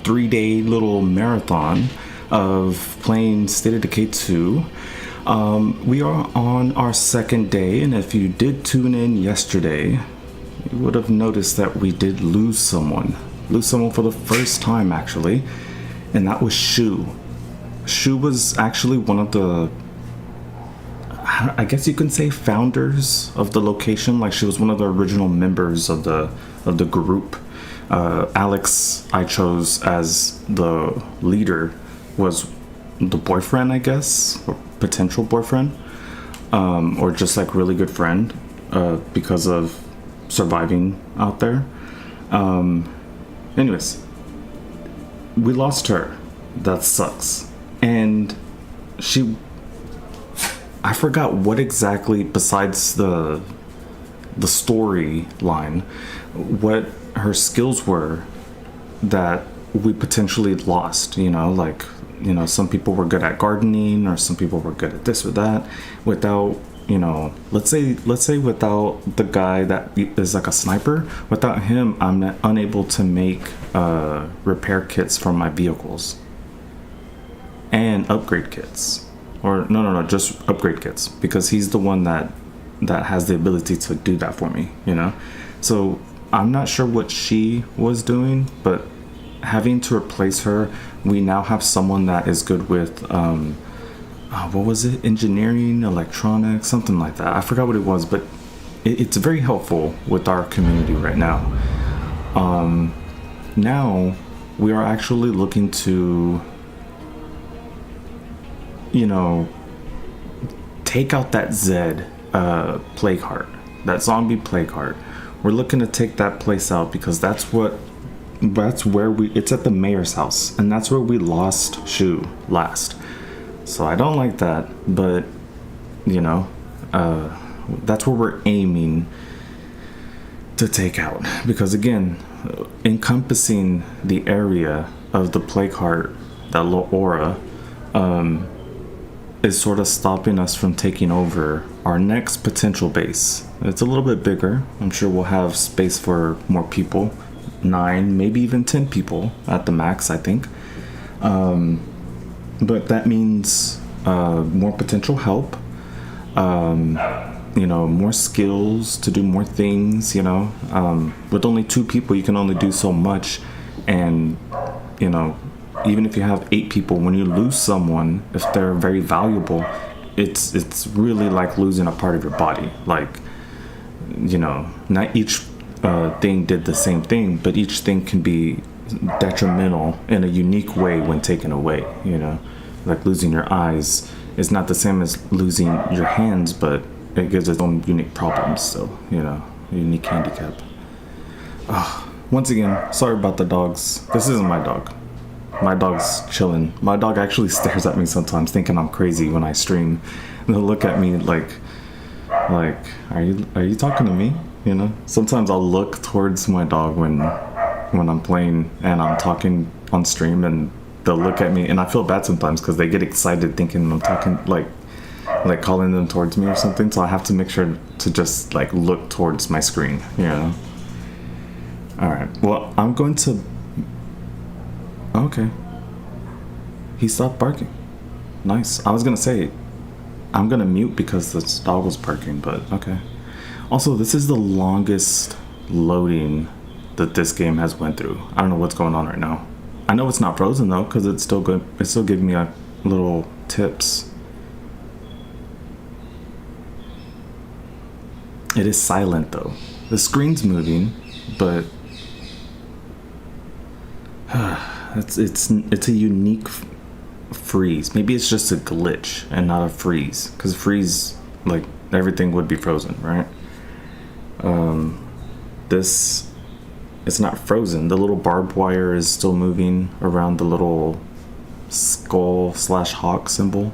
3-day little marathon of playing State of Decay 2. We are on our second day, and if you did tune in yesterday, you would have noticed that we did lose someone for the first time, actually, and that was Shu. Shu was actually one of the, I guess you can say, founders of the location. Like, she was one of the original members of the group. Alex, I chose as the leader, was the boyfriend, I guess, or potential boyfriend, or just like really good friend, because of surviving out there. Anyways, we lost her. That sucks. And I forgot what exactly, besides the storyline, what her skills were that we potentially lost. Some people were good at gardening, or some people were good at this or that. Without, let's say without the guy that is like a sniper, without him, I'm unable to make repair kits for my vehicles and upgrade kits. Or no, just upgrade kits, because he's the one that has the ability to do that for me, So I'm not sure what she was doing, but having to replace her, we now have someone that is good with what was it, engineering, electronics, something like that. I forgot what it was, but it's very helpful with our community right now. Now we are actually looking to take out that Zed plague heart, that zombie plague heart. We're looking to take that place out, because it's at the mayor's house, and that's where we lost Shu last. So I don't like that, but that's where we're aiming to take out, because again, encompassing the area of the plague heart, that little aura, is sort of stopping us from taking over our next potential base. It's a little bit bigger. I'm sure we'll have space for more people, 9, maybe even 10 people at the max, I think. But that means more potential help, more skills to do more things. With only 2 people, you can only do so much, and even if you have 8 people, when you lose someone, if they're very valuable, it's really like losing a part of your body. Like, not each thing did the same thing, but each thing can be detrimental in a unique way when taken away. Like losing your eyes is not the same as losing your hands, but it gives its own unique problems. So, a unique handicap. Once again, sorry about the dogs. This isn't my dog. My dog's chilling. My dog actually stares at me sometimes, thinking I'm crazy when I stream. And they'll look at me like, are you talking to me? Sometimes I'll look towards my dog when I'm playing and I'm talking on stream, and they'll look at me, and I feel bad sometimes because they get excited thinking I'm talking, like calling them towards me or something. So I have to make sure to just like look towards my screen. All right. Well, I'm going to. Okay. He stopped barking. Nice. I was gonna say, I'm gonna mute because the dog was barking, but okay. Also, this is the longest loading that this game has went through. I don't know what's going on right now. I know it's not frozen though, because it's still good. It's still giving me little tips. It is silent though. The screen's moving, but it's a unique freeze. Maybe it's just a glitch and not a freeze, because freeze, like, everything would be frozen, right? This, it's not frozen. The little barbed wire is still moving around the little skull/hawk symbol.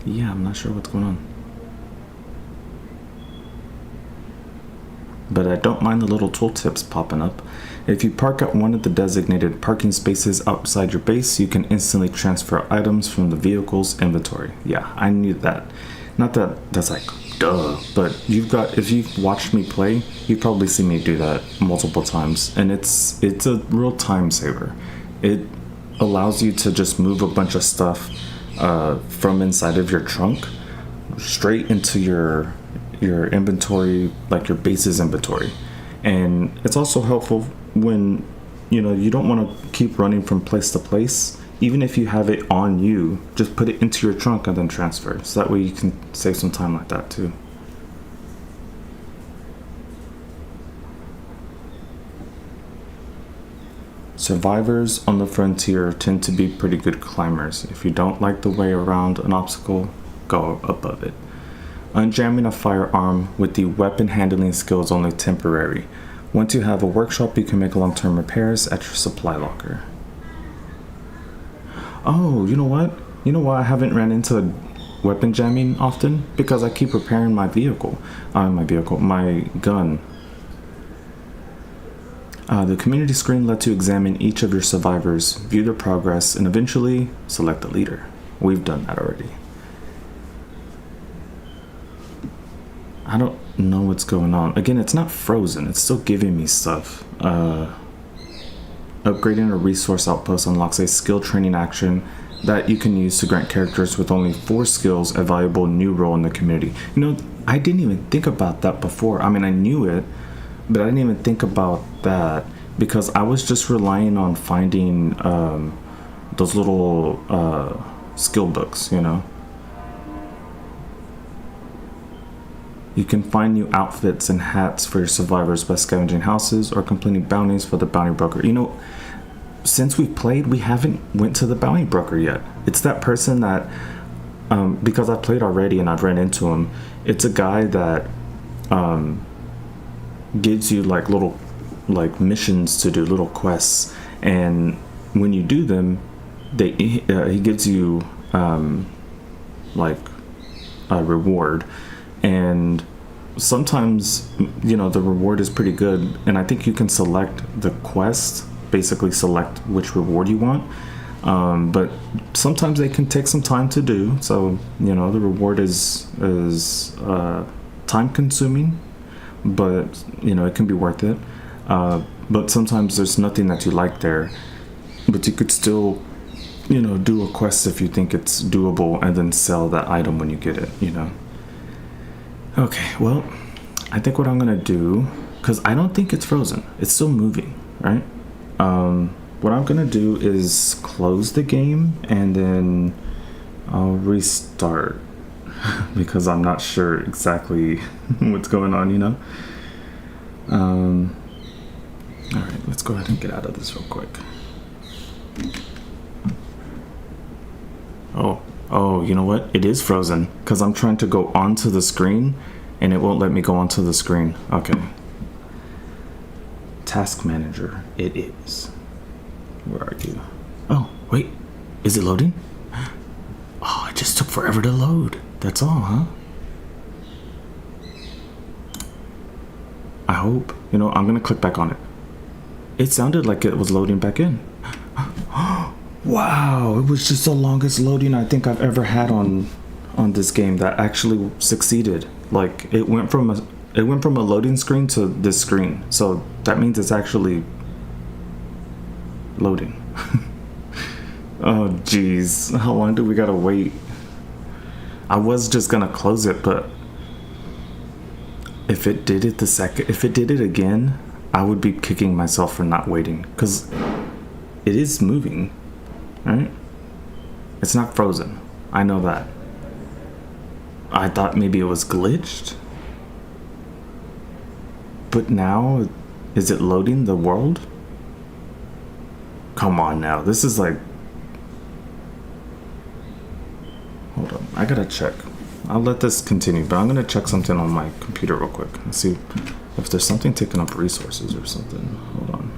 Yeah, I'm not sure what's going on. But I don't mind the little tooltips popping up. If you park at one of the designated parking spaces outside your base, you can instantly transfer items from the vehicle's inventory. Yeah, I knew that. Not that that's like duh. But if you've watched me play, you've probably seen me do that multiple times, and it's a real time saver. It allows you to just move a bunch of stuff from inside of your trunk straight into your inventory, like your base's inventory. And it's also helpful when you don't want to keep running from place to place. Even if you have it on you, just put it into your trunk and then transfer, so that way you can save some time like that too. Survivors on the frontier tend to be pretty good climbers. If you don't like the way around an obstacle, go above it. Unjamming a firearm with the weapon handling skill is only temporary. Once you have a workshop, you can make long-term repairs at your supply locker. Oh, you know what? You know why I haven't ran into weapon jamming often? Because I keep repairing my gun. The community screen lets you examine each of your survivors, view their progress, and eventually select the leader. We've done that already. I don't know what's going on. Again, it's not frozen. It's still giving me stuff. Upgrading a resource outpost unlocks a skill training action that you can use to grant characters with only 4 skills a valuable new role in the community. I didn't even think about that before. I mean, I knew it, but I didn't even think about that because I was just relying on finding those little skill books, You can find new outfits and hats for your survivors by scavenging houses or completing bounties for the bounty broker. Since we played, we haven't went to the bounty broker yet. It's that person that, because I played already and I've ran into him, it's a guy that gives you little missions to do, little quests, and when you do them, he gives you a reward. And sometimes, the reward is pretty good. And I think you can select the quest, basically select which reward you want. But sometimes they can take some time to do. So, the reward is time consuming, but, it can be worth it. But sometimes there's nothing that you like there. But you could still, do a quest if you think it's doable and then sell that item when you get it, Okay, well, I think what I'm gonna do, because I don't think it's frozen, it's still moving, right? What I'm gonna do is close the game and then I'll restart because I'm not sure exactly what's going on, Alright, let's go ahead and get out of this real quick. Oh, you know what? It is frozen because I'm trying to go onto the screen and it won't let me go onto the screen. Okay. Task manager. It is. Where are you? Oh, wait. Is it loading? Oh, it just took forever to load. That's all, huh? I hope. I'm going to click back on it. It sounded like it was loading back in. Wow, it was just the longest loading I think I've ever had on this game that actually succeeded. It went from a loading screen to this screen. So that means it's actually loading. Oh geez, how long do we gotta wait? I was just gonna close it, but if it did it again, I would be kicking myself for not waiting because it is moving. Right? It's not frozen. I know that. I thought maybe it was glitched. But now, is it loading the world? Come on now. This is Hold on. I gotta check. I'll let this continue, but I'm gonna check something on my computer real quick and see if there's something taking up resources or something. Hold on.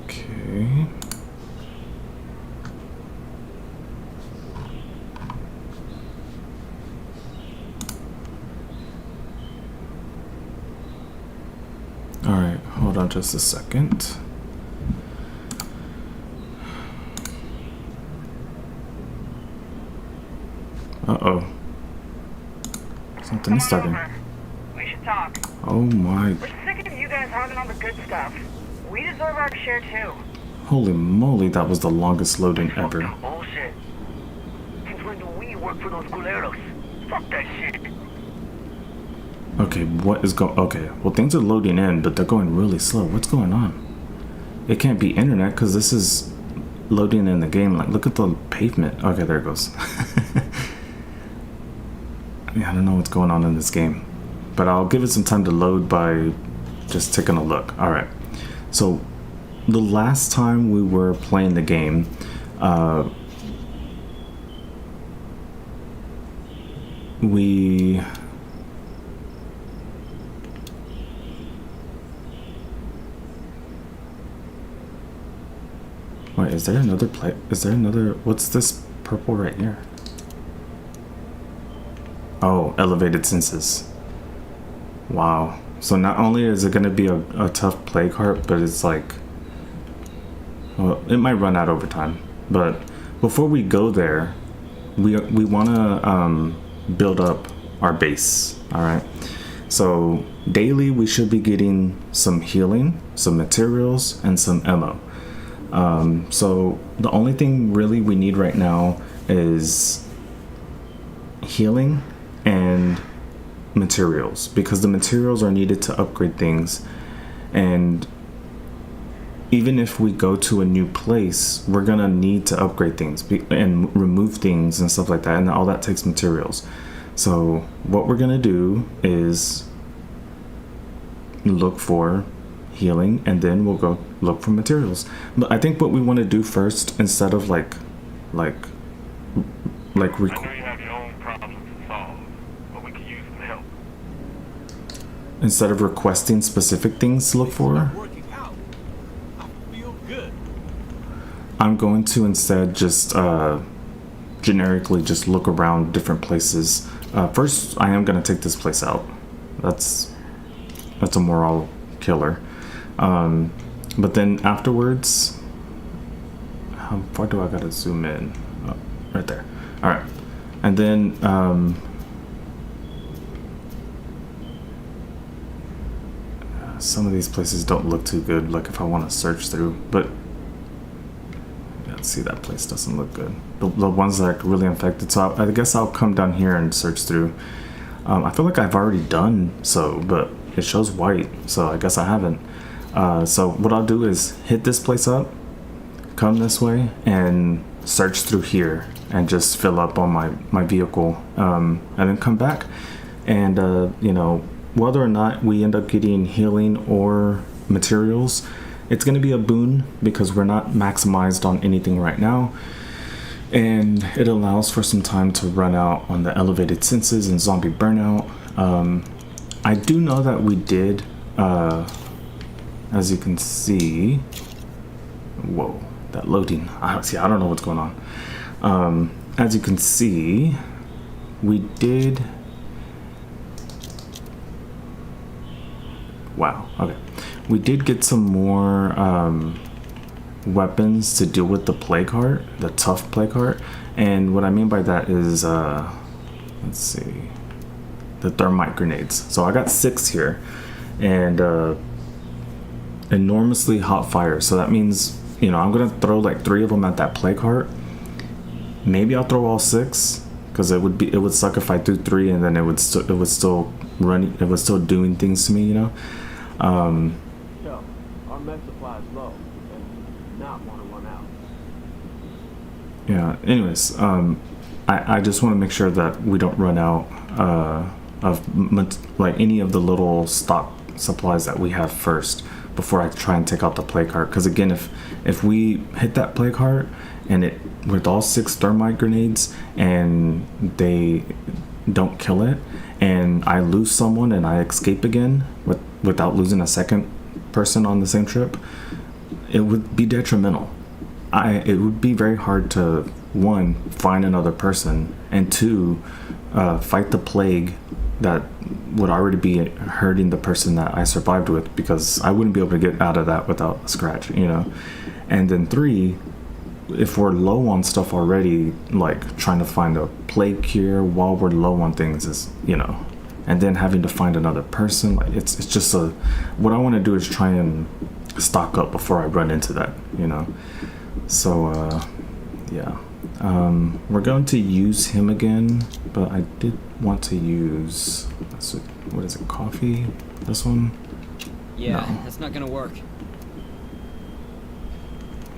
Okay. Alright, hold on just a second. Uh-oh. Something is starting. We should talk. Oh my. We're sick of you guys having all the good stuff. We deserve our share too. Holy moly, that was the longest loading ever. Bullshit. Since when do we work for those culeros? Fuck that shit. Okay, what is okay, well things are loading in, but they're going really slow. What's going on? It can't be internet because this is loading in the game. Like, look at the pavement. Okay, there it goes. Yeah, I don't know what's going on in this game, but I'll give it some time to load by just taking a look. All right, so the last time we were playing the game, wait, is there another play? Is there another? What's this purple right here? Oh, elevated senses. Wow. So not only is it going to be a tough play card, but it's like, well, it might run out over time. But before we go there, we want to build up our base. All right. So daily we should be getting some healing, some materials, and some ammo. So the only thing really we need right now is healing and materials, because the materials are needed to upgrade things. And even if we go to a new place, we're gonna need to upgrade things and remove things and stuff like that, and all that takes materials. So what we're gonna do is look for healing, and then we'll go look for materials. But I think what we want to do first, instead of like I know you have your own problems to solve, but we could use some help. instead of requesting specific things to look for, I'm going to instead just generically just look around different places. First, I am going to take this place out. That's a moral killer. But then afterwards, how far do I gotta zoom in? Oh, right there. All right, and then some of these places don't look too good. Like if I want to search through, but yeah, see, that place doesn't look good. The ones that are really infected. So I guess I'll come down here and search through. I feel like I've already done so, but it shows white, so I guess I haven't. So what I'll do is hit this place up, come this way, and search through here, and just fill up on my vehicle, and then come back. And you know, whether or not we end up getting healing or materials, it's going to be a boon because we're not maximized on anything right now, and it allows for some time to run out on the elevated senses and zombie burnout. I do know that we did, as you can see, whoa, that loading, I don't know what's going on. As you can see, we did, wow, okay, we did get some more weapons to deal with the plague heart, the tough plague heart. And what I mean by that is, let's see, the thermite grenades. So I got 6 here, and enormously hot fire. So that means, you know, I'm gonna throw like 3 of them at that plague heart. Maybe I'll throw all 6, because it would suck if I threw 3 and then it would still doing things to me, you know. Yo, our med supply is low, and we not want to run out. Yeah. Anyways, I just want to make sure that we don't run out of like any of the little stock supplies that we have first before I try and take out the plague heart. Because again, if we hit that plague heart and it with all 6 thermite grenades and they don't kill it, and I lose someone and I escape again without losing a second person on the same trip, it would be detrimental. It would be very hard to, 1, find another person, and 2, fight the plague that would already be hurting the person that I survived with, because I wouldn't be able to get out of that without a scratch, you know. And then 3, if we're low on stuff already, like trying to find a plague cure while we're low on things is, you know, and then having to find another person, like it's just a, what I want to do is try and stock up before I run into that, you know. So yeah, we're going to use him again, but I did want to use, what is it, coffee, this one? Yeah, No. that's not gonna work.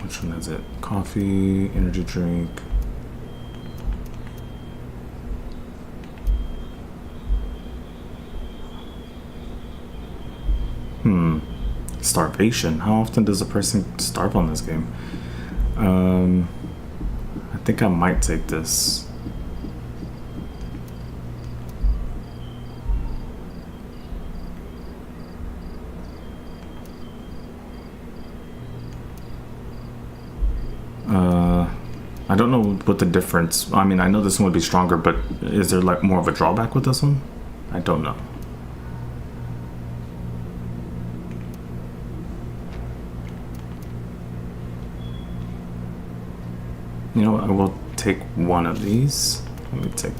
Which one is it? Coffee, energy drink. Starvation. How often does a person starve on this game? I think I might take this. I don't know what the difference. I mean, I know this one would be stronger, but is there like more of a drawback with this one? I don't know. You know what? I will take one of these. Let me take.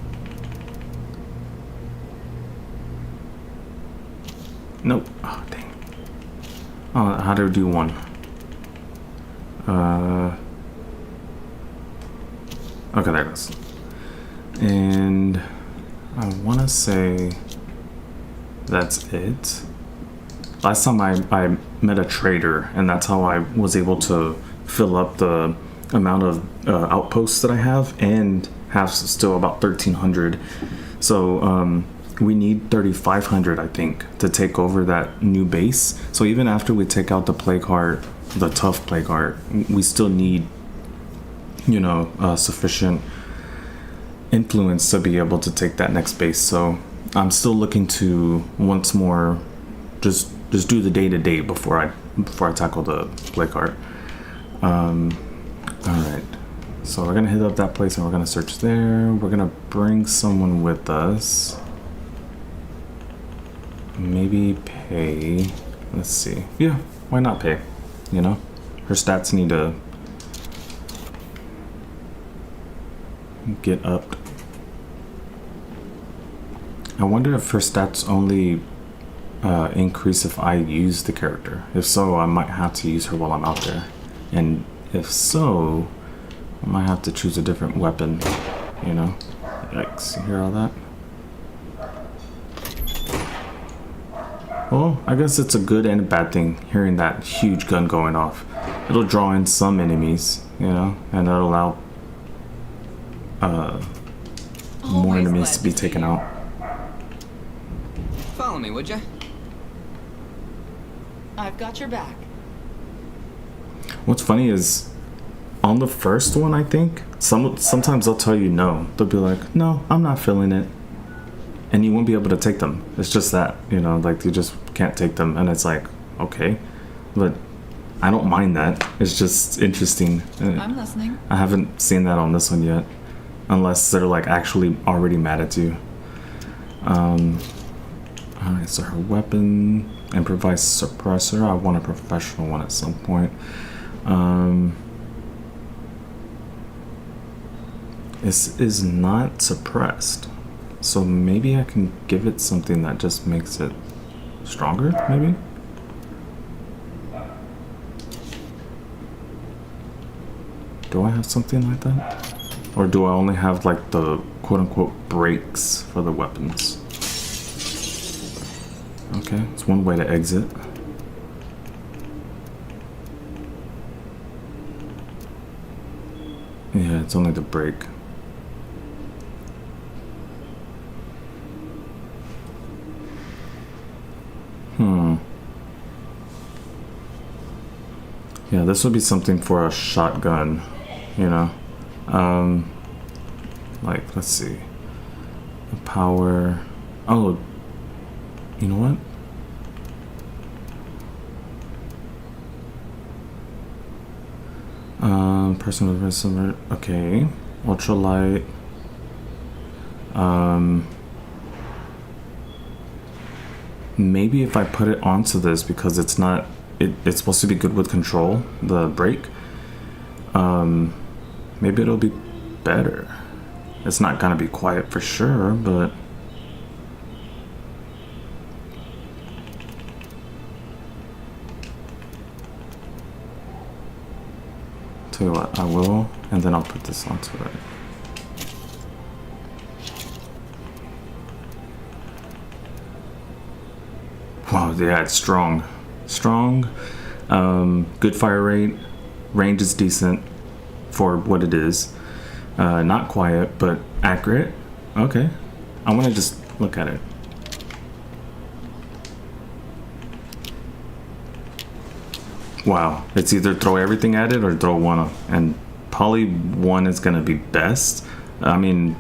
Nope. Oh, dang. Oh, how do I do one? Okay, there it is. And I want to say that's it. Last time I met a trader, and that's how I was able to fill up the amount of outposts that I have, and have still about 1,300. So we need 3,500, I think, to take over that new base. So even after we take out the plague heart, the tough plague heart, we still need, you know, sufficient influence to be able to take that next base. So I'm still looking to once more just do the day-to-day before I tackle the plague heart. All right, so we're gonna hit up that place and we're gonna search there. We're gonna bring someone with us. Maybe Pay. Let's see. Yeah, why not Pay? You know, her stats need to get upped. I wonder if her stats only increase if I use the character. If so, I might have to use her while I'm out there. And if so, I might have to choose a different weapon, you know? Yikes, you hear all that? Well, I guess it's a good and a bad thing, hearing that huge gun going off. It'll draw in some enemies, you know? And that'll allow more Always enemies glad to be see taken you. out. Follow me, would ya? I've got your back. What's funny is, on the first one, I think, sometimes they'll tell you no. They'll be like, no, I'm not feeling it. And you won't be able to take them. It's just that, you know, like you just can't take them. And it's like, okay. But I don't mind that. It's just interesting. I'm listening. I haven't seen that on this one yet. Unless they're like actually already mad at you. Alright, so her weapon, improvised suppressor. I want a professional one at some point. This is not suppressed, so maybe I can give it something that just makes it stronger, maybe? Do I have something like that? Or do I only have like the quote-unquote brakes for the weapons? Okay, it's one way to exit. Yeah, it's only the brake. Yeah, this would be something for a shotgun, you know? Like, let's see. The power. Oh, you know what? Personal resume. Okay. Ultralight. Maybe if I put it onto this, because it's not. It's supposed to be good with control, the brake. maybe it'll be better. It's not gonna be quiet for sure, but tell you what, I will, and then I'll put this onto it. Wow, yeah, it's strong. Strong, good fire rate, range is decent for what it is. Not quiet, but accurate. Okay, I want to just look at it. Wow, it's either throw everything at it or throw one, and probably one is gonna be best. I mean,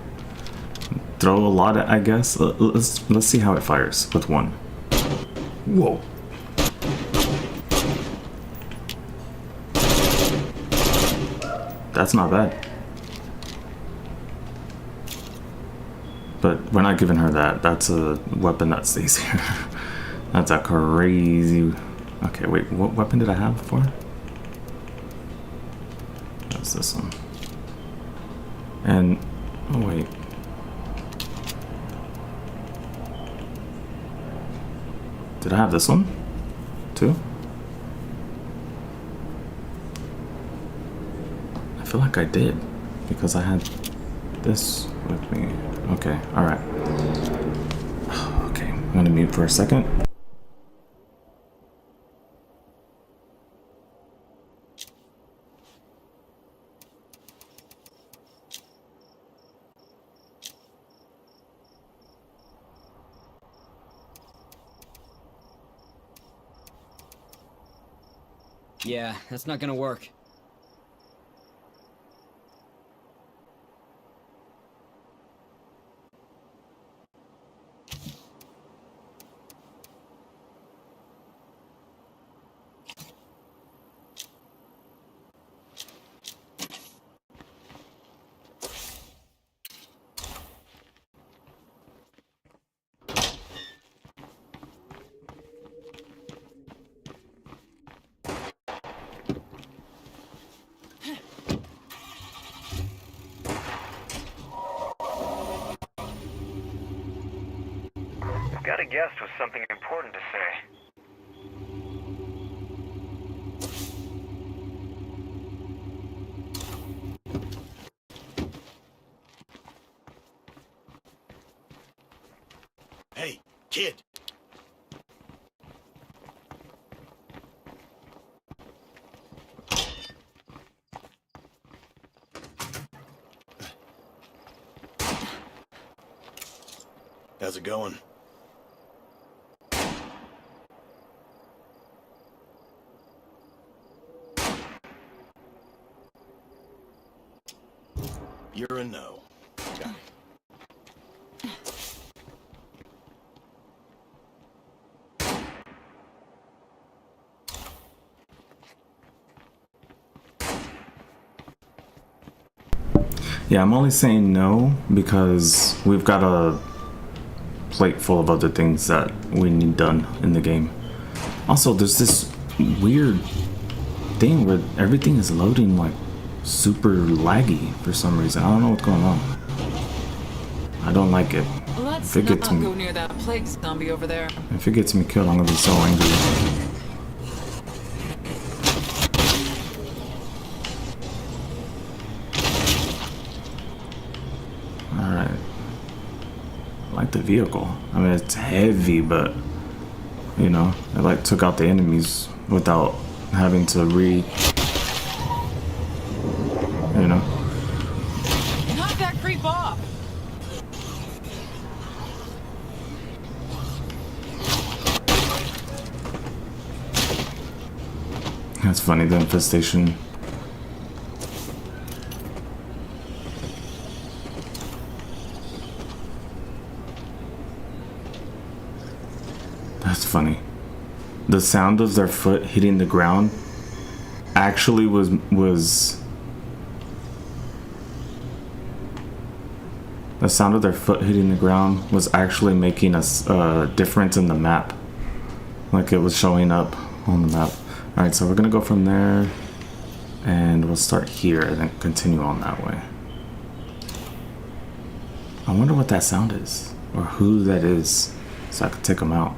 throw a lot at, I guess. Let's see how it fires with one. Whoa. That's not bad. But we're not giving her that. That's a weapon that stays here. That's a crazy... Okay, wait, what weapon did I have before? That's this one. And... oh, wait. Did I have this one? Too? I feel like I did. Because I had this with me. Okay, alright. Okay, I'm gonna mute for a second. Yeah, that's not gonna work. Got a guest with something important to say. Hey, kid. How's it going? You're a no. Got it. Yeah, I'm only saying no because we've got a plate full of other things that we need done in the game. Also, there's this weird thing where everything is loading like super laggy for some reason. I don't know what's going on. I don't like it. Let's If it not gets me, go near that plague zombie over there. if it gets me killed, I'm gonna be so angry. Alright. I like the vehicle. I mean, it's heavy, but you know, it like took out the enemies without having to you know. Knock that creep off! That's funny, the infestation. That's funny. The sound of their foot hitting the ground actually was the sound of their foot hitting the ground was actually making a difference in the map. Like it was showing up on the map. Alright, so we're gonna go from there. And we'll start here and then continue on that way. I wonder what that sound is, or who that is, so I could take them out.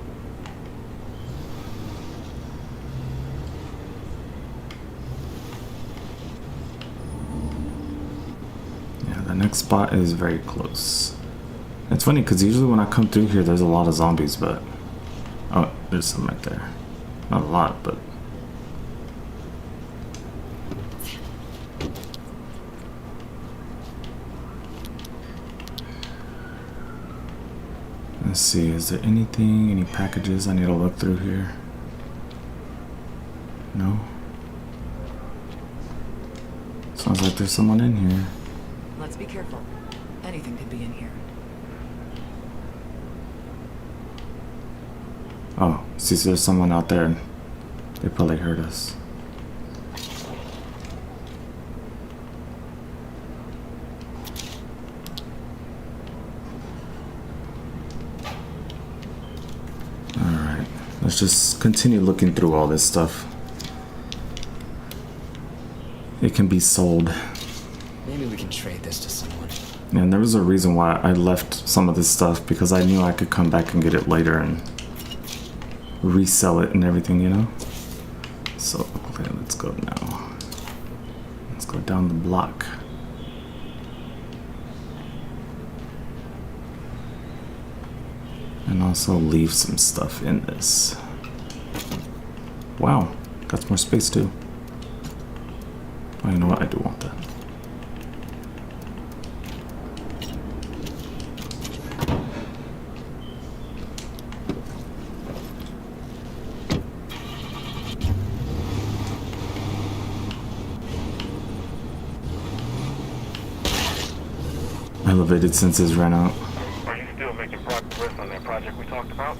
Yeah, the next spot is very close. It's funny because usually when I come through here, there's a lot of zombies, but oh, there's some right there. Not a lot, but let's see, is there anything, any packages I need to look through here? No? Sounds like there's someone in here. Let's be careful. Anything could be in here. Oh, see, so there's someone out there and they probably heard us. Alright, let's just continue looking through all this stuff. It can be sold. Maybe we can trade this to someone. And there was a reason why I left some of this stuff, because I knew I could come back and get it later and resell it and everything, you know? So, okay, let's go now. Let's go down the block. And also leave some stuff in this. Wow, got some more space too. Oh, you know what? I do want that. Elevated senses ran out. Are you still making progress on that project we talked about?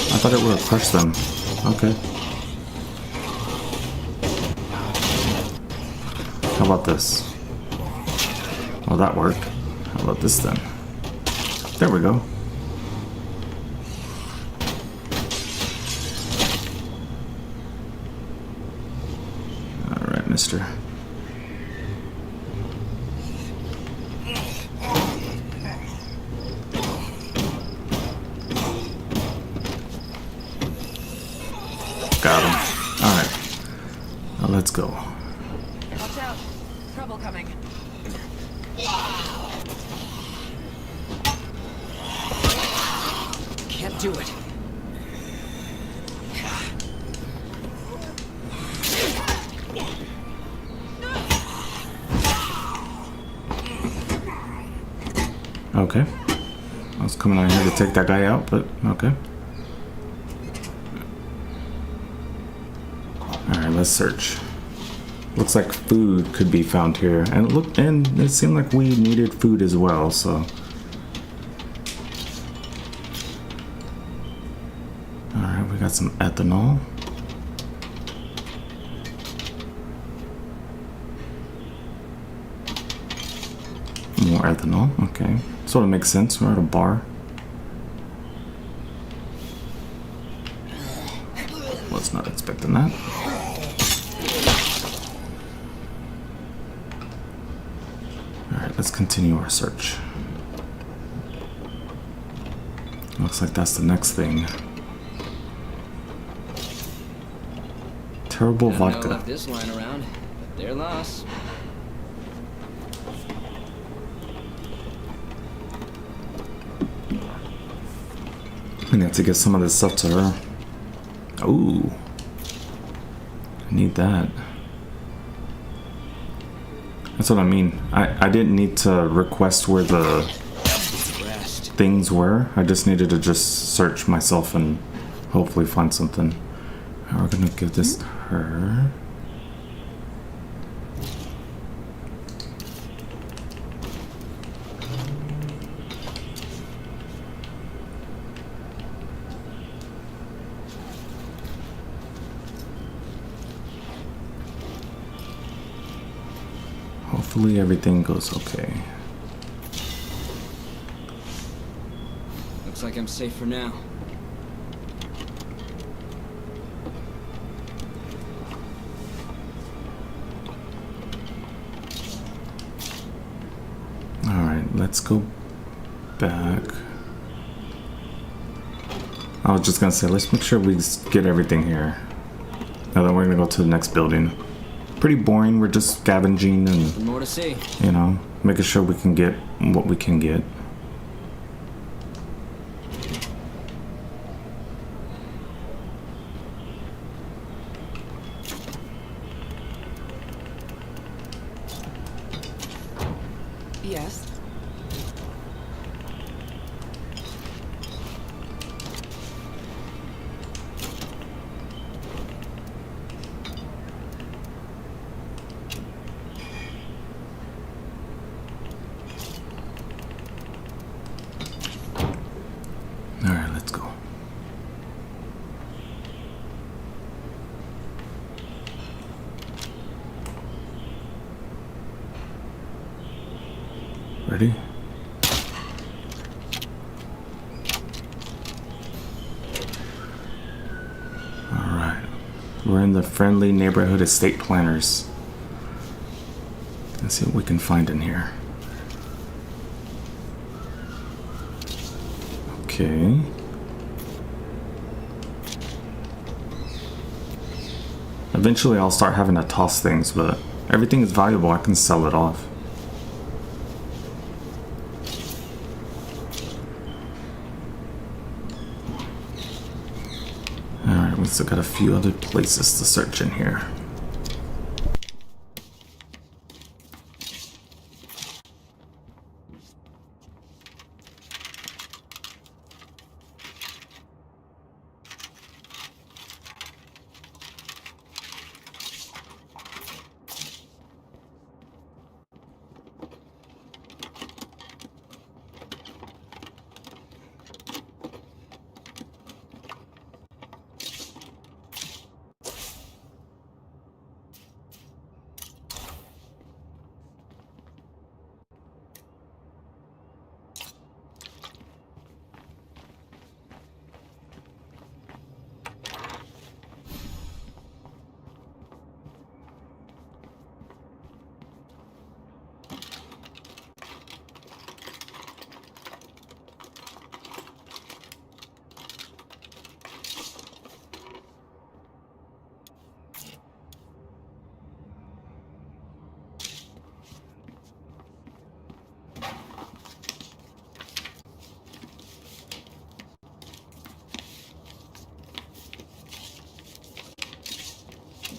I thought it would have crushed them. Okay. How about this? Well, that worked. How about this then? There we go. Alright, mister. Got him. Alright. Now let's go. Watch out. Trouble coming. Can't do it. Okay. I was coming out here to take that guy out, but okay. Alright, let's search. Looks like food could be found here. And it seemed like we needed food as well, so. Alright, we got some ethanol. More ethanol, okay. Sort of makes sense, we're at a bar. Was not expecting that. Alright, let's continue our search. Looks like that's the next thing. Terrible vodka. Left this line around, but their loss. I need to get some of this stuff to her. Ooh. I need that. That's what I mean. I didn't need to request where the things were. I just needed to just search myself and hopefully find something. Now we're gonna give this to her. Hopefully everything goes okay. Looks like I'm safe for now. Alright, let's go back. I was just gonna say, let's make sure we get everything here. Now then we're gonna go to the next building. Pretty boring, we're just scavenging and, More to see. you know, making sure we can get what we can get. Yes. Alright, let's go. Ready? Alright. We're in the friendly neighborhood estate planners. Let's see what we can find in here. Okay. Eventually I'll start having to toss things, but everything is valuable. I can sell it off. Alright, we still got a few other places to search in here.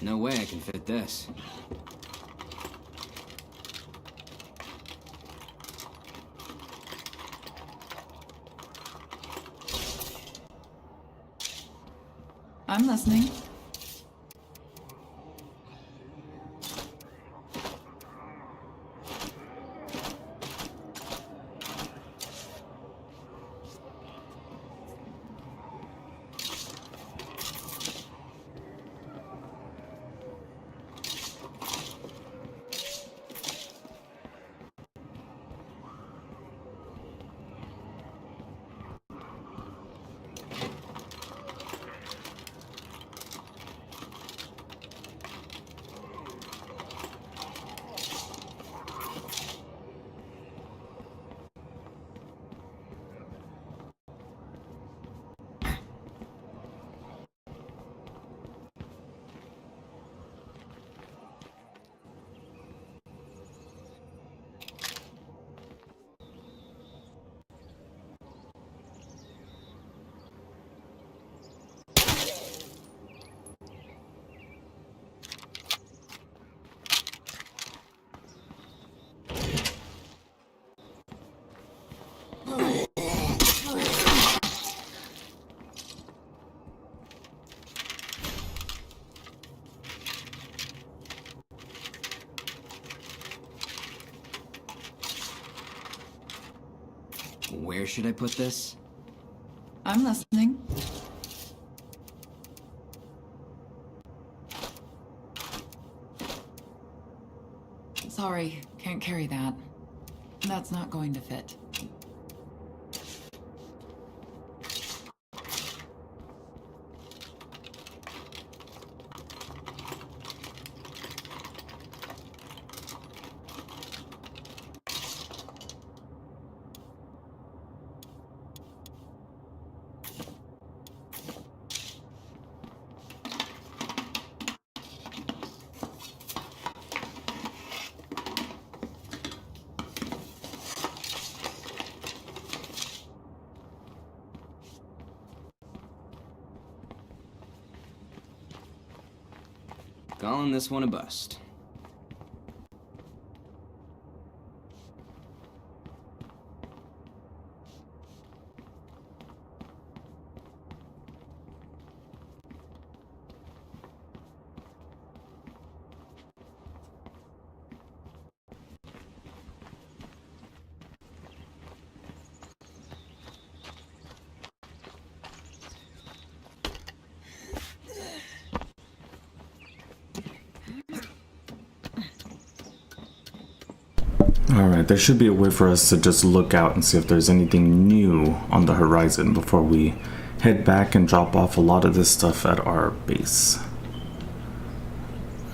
No way I can fit this. I'm listening. Where should I put this? I'm listening. Sorry, can't carry that. That's not going to fit. Calling this one a bust. Alright, there should be a way for us to just look out and see if there's anything new on the horizon before we head back and drop off a lot of this stuff at our base.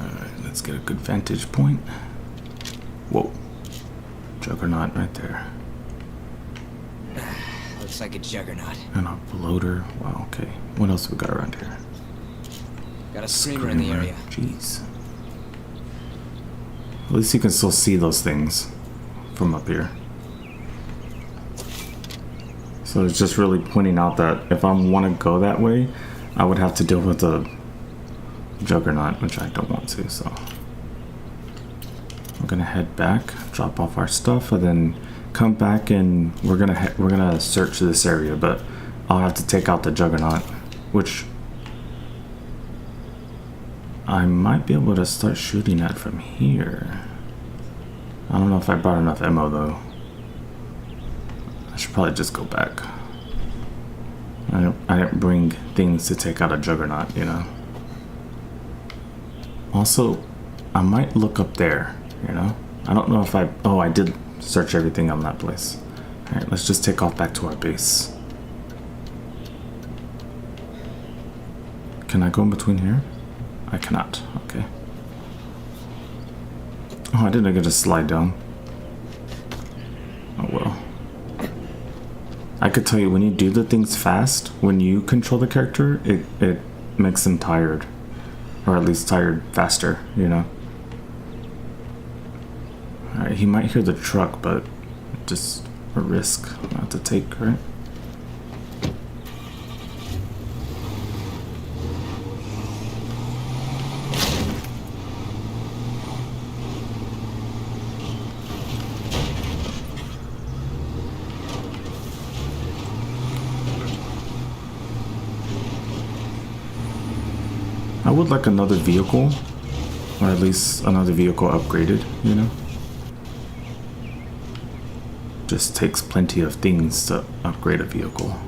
Alright, let's get a good vantage point. Whoa. Juggernaut right there. Looks like a juggernaut. And a bloater. Wow, okay. What else we got around here? Got a screamer in the area. Jeez. At least you can still see those things from up here. So it's just really pointing out that if I want to go that way, I would have to deal with a juggernaut, which I don't want to, so I'm gonna head back, drop off our stuff, and then come back and we're gonna search this area, but I'll have to take out the juggernaut, which I might be able to start shooting at from here. I don't know if I brought enough ammo though. I should probably just go back. I didn't bring things to take out a juggernaut, you know. Also, I might look up there, you know. I don't know if I did search everything on that place. Alright, let's just take off back to our base. Can I go in between here? I cannot. Okay. Oh, I didn't get to slide down. Oh well. I could tell you, when you do the things fast, when you control the character, it makes them tired. Or at least tired faster, you know? Alright, he might hear the truck, but just a risk not to take, right? I would like another vehicle, or at least another vehicle upgraded, you know? Just takes plenty of things to upgrade a vehicle.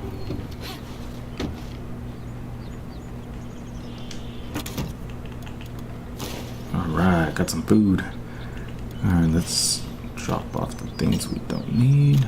Alright, got some food. Alright, let's drop off the things we don't need.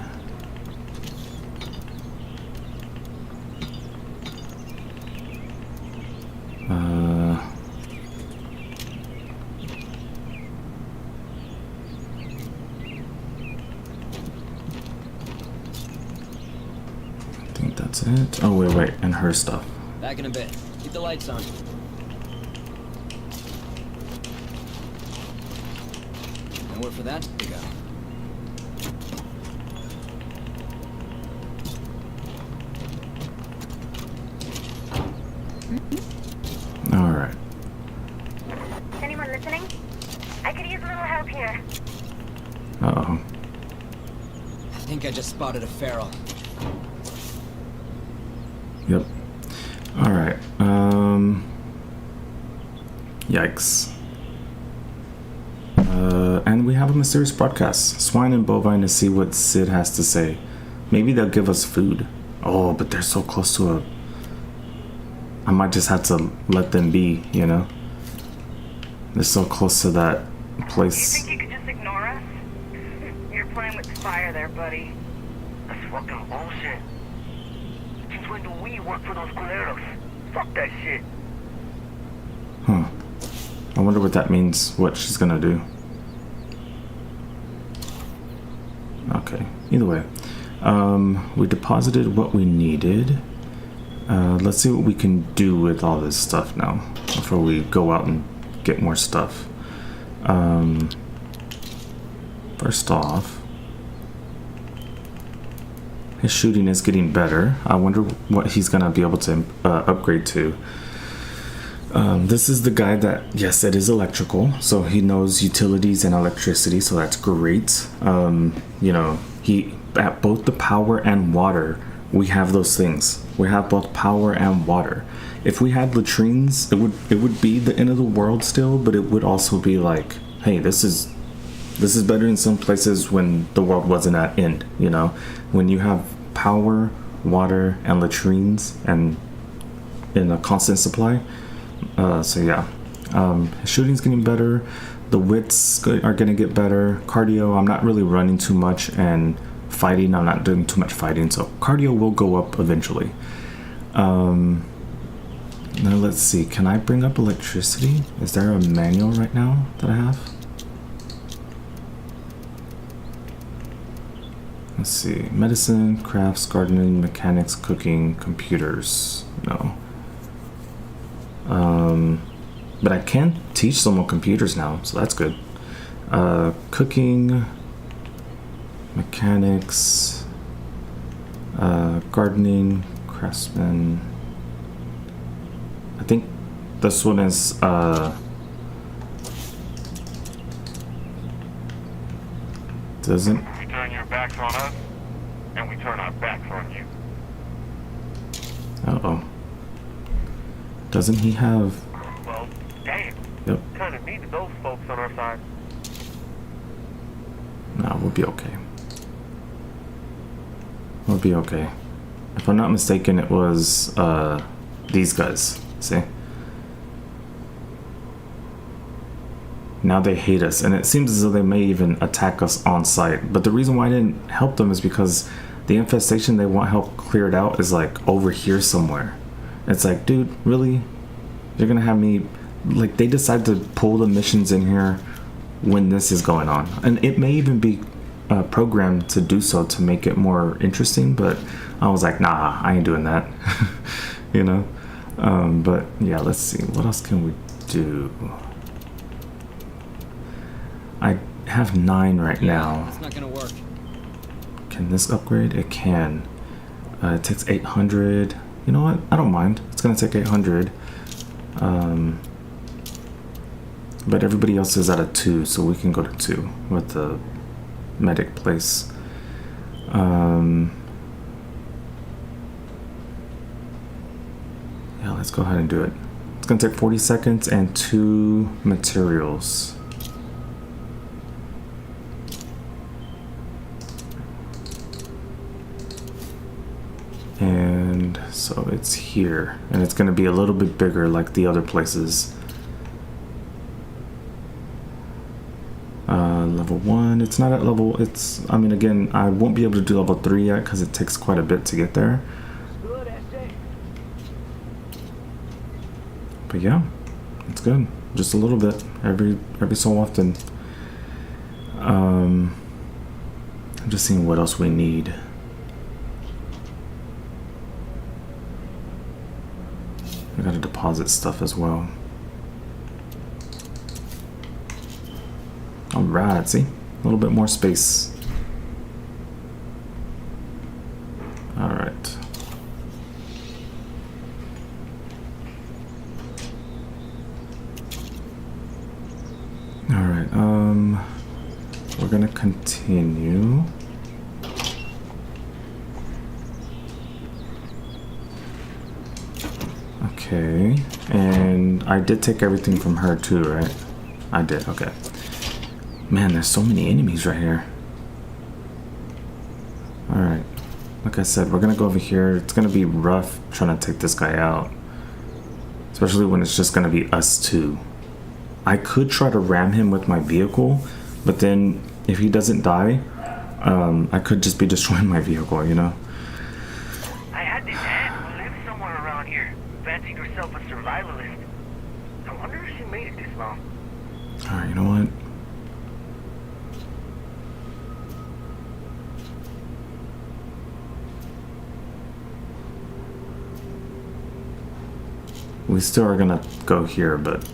I think that's it. Oh, wait, and her stuff. Back in a bit. Keep the lights on. Nowhere for that to go. Alright. Is anyone listening? I could use a little help here. Uh-oh. I think I just spotted a feral. Yep. Alright. Yikes. And we have a mysterious broadcast. Swine and bovine to see what Sid has to say. Maybe they'll give us food. Oh, but they're so close to a... I might just have to let them be, you know? They're so close to that Do you place. think you could just ignore playing with fire there, buddy. That's fucking bullshit. Since when do we work for those culeros? Fuck that shit. Huh. I wonder what that means, what she's gonna do. Okay, either way. We deposited what we needed. Let's see what we can do with all this stuff now before we go out and get more stuff. First off, his shooting is getting better. I wonder what he's gonna be able to upgrade to. This is the guy that, yes, it is electrical, so he knows utilities and electricity, so that's great. You know, he at both the power and water, we have those things. We have both power and water. If we had latrines, it would be the end of the world still, but it would also be like, hey, this is better in some places when the world wasn't at end, you know? When you have power, water, and latrines and in a constant supply. So yeah, his shooting's getting better. The wits are gonna get better. Cardio, I'm not really running too much, and fighting, I'm not doing too much fighting, so cardio will go up eventually. Now let's see, can I bring up electricity? Is there a manual right now that I have? Let's see, medicine, crafts, gardening, mechanics, cooking, computers. No. But I can teach someone computers now, so that's good. Cooking, mechanics, gardening, craftsman. I think this one is doesn't. You turn your backs on us, and we turn our backs on you. Uh-oh. Doesn't he have? Well, damn. Yep. Kind of needed those folks on our side. No, we'll be okay. We'll be okay. If I'm not mistaken, it was these guys. See? Now they hate us, and it seems as though they may even attack us on sight. But the reason why I didn't help them is because the infestation they want help cleared out is like over here somewhere. It's like, dude, really? You're gonna have me, like, they decide to pull the missions in here when this is going on, and it may even be programmed to do so to make it more interesting, but I was like, nah, I ain't doing that. You know. But yeah, let's see, what else can we do? I have 9 right now. It's not gonna work. Can this upgrade? It can. It takes 800. You know what? I don't mind. It's gonna take 800. But everybody else is at a 2, so we can go to 2 with the medic place. Yeah, let's go ahead and do it. It's gonna take 40 seconds and 2 materials. And so it's here, and it's going to be a little bit bigger like the other places. Level 1, it's not at level, it's, I mean, again, I won't be able to do level 3 yet because it takes quite a bit to get there. Good, SJ. But yeah, it's good. Just a little bit, every so often. I'm just seeing what else we need. I gotta deposit stuff as well. Alright, see? A little bit more space. Alright. Alright, we're gonna continue. Okay, and I did take everything from her too, right? I did, okay. Man, there's so many enemies right here. Alright, like I said, we're gonna go over here. It's gonna be rough trying to take this guy out. Especially when it's just gonna be us two. I could try to ram him with my vehicle, but then if he doesn't die, I could just be destroying my vehicle, you know? I had this aunt who lives somewhere around here, fancied herself a survivalist. I wonder if she made it this long. Alright, you know what? We still are gonna go here, but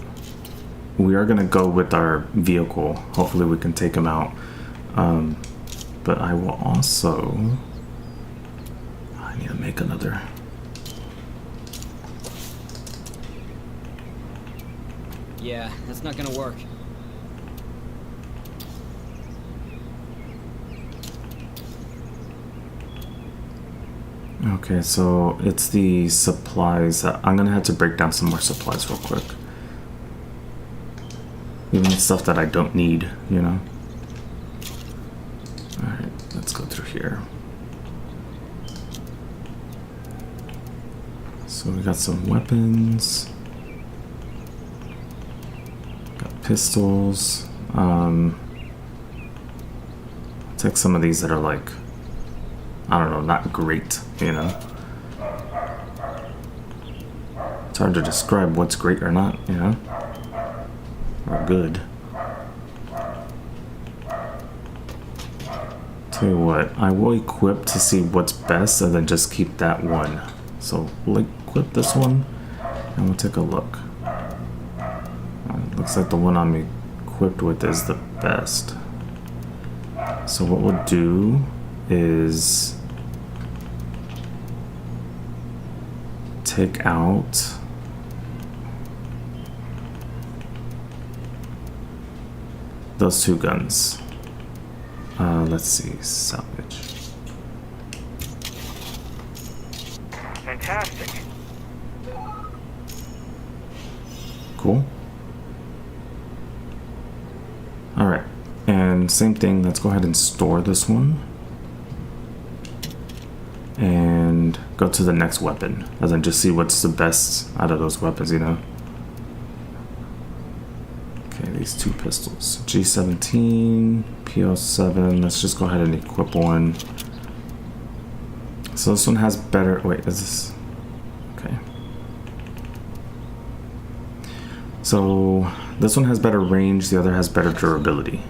we are gonna go with our vehicle. Hopefully we can take him out. But I will also... I need to make another... Yeah, that's not gonna work. Okay, so it's the supplies. I'm gonna have to break down some more supplies real quick. Even stuff that I don't need, you know? Alright, let's go through here. So we got some weapons. Got pistols. Take some of these that are like, I don't know, not great, you know? It's hard to describe what's great or not, you know? Or good. Tell you what, I will equip to see what's best and then just keep that one. So we'll equip this one and we'll take a look. Looks like the one I'm equipped with is the best. So what we'll do is take out those two guns. Let's see, salvage. Fantastic. Cool. Alright, and same thing, let's go ahead and store this one. And go to the next weapon, and then just see what's the best out of those weapons, you know? Okay, these two pistols. G17, PL7, let's just go ahead and equip one. So this one has better, wait, is this, okay. So this one has better range, the other has better durability.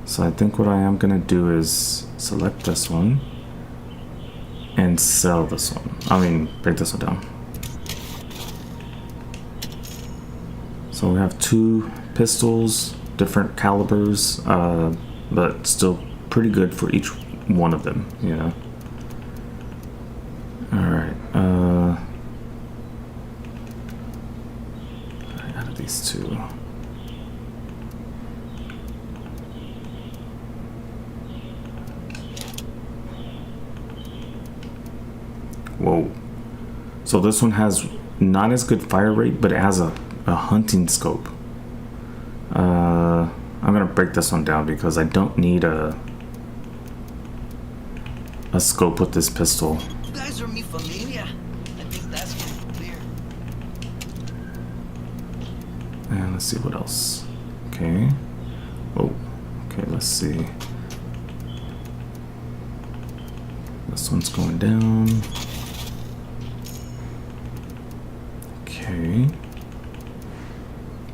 So I think what I am gonna do is select this one and sell this one. I mean, break this one down. So we have two pistols, different calibers, but still pretty good for each one of them, you know. Alright, out of these two. Whoa. So this one has not as good fire rate, but it has a hunting scope. I'm gonna break this one down because I don't need a scope with this pistol. You guys are mi familia. I think that's clear. And let's see what else. Okay. Oh, okay, let's see. This one's going down. Okay.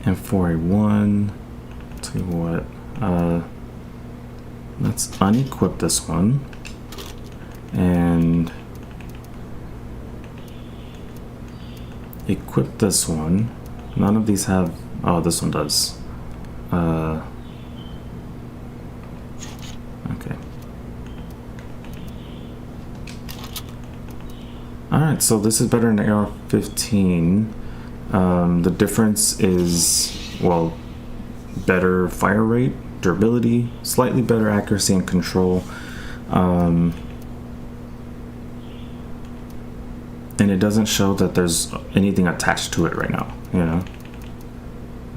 And for a one, tell you what, let's unequip this one and equip this one. None of these have, oh, this one does. Okay. Alright, so this is better than AR-15. The difference is, well, better fire rate, durability, slightly better accuracy and control, and it doesn't show that there's anything attached to it right now, you know?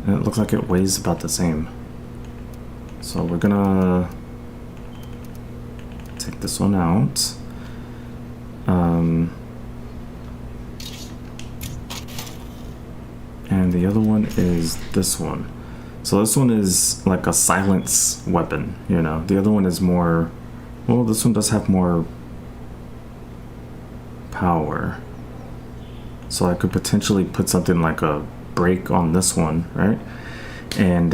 And it looks like it weighs about the same. So we're gonna take this one out. And the other one is this one. So this one is like a silence weapon, you know. The other one is more, well, this one does have more power. So I could potentially put something like a break on this one, right? And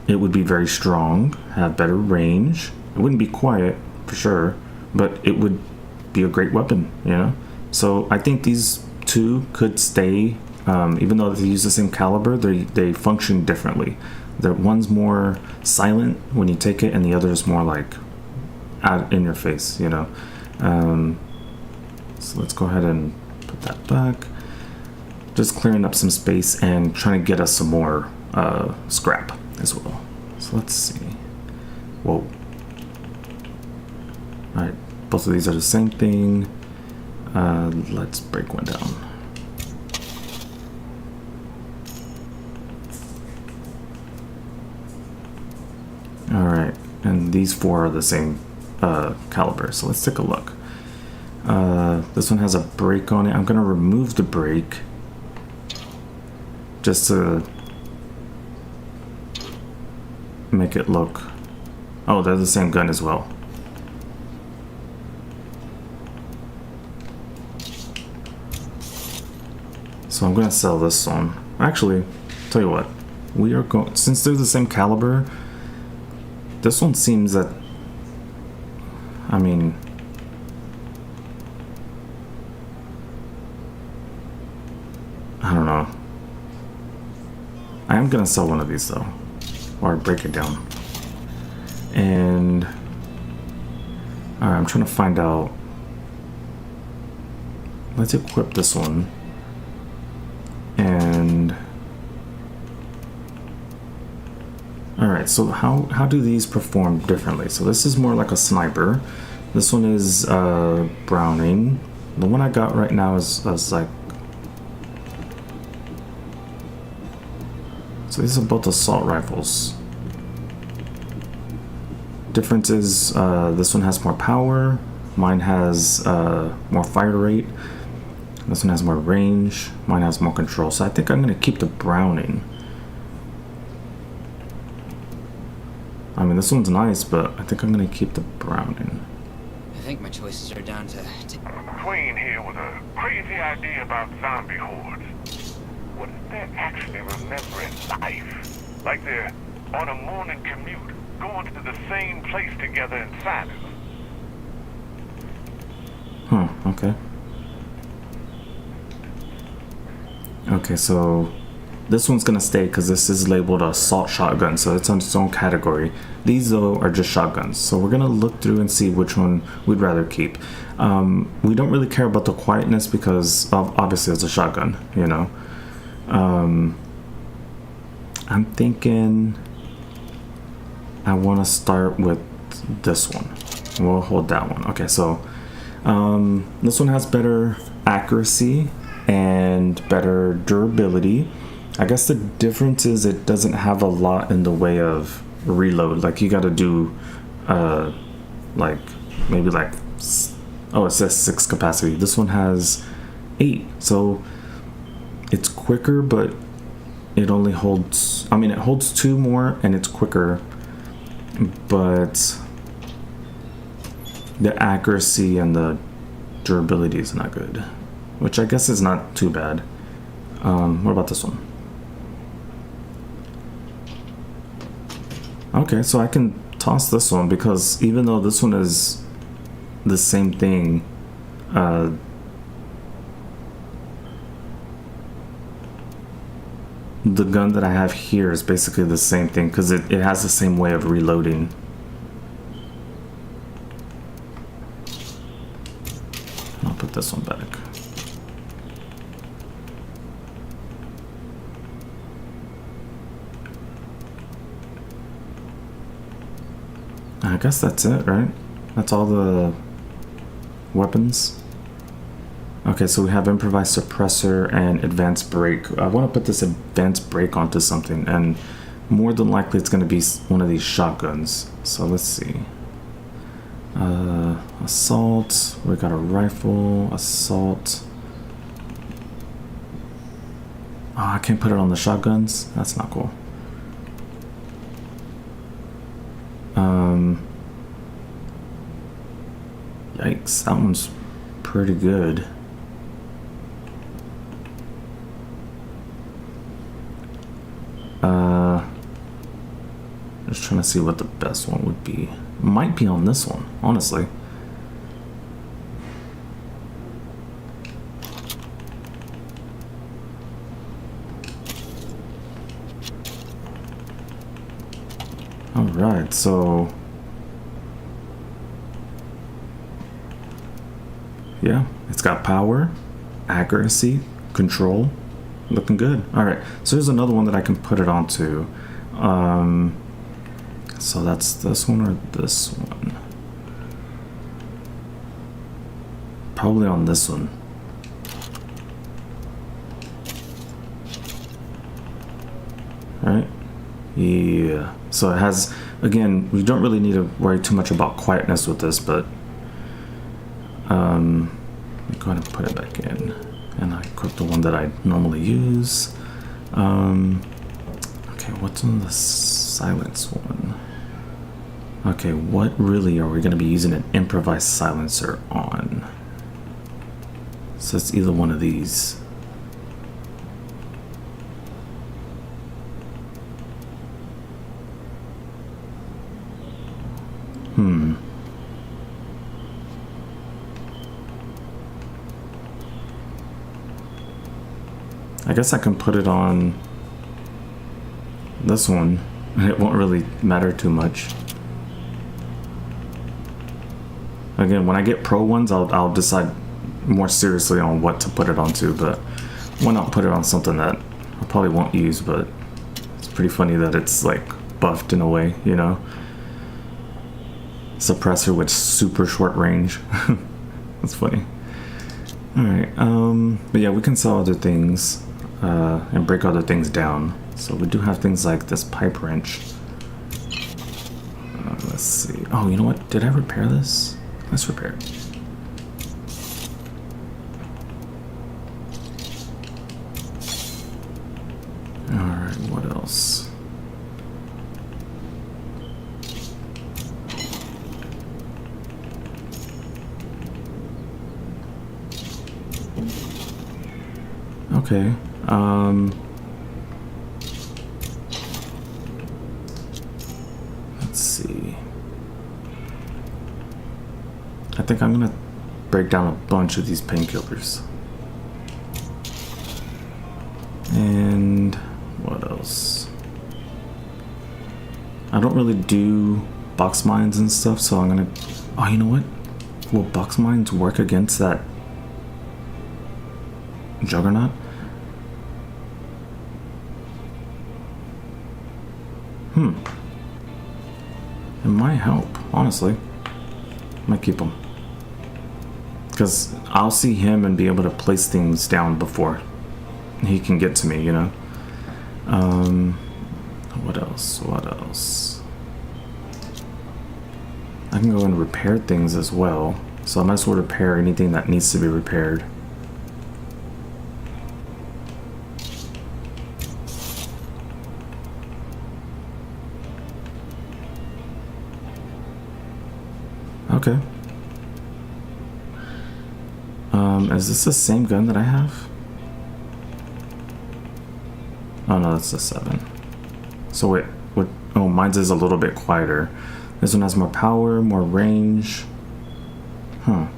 it would be very strong, have better range. It wouldn't be quiet for sure, but it would be a great weapon, you know. So I think these two could stay, even though they use the same caliber, they function differently. The one's more silent when you take it, and the other is more like out in your face, you know. So let's go ahead and put that back. Just clearing up some space and trying to get us some more scrap as well. So let's see. Whoa. Alright, both of these are the same thing. Let's break one down. Alright, and these four are the same caliber, so let's take a look. This one has a break on it. I'm gonna remove the break just to make it look, oh, they're the same gun as well. So I'm gonna sell this one. Actually, tell you what, we are going, since they're the same caliber, this one seems that, I mean, I don't know. I am gonna sell one of these though, or break it down. And alright, I'm trying to find out. Let's equip this one. And alright, so how do these perform differently? So this is more like a sniper. This one is Browning. The one I got right now is like, so these are both assault rifles. Difference is this one has more power, mine has more fire rate, this one has more range, mine has more control. So I think I'm gonna keep the Browning. I mean, this one's nice, but I think I'm gonna keep the Browning. I think my choices are down to Queen here with a crazy idea about zombie hordes. What if they're actually remembering life? Like they're on a morning commute, going to the same place together in silence. Huh, okay. Okay, so this one's gonna stay because this is labeled assault shotgun, so it's on its own category. These though are just shotguns, so we're gonna look through and see which one we'd rather keep. We don't really care about the quietness because obviously it's a shotgun, you know. I'm thinking I want to start with this one. We'll hold that one. Okay, so this one has better accuracy and better durability. I guess the difference is it doesn't have a lot in the way of reload. Like you got to do like maybe like, oh, it says 6 capacity. This one has 8, so it's quicker, but it only holds, I mean, it holds 2 more and it's quicker, but the accuracy and the durability is not good, which I guess is not too bad. What about this one? Okay, so I can toss this one because even though this one is the same thing, the gun that I have here is basically the same thing because it has the same way of reloading. I'll put this one back. I guess that's it, right? That's all the weapons. Okay, so we have improvised suppressor and advanced brake. I want to put this advanced brake onto something, and more than likely it's going to be one of these shotguns. So let's see. Assault. We got a rifle. Assault. Oh, I can't put it on the shotguns? That's not cool. Yikes, that one's pretty good. Just trying to see what the best one would be. Might be on this one, honestly. Alright, so yeah, it's got power, accuracy, control, looking good. Alright, so here's another one that I can put it onto. So that's this one or this one? Probably on this one. Right? Yeah. So it has, again, we don't really need to worry too much about quietness with this, but let me go ahead and put it back in. And I equip the one that I normally use. Okay, what's on the silence one? Okay, what really are we going to be using an improvised silencer on? So it's either one of these. I guess I can put it on this one, and it won't really matter too much. Again, when I get pro ones, I'll decide more seriously on what to put it onto, but why not put it on something that I probably won't use, but it's pretty funny that it's like buffed in a way, you know? Suppressor with super short range. That's funny. Alright, but yeah, we can sell other things and break other things down. So we do have things like this pipe wrench. Let's see. Oh, you know what? Did I repair this? Let's repair it. Alright, what else? Okay. Let's see. I think I'm gonna break down a bunch of these painkillers. And what else? I don't really do box mines and stuff, so I'm gonna... Oh, you know what? Will box mines work against that juggernaut? It might help, honestly. Might keep him. Because I'll see him and be able to place things down before he can get to me, you know? What else? What else? I can go and repair things as well. So I might as well repair anything that needs to be repaired. Okay. Is this the same gun that I have? Oh no, that's the 7. So wait, what? Oh, mine's is a little bit quieter. This one has more power, more range. Huh.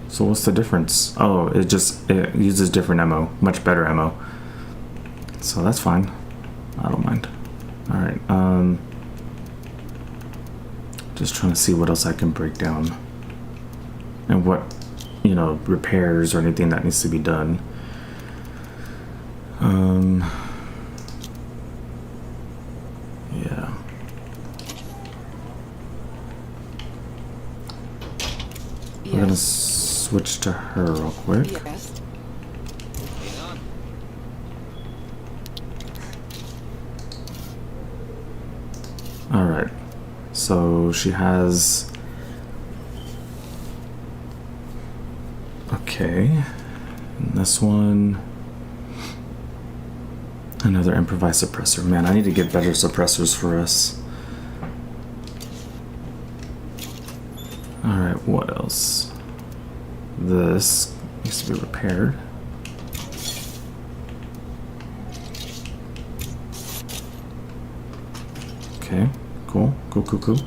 So what's the difference? Oh, it uses different ammo, much better ammo. So that's fine. I don't mind. Alright, just trying to see what else I can break down. And what, you know, repairs or anything that needs to be done. Yeah. We're gonna switch to her real quick. Yes. Alright. So she has... Okay. And this one... Another improvised suppressor. Man, I need to get better suppressors for us. Alright, what else? This needs to be repaired. Okay, cool. Cool.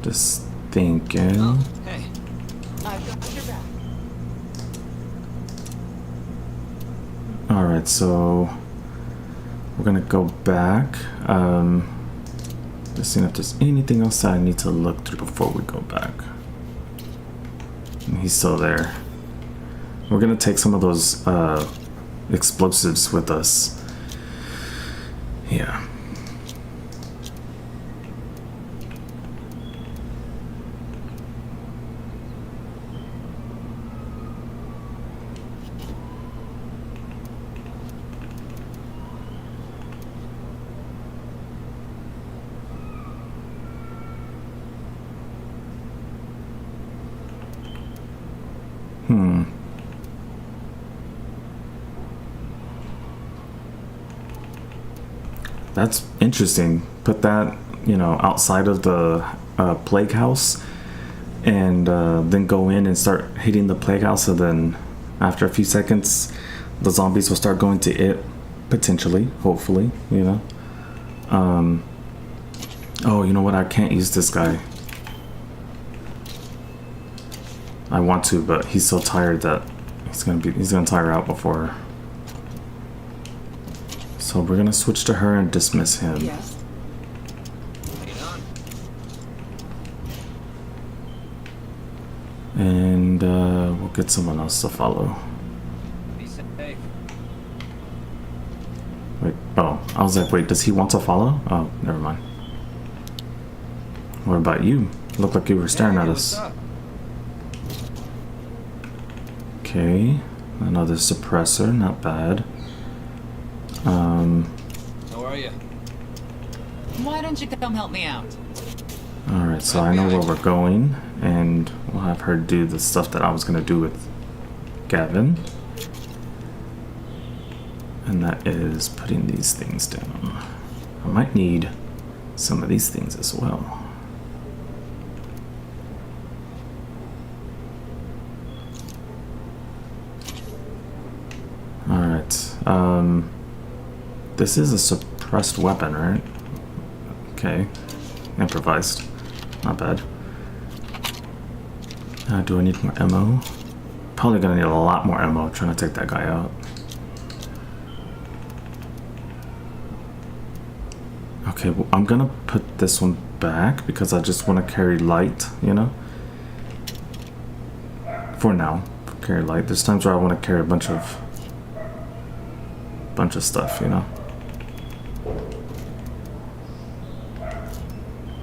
Just thinking. Oh, hey. I've got your back. Alright, so we're gonna go back. Just seeing if there's anything else that I need to look through before we go back. And he's still there. We're gonna take some of those explosives with us. Yeah. That's interesting. Put that, you know, outside of the plague house, and then go in and start hitting the plague house, and then after a few seconds, the zombies will start going to it, potentially, hopefully, you know. Oh, you know what? I can't use this guy. I want to, but he's so tired that he's gonna tire out before. So we're gonna switch to her and dismiss him. Yes. And we'll get someone else to follow. Be safe. Wait, oh, I was like, wait, does he want to follow? Oh, never mind. What about you? Looked like you were staring at us. What's up? Okay, another suppressor, not bad. How are you? Why don't you come help me out? Alright, so I know where we're going, and we'll have her do the stuff that I was gonna do with Gavin. And that is putting these things down. I might need some of these things as well. Alright, this is a suppressed weapon, right? Okay, improvised. Not bad. Do I need more ammo? Probably gonna need a lot more ammo trying to take that guy out. Okay, well, I'm gonna put this one back because I just want to carry light, you know? For now, carry light. There's times where I want to carry a bunch of stuff, you know?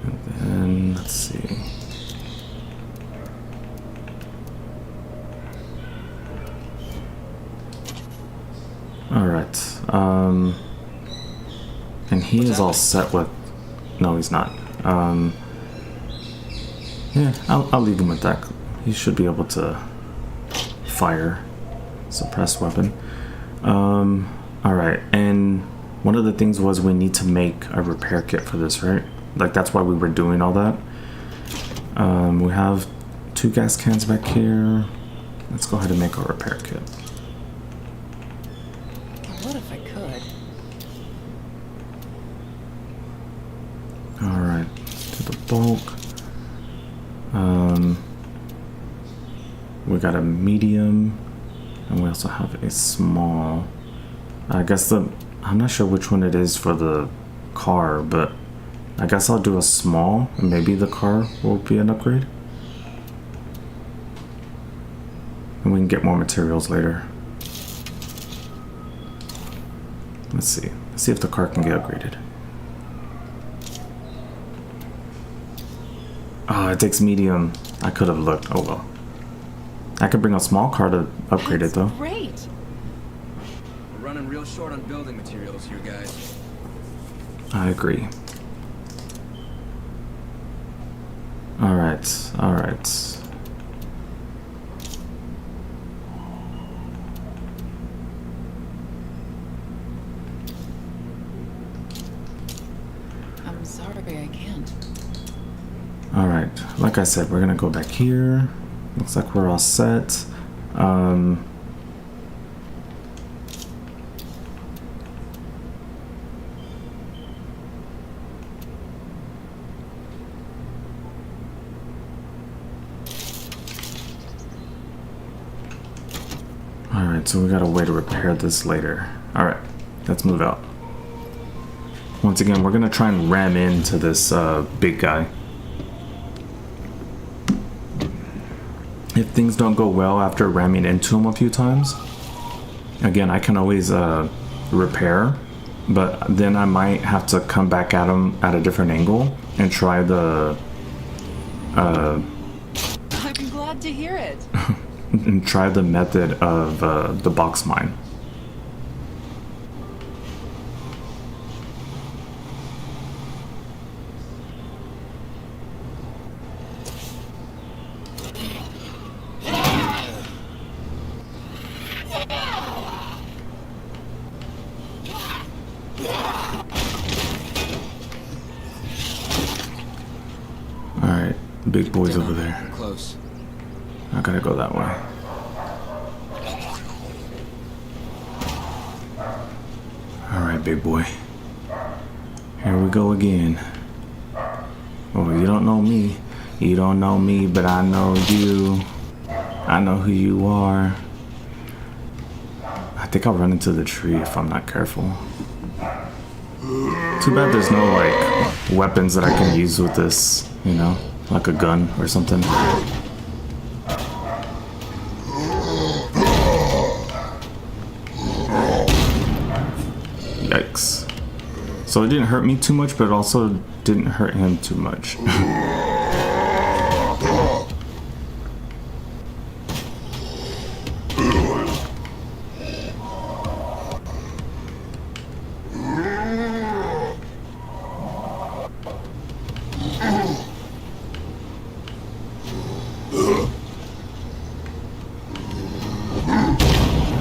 And then, let's see. Alright, and he is all set with... No, he's not. Yeah, I'll leave him with that. He should be able to fire suppressed weapon. Alright, and one of the things was we need to make a repair kit for this, right? Like, that's why we were doing all that. We have 2 gas cans back here. Let's go ahead and make a repair kit. What if I could? Alright, to the bulk. We got a medium, and we also have a small. I guess I'm not sure which one it is for the car, but I guess I'll do a small, and maybe the car will be an upgrade. And we can get more materials later. Let's see. Let's see if the car can get upgraded. Oh, it takes medium. I could have looked. Oh well. I could bring a small car to upgrade it though. Great. We're running real short on building materials here, guys. I agree. Alright, alright. sorry, I can't. Alright, like I said, we're gonna go back here. Looks like we're all set. Alright, so we got a way to repair this later. Alright, let's move out. Once again, we're gonna try and ram into this big guy. If things don't go well after ramming into him a few times, again, I can always repair, but then I might have to come back at him at a different angle and try the I'm glad to hear it. and try the method of the box mine. Alright, big boy's over there. I'm close. I gotta go that way. Alright, big boy. Here we go again. Oh, you don't know me. You don't know me, but I know you. I know who you are. I think I'll run into the tree if I'm not careful. Too bad there's no, like, weapons that I can use with this, you know? Like a gun or something. Yikes. So it didn't hurt me too much, but it also didn't hurt him too much.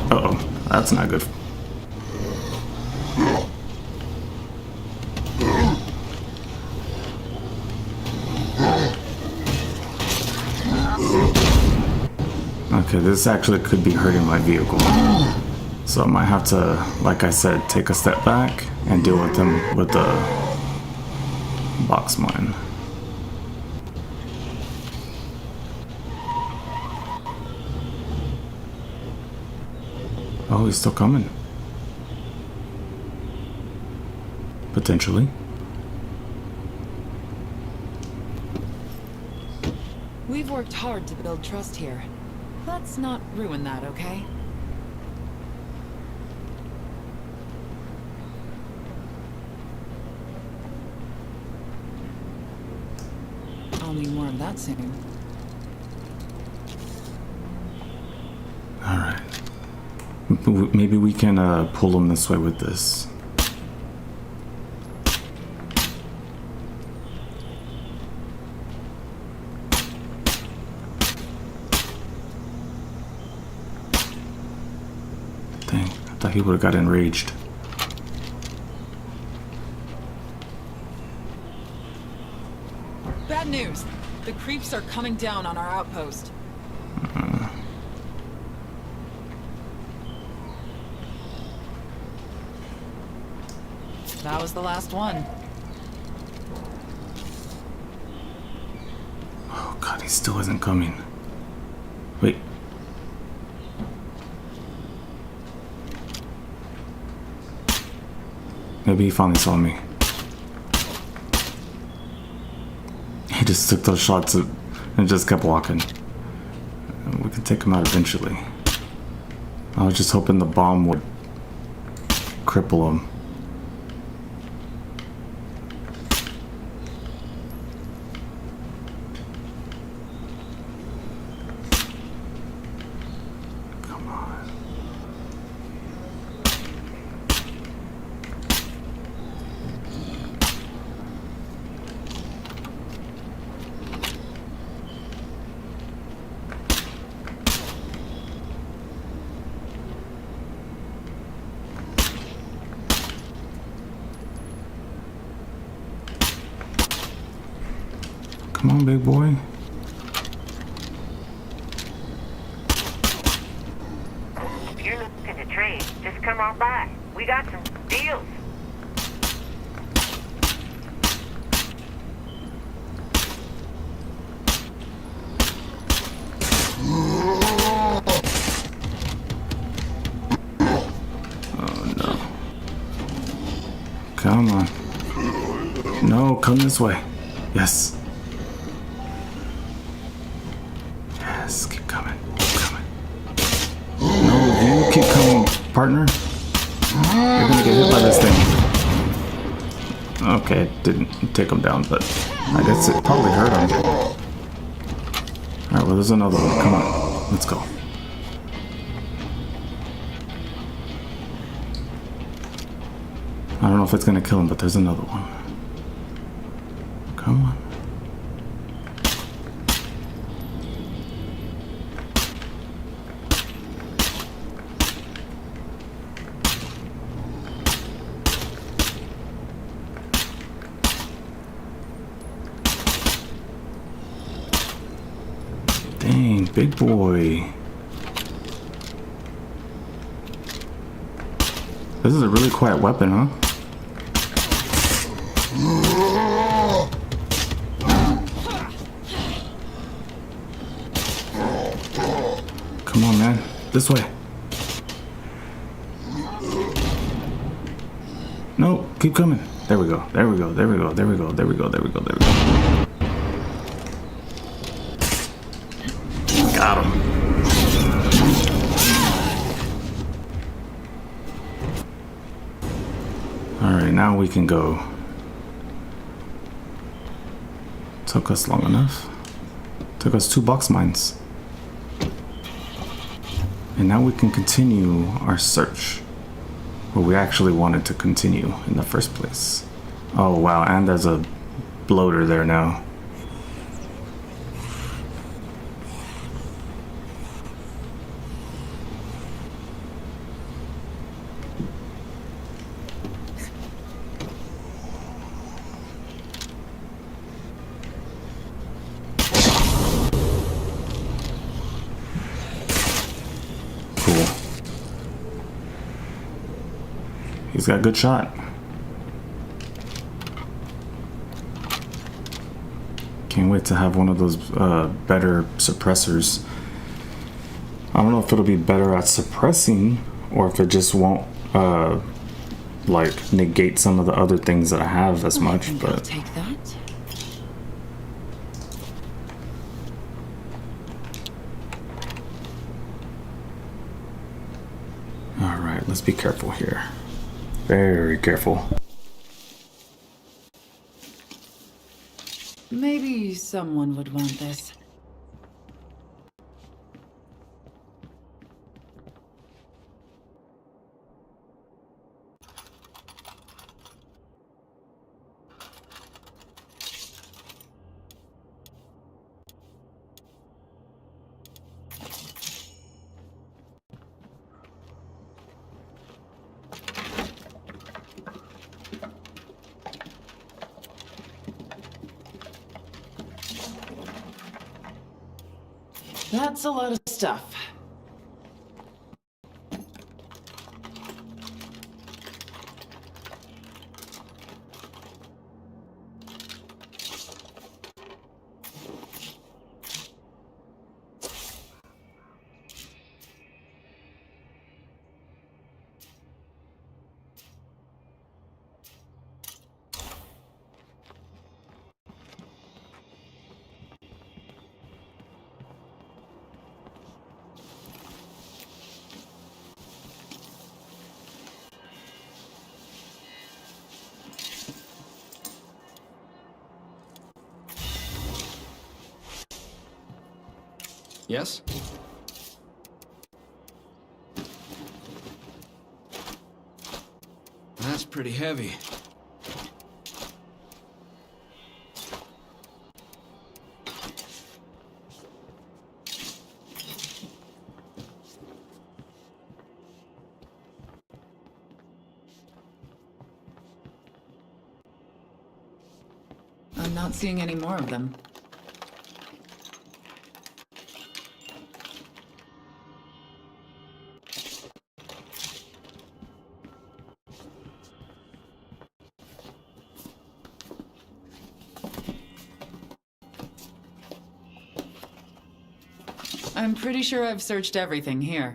Uh-oh, that's not good. Okay, this actually could be hurting my vehicle. So I might have to, like I said, take a step back and deal with him with the box mine. Oh, he's still coming. Potentially. We've worked hard to build trust here. Let's not ruin that, okay? I'll need more of that soon. Alright. Maybe we can pull him this way with this. Dang, I thought he would have got enraged. Bad news! The creeps are coming down on our outpost. That was the last one. Oh god, he still isn't coming. Wait. Maybe he finally saw me. He just took those shots and just kept walking. We can take him out eventually. I was just hoping the bomb would cripple him. Come on. on, big boy. If you're looking to trade, just come on by. We got some deals. Oh no. Come on. No, come this way. Yes. Yes, keep coming. Keep coming. No, you keep coming, partner. You're gonna get hit by this thing. Okay, it didn't take him down, but I guess it probably hurt him. Alright, well, there's another one. Come on. Let's go. I don't know if it's gonna kill him, but there's another one. Come on. Dang, big boy. This is a really quiet weapon, huh? Come on, man. This way. No, keep coming. There we go. There we go. There we go. There we go. There we go. There we go. There we go. Got him. Alright, now we can go. Took us long enough. Took us 2 box mines. And now we can continue our search. Where we actually wanted to continue in the first place. Oh wow, and there's a bloater there now. Cool. He's got a good shot. Can't wait to have one of those better suppressors. I don't know if it'll be better at suppressing or if it just won't like negate some of the other things that I have as much, I'll but take that. all right, let's be careful here. Very careful. Maybe someone would want this. That's a lot of stuff. Yes? That's pretty heavy. I'm not seeing any more of them. I'm pretty sure I've searched everything here.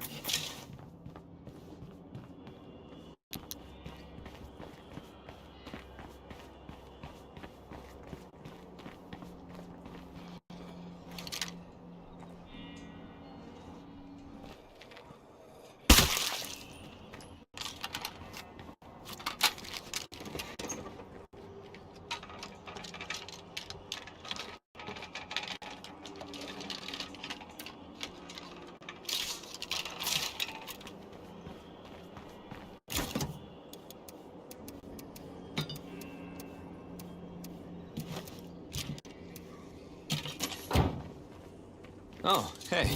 Oh, hey.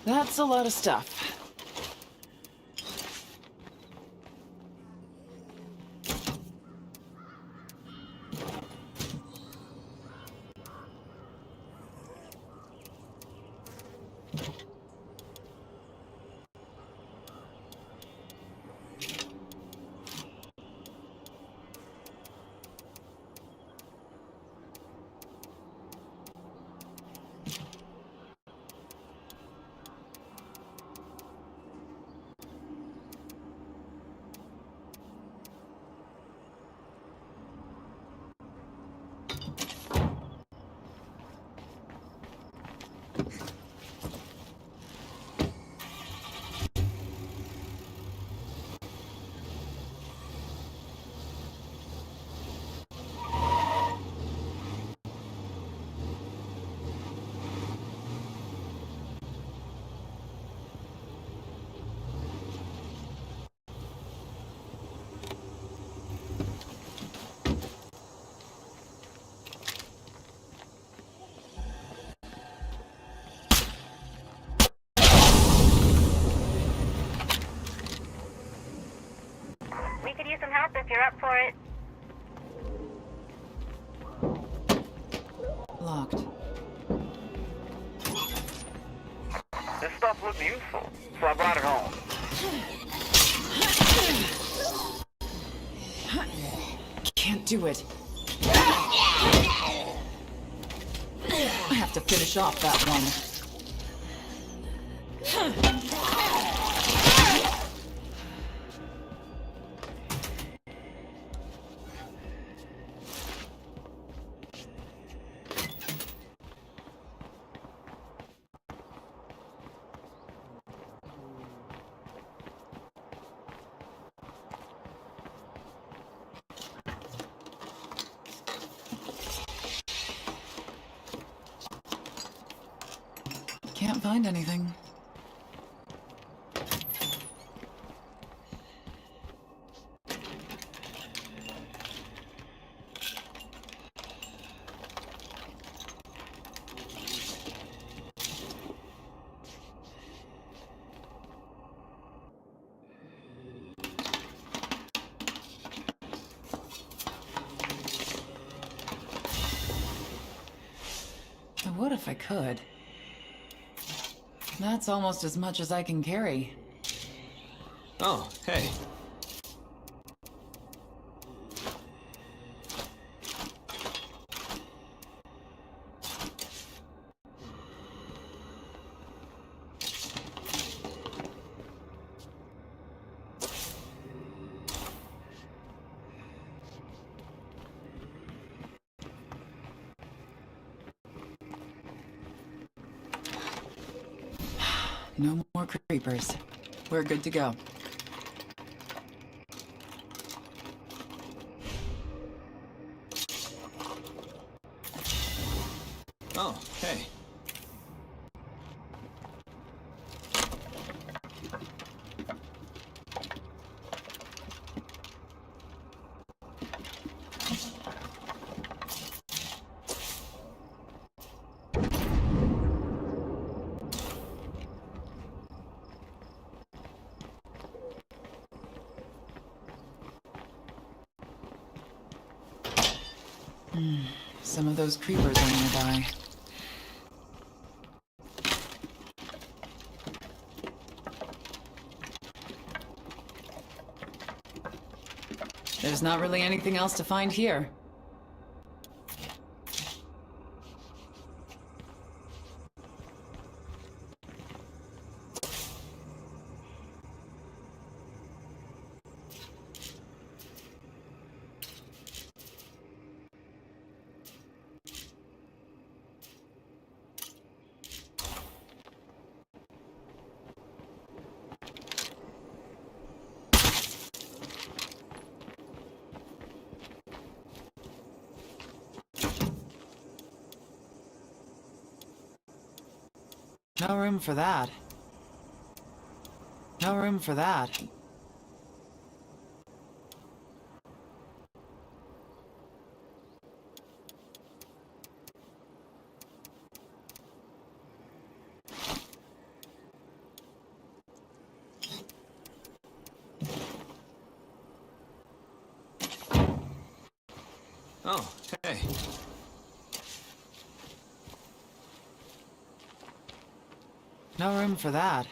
That's a lot of stuff. We could use some help if you're up for it. Locked. This stuff looked useful, so I brought it home. Can't do it. I have to finish off that one. Can't find anything. I would if I could. That's almost as much as I can carry. Oh, hey. No more creepers. We're good to go. Oh, hey. Some of those creepers are nearby. There's not really anything else to find here. No room for that. No room for that. Oh, hey. No room for that.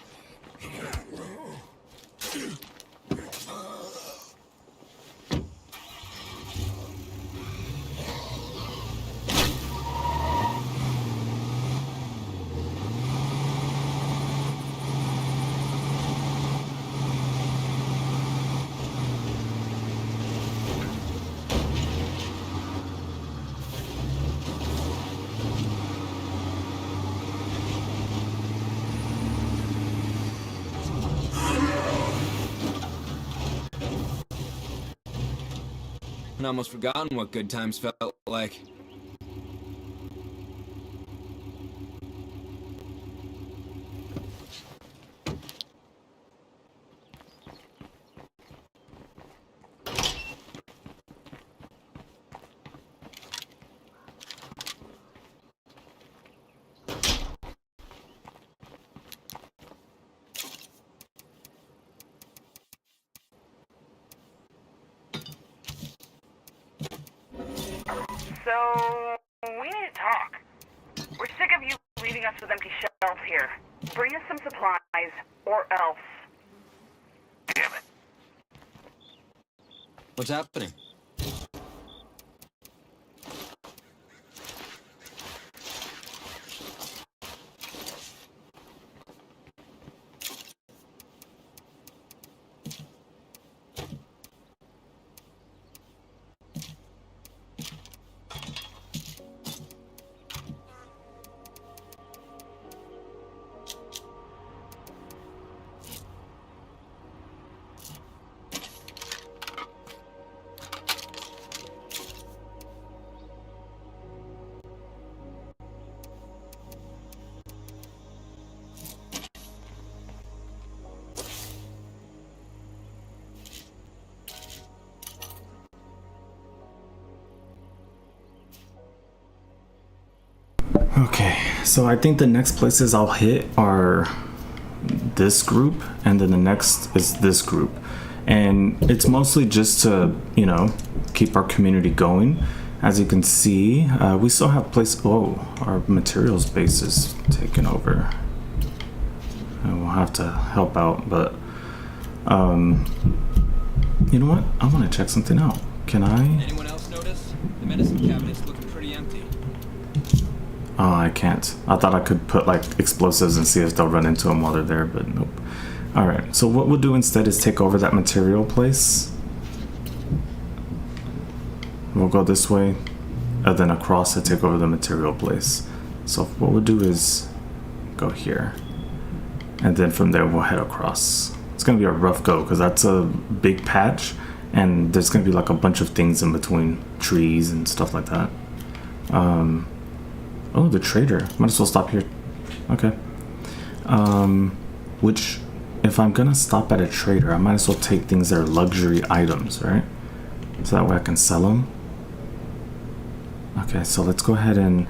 I'd almost forgotten what good times felt like. So, we need to talk. We're sick of you leaving us with empty shelves here. Bring us some supplies, or else. Damn it. What's happening? Okay, so I think the next places I'll hit are this group, and then the next is this group. And it's mostly just to, you know, keep our community going. As you can see, we still have our materials base is taken over. And we'll have to help out, but you know what? I want to check something out. Can I? Anyone else notice? The medicine cabinet's looking pretty empty. Oh, I can't. I thought I could put like explosives and see if they'll run into them while they're there, but nope. Alright, so what we'll do instead is take over that material place. We'll go this way, and then across to take over the material place. So what we'll do is go here, and then from there we'll head across. It's gonna be a rough go, because that's a big patch, and there's gonna be like a bunch of things in between, trees and stuff like that. Oh, the trader. Might as well stop here. Okay. Which, if I'm gonna stop at a trader, I might as well take things that are luxury items, right? So that way I can sell them. Okay, so let's go ahead and...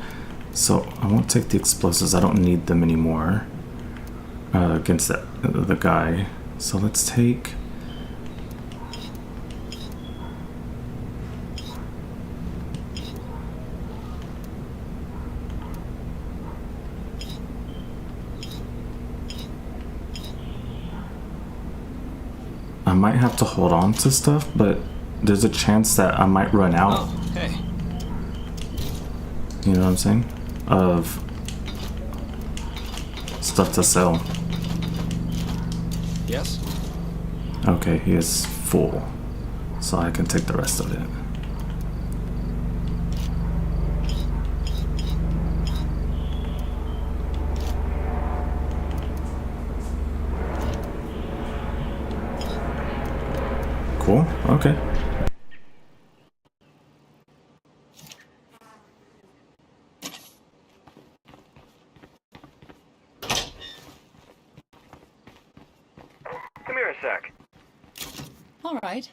So, I won't take the explosives. I don't need them anymore. Against the guy. So let's take... I might have to hold on to stuff, but there's a chance that I might run out. Oh, hey. You know what I'm saying? Of stuff to sell. Yes? Okay, he is full. So I can take the rest of it. Cool, okay. sec. All right.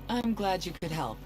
I'm glad you could help.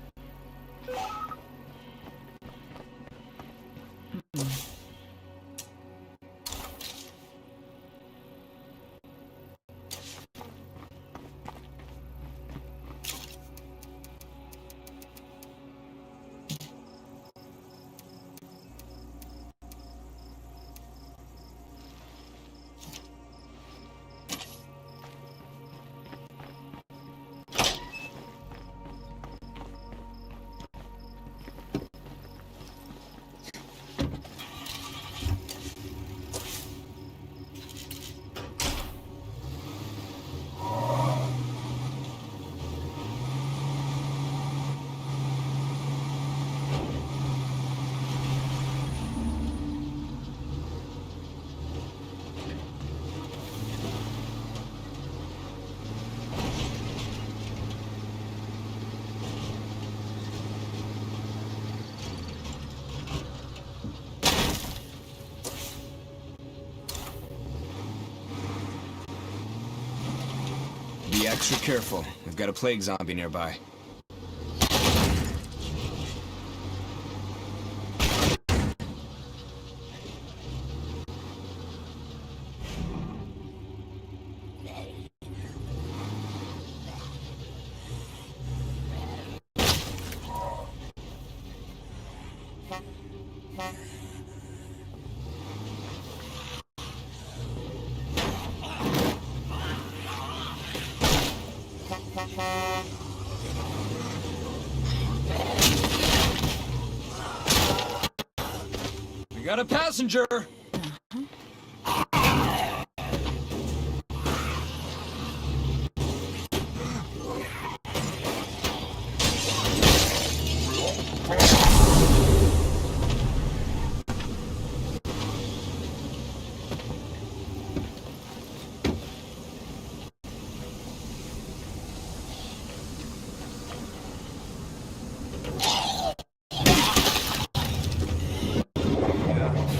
Be extra careful. We've got a plague zombie nearby. We got a passenger!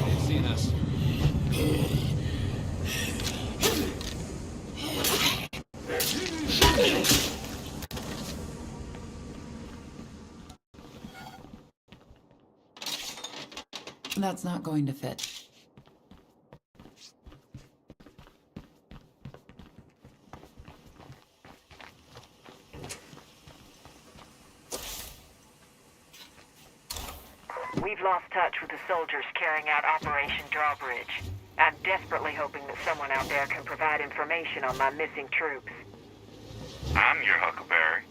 They've seen us. That's not going to fit. We've lost touch with the soldiers carrying out Operation Drawbridge. I'm desperately hoping that someone out there can provide information on my missing troops. I'm your Huckleberry.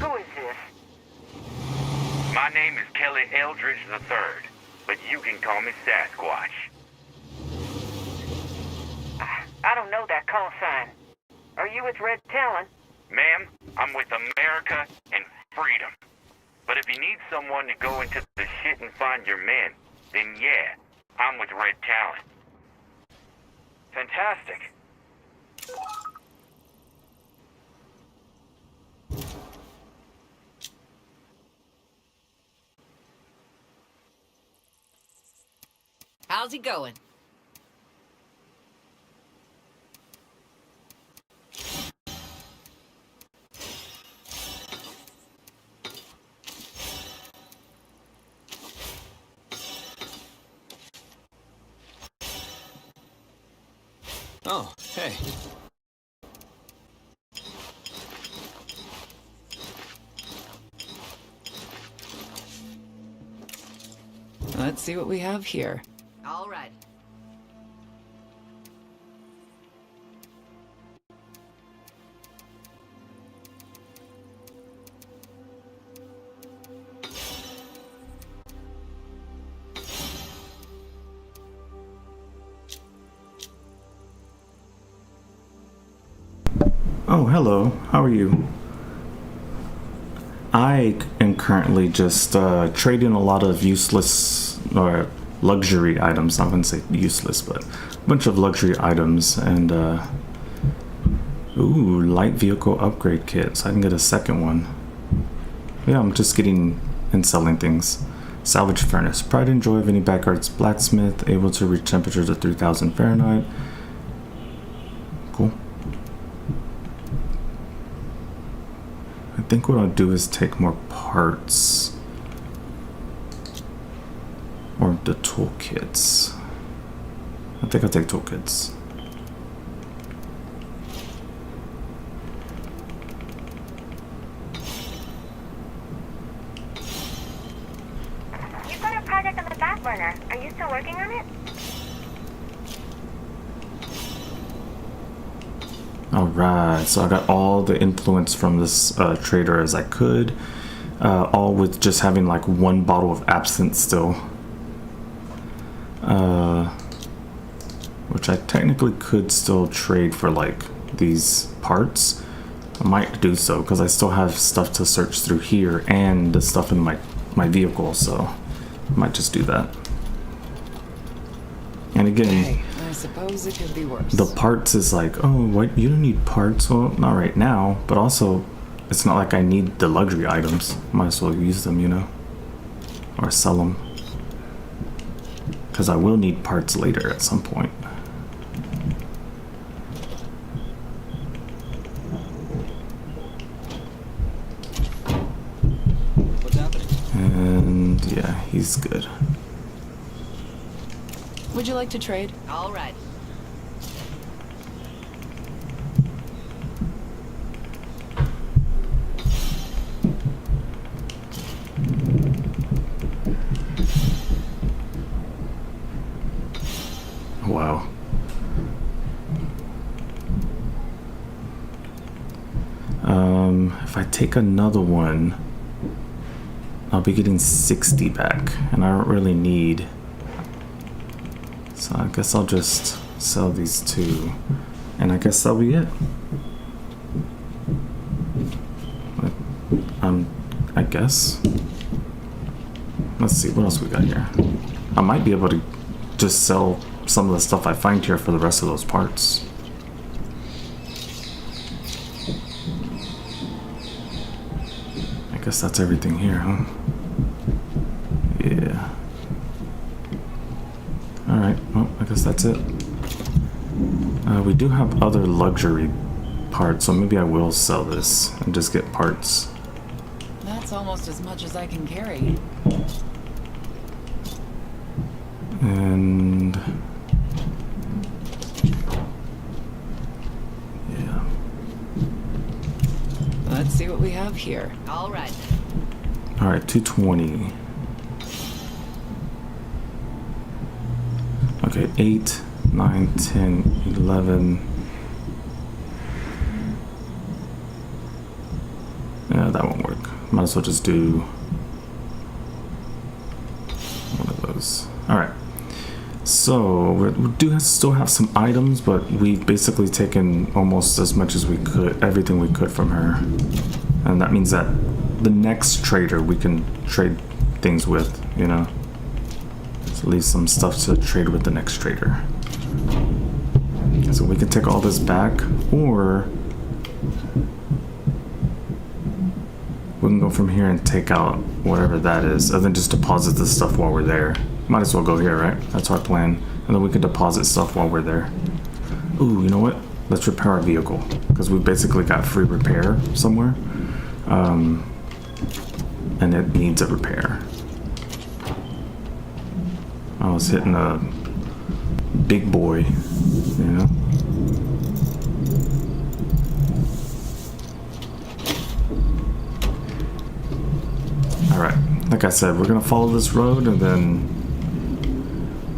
Who is this? My name is Kelly Eldridge III, but you can call me Sasquatch. I don't know that call sign. Are you with Red Talon? Ma'am, I'm with America and freedom. But if you need someone to go into the shit and find your men, then yeah, I'm with Red Talon. Fantastic. How's he going? Oh, hey. Let's see what we have here. All right. Oh, hello. How are you? I am currently just trading a lot of useless or luxury items. I wouldn't say useless, but a bunch of luxury items. And, ooh, light vehicle upgrade kit. So I can get a second one. Yeah, I'm just getting and selling things. Salvage furnace. Pride and joy of any backyard's blacksmith. Able to reach temperatures of 3000 Fahrenheit. Cool. I think what I'll do is take more parts. Or the toolkits. I think I'll take toolkits. You've got a project on the back burner. Are you still working on it? Alright, so I got all the influence from this trader as I could. All with just having like one bottle of absinthe still. Which I technically could still trade for like these parts. I might do so because I still have stuff to search through here and the stuff in my vehicle, so I might just do that. And again, Hey, I suppose it could be worse. the parts is like, oh, what? You don't need parts? Well, not right now, but also it's not like I need the luxury items. Might as well use them, you know, or sell them, because I will need parts later at some point. What's happening? And yeah, he's good. Would you like to trade? All right. Wow. If I take another one, I'll be getting 60 back, and I don't really need. So I guess I'll just sell these two, and I guess that'll be it. I guess. Let's see what else we got here. I might be able to just sell some of the stuff I find here for the rest of those parts. I guess that's everything here, huh? Yeah. Alright, well, I guess that's it. We do have other luxury parts, so maybe I will sell this and just get parts. That's almost as much as I can carry. And yeah. Let's see what we have here. All right. Alright, 220. Okay, 8, 9, 10, 11. Yeah, that won't work. Might as well just do one of those. Alright. So, we do still have some items, but we've basically taken almost as much as we could, everything we could from her. And that means that the next trader we can trade things with, you know? So leave some stuff to trade with the next trader. So we can take all this back, or we can go from here and take out whatever that is, and then just deposit the stuff while we're there. Might as well go here, right? That's our plan. And then we can deposit stuff while we're there. Ooh, you know what? Let's repair our vehicle, because we basically got free repair somewhere. And it needs a repair. I was hitting a big boy, you know? Alright, like I said, we're gonna follow this road and then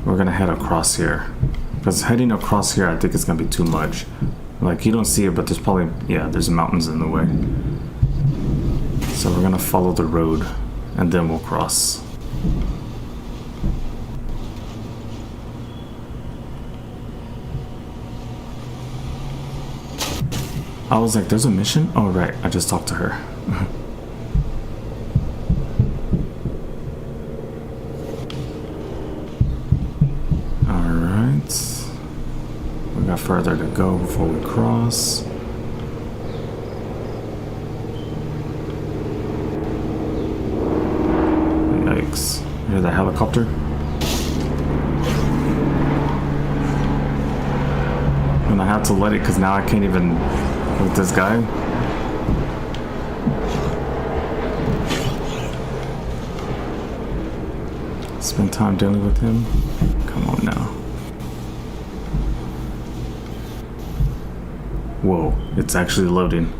we're gonna head across here. Because heading across here, I think it's gonna be too much. Like, you don't see it, but there's probably, yeah, there's mountains in the way. So we're gonna follow the road and then we'll cross. I was like, there's a mission? Oh, right, I just talked to her. Alright. We got further to go before we cross. Yikes. You hear that helicopter? And I have to let it because now I can't even with this guy. Spend time dealing with him. Come on now. Whoa, it's actually loading.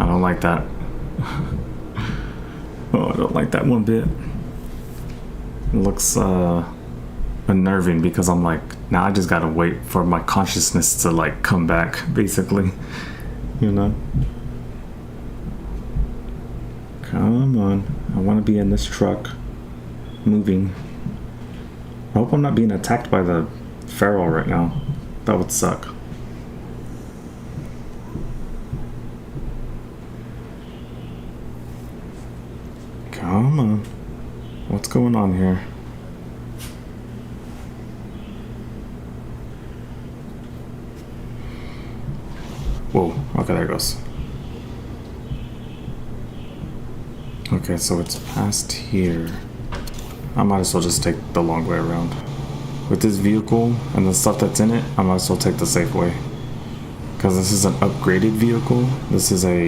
I don't like that. Oh, I don't like that one bit. It looks unnerving because I'm like, now I just gotta wait for my consciousness to like come back, basically. You know? Come on. I want to be in this truck. Moving. I hope I'm not being attacked by the feral right now. That would suck. Come on. What's going on here? Whoa, okay, there it goes. Okay, so it's past here. I might as well just take the long way around. With this vehicle and the stuff that's in it, I might as well take the safe way. Because this is an upgraded vehicle. This is a,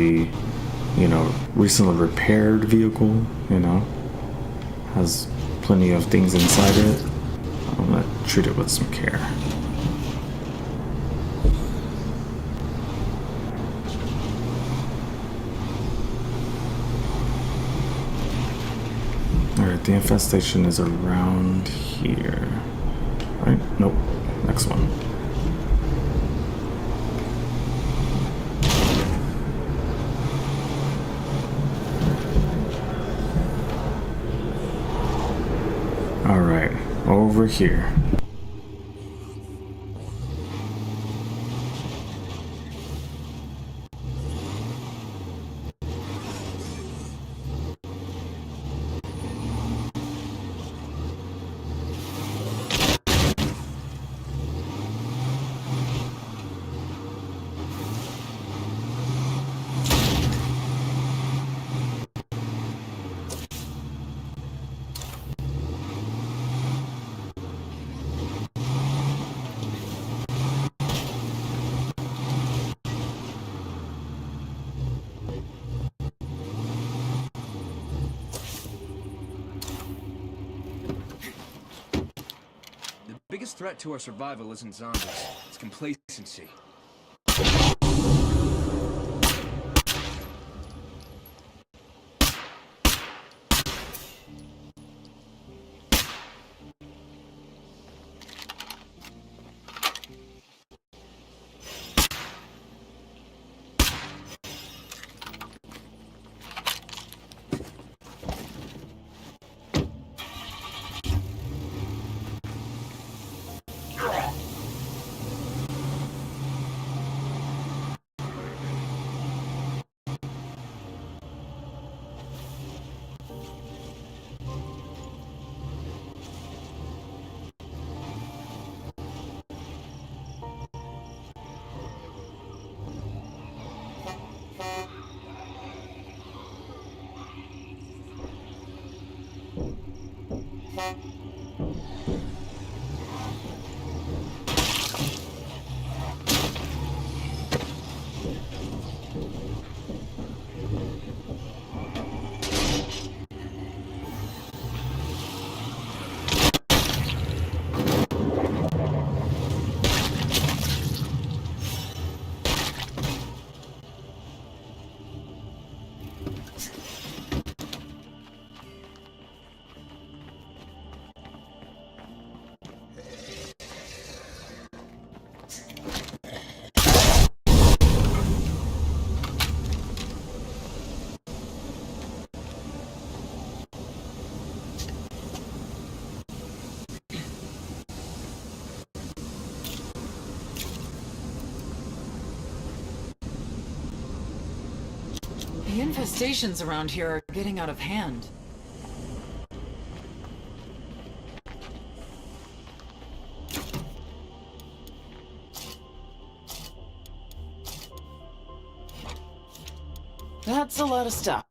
you know, recently repaired vehicle, you know. Has plenty of things inside it. I'm gonna treat it with some care. Alright, the infestation is around here. Right? Nope. Next one. Alright, over here. The biggest threat to our survival isn't zombies, it's complacency. infestations around here are getting out of hand. That's a lot of stuff.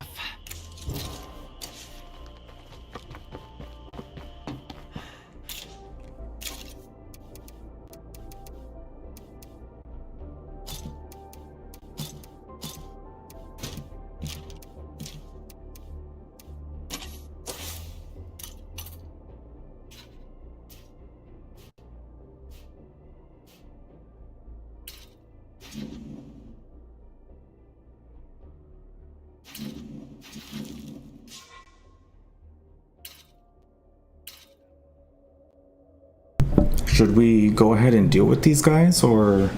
Should we go ahead and deal with these guys, or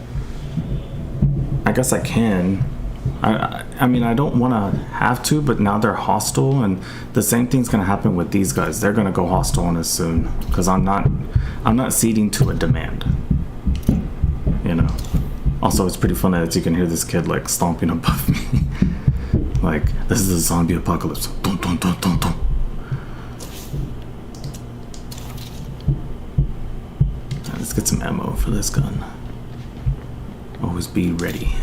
I guess I can. I mean, I don't want to have to, but now they're hostile, and the same thing's gonna happen with these guys. They're gonna go hostile on us soon because I'm not ceding to a demand. You know. Also, it's pretty funny that you can hear this kid like stomping above me. Like, this is a zombie apocalypse. Dun, dun, dun, dun, dun. Let's get some ammo for this gun. Always be ready.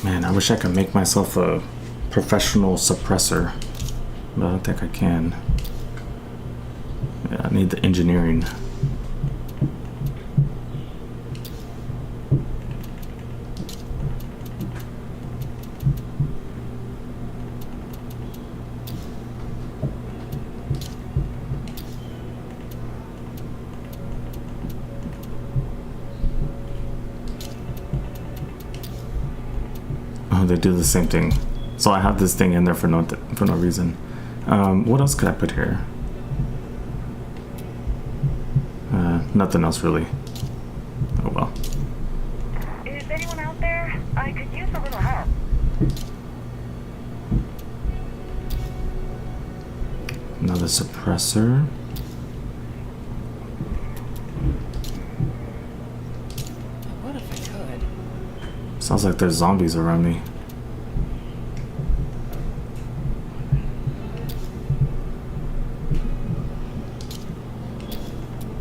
Man, I wish I could make myself a professional suppressor, but I don't think I can. Yeah, I need the engineering. They do the same thing, so I have this thing in there for no reason. What else could I put here? Nothing else really. Oh well. Is anyone out there? I could use a little help. Another suppressor. What if I could? Sounds like there's zombies around me.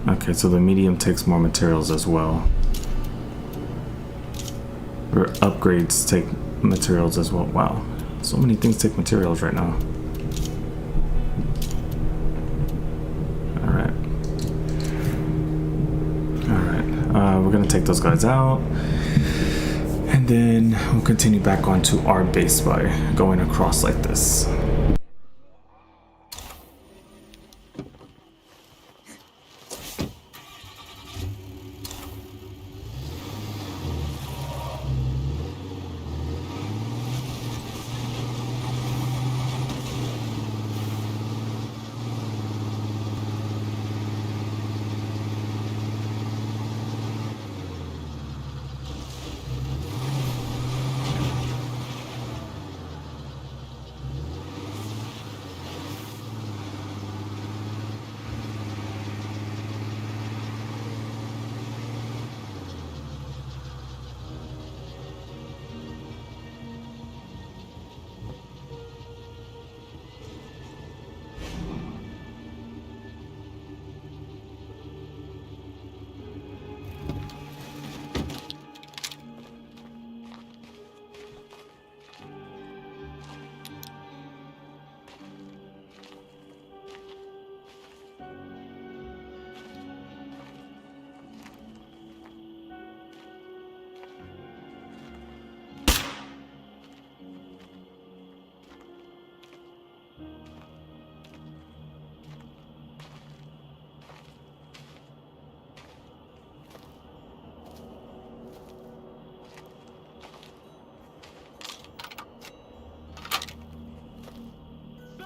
Okay, so the medium takes more materials as well. Or upgrades take materials as well. Wow, so many things take materials right now. Alright. Alright, we're gonna take those guys out. And then we'll continue back onto our base by going across like this.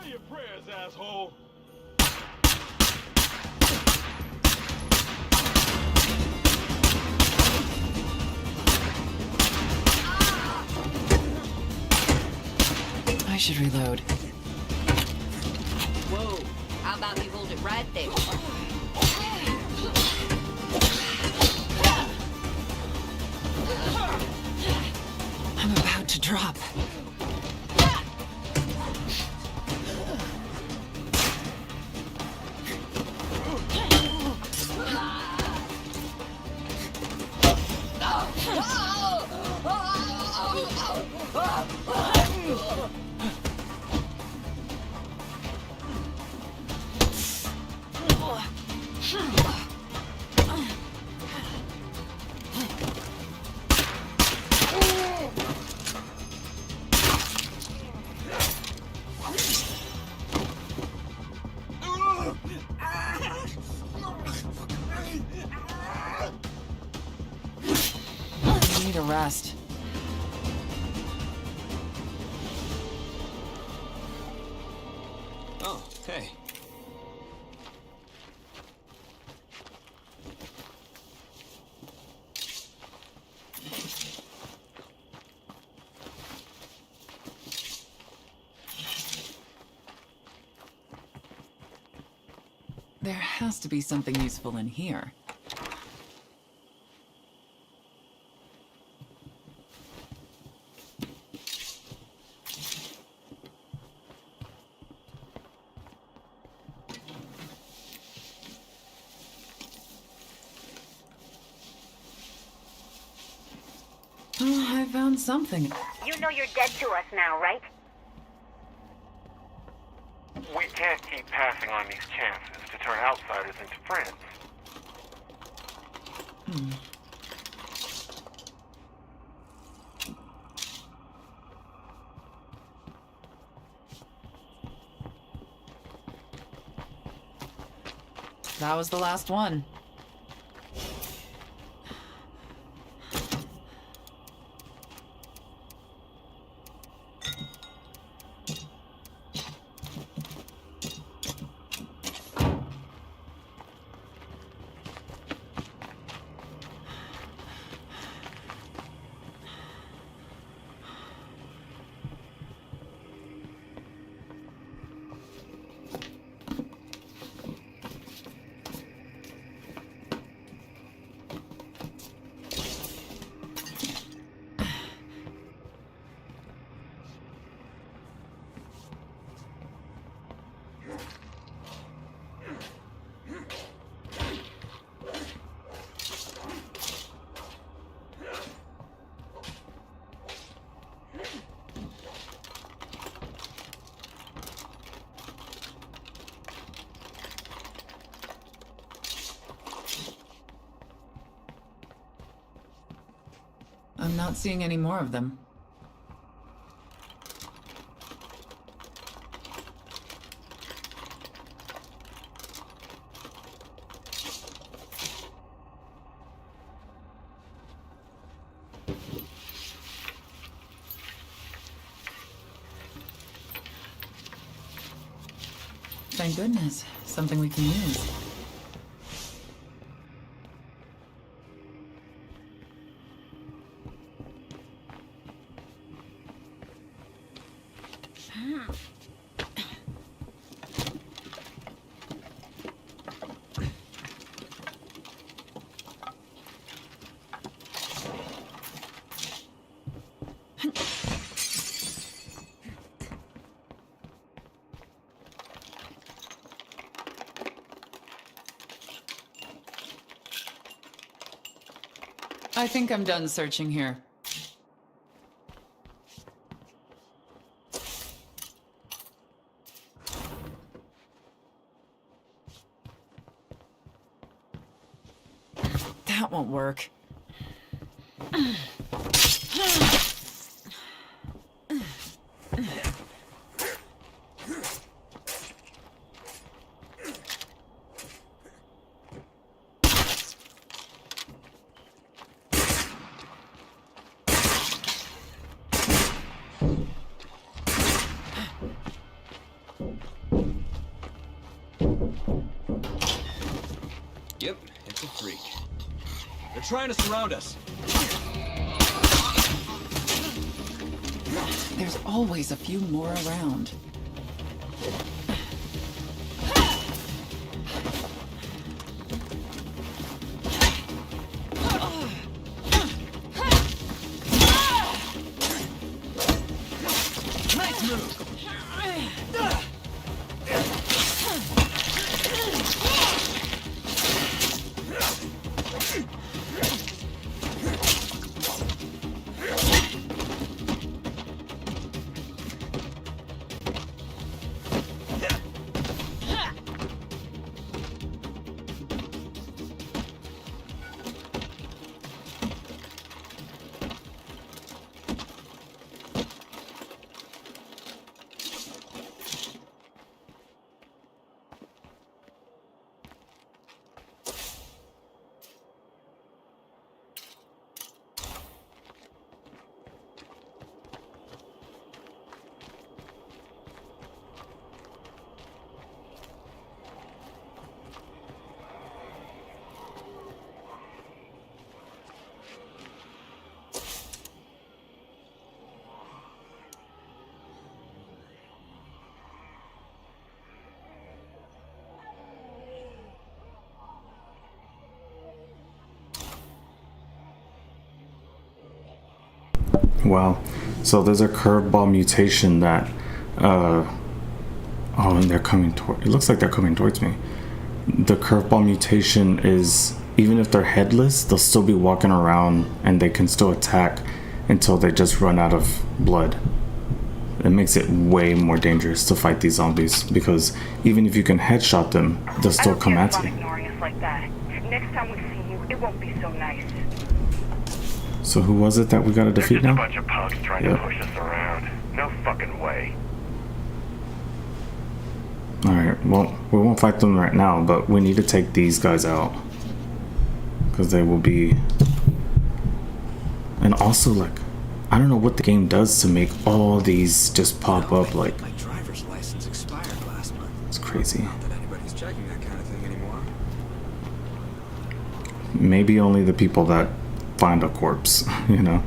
Say your prayers, asshole. I should reload. Whoa, how about we hold it right there? Drop. I need a rest. Oh, hey. There has to be something useful in here. Oh, I found something. You know you're dead to us now, right? We can't keep passing on these chances to turn outsiders into friends. That was the last one. I'm not seeing any more of them. Thank goodness. Something we can use. I think I'm done searching here. That won't work. Yep, it's a freak. They're trying to surround us. There's always a few more around. Wow. So there's a curveball mutation that oh, and they're coming toward, it looks like they're coming towards me. The curveball mutation is, even if they're headless, they'll still be walking around and they can still attack until they just run out of blood. It makes it way more dangerous to fight these zombies, because even if you can headshot them, they'll still come at you. Ignoring us like that. Next time we see you, it won't be so nice. So who was it that we gotta defeat They're just now? a bunch of punks trying to push us around. No fucking way. Alright, well, we won't fight them right now, but we need to take these guys out. Because they will be... And also, like, I don't know what the game does to make all these just pop up, like... My driver's license expired last month. It's crazy. Not that anybody's checking that kind of thing anymore. Maybe only the people that find a corpse, you know?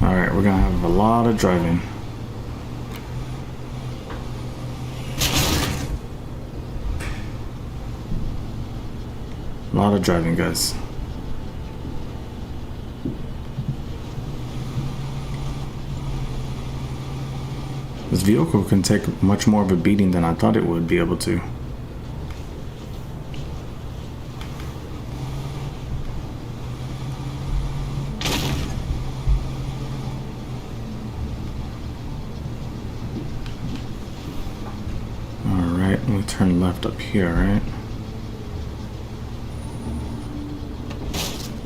Alright, we're gonna have a lot of driving. A lot of driving, guys. This vehicle can take much more of a beating than I thought it would be able to. Alright, we turn left up here, right?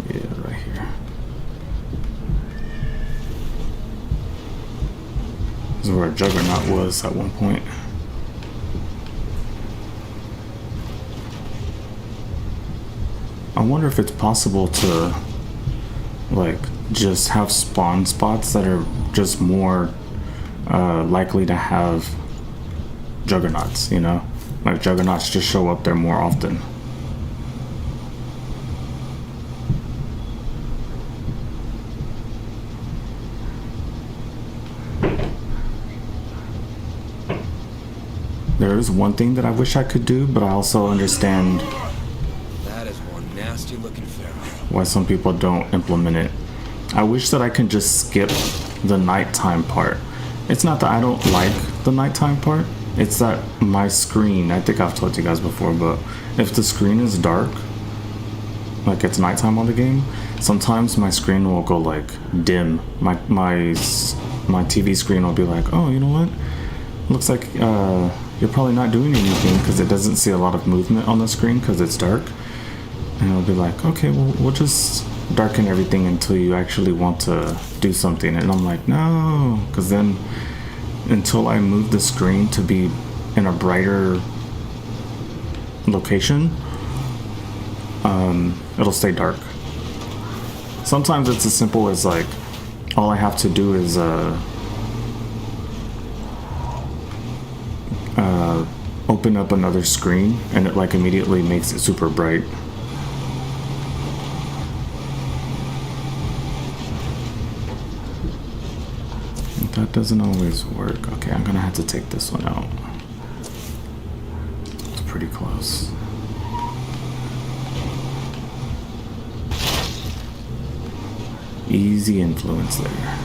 Yeah, right here. This is where a Juggernaut was at one point. I wonder if it's possible to, like, just have spawn spots that are just more likely to have Juggernauts, you know? Like, Juggernauts just show up there more often. There is one thing that I wish I could do, but I also understand That is one nasty looking pharaoh. why some people don't implement it. I wish that I can just skip the nighttime part. It's not that I don't like the nighttime part, it's that my screen, I think I've told you guys before, but if the screen is dark, like it's nighttime on the game, sometimes my screen will go like dim. My TV screen will be like, oh, you know what? Looks like you're probably not doing anything, because it doesn't see a lot of movement on the screen because it's dark. And it'll be like, okay, well, we'll just darken everything until you actually want to do something. And I'm like, no, because then until I move the screen to be in a brighter location, it'll stay dark. Sometimes it's as simple as like, all I have to do is open up another screen and it like immediately makes it super bright. That doesn't always work. Okay, I'm gonna have to take this one out. It's pretty close. Easy influence there.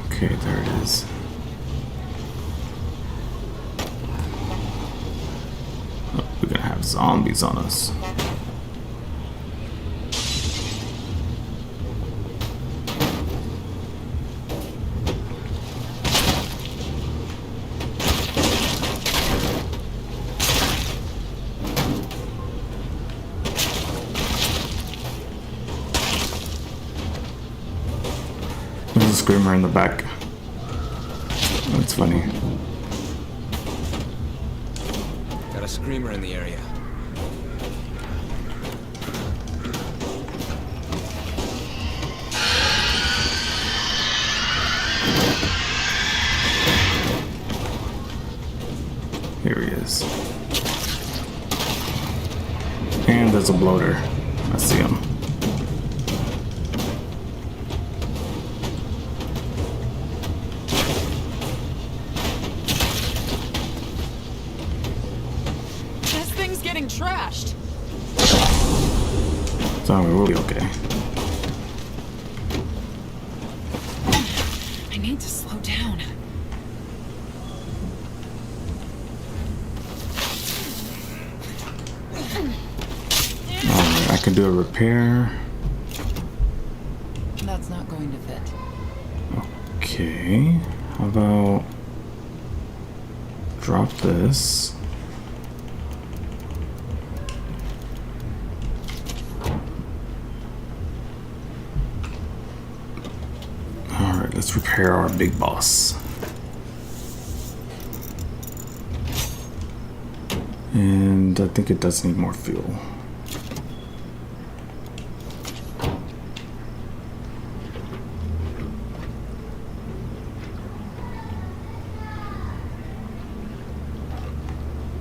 Okay, there it is. Oh, we're gonna have zombies on us. There's a screamer in the back. That's funny. Got a screamer in the area. Here he is. And there's a bloater. I see him. Trashed. So we'll be okay. I need to slow down. Alright, I can do a repair. That's not going to fit. Okay. How about drop this? Let's repair our big boss. And I think it does need more fuel.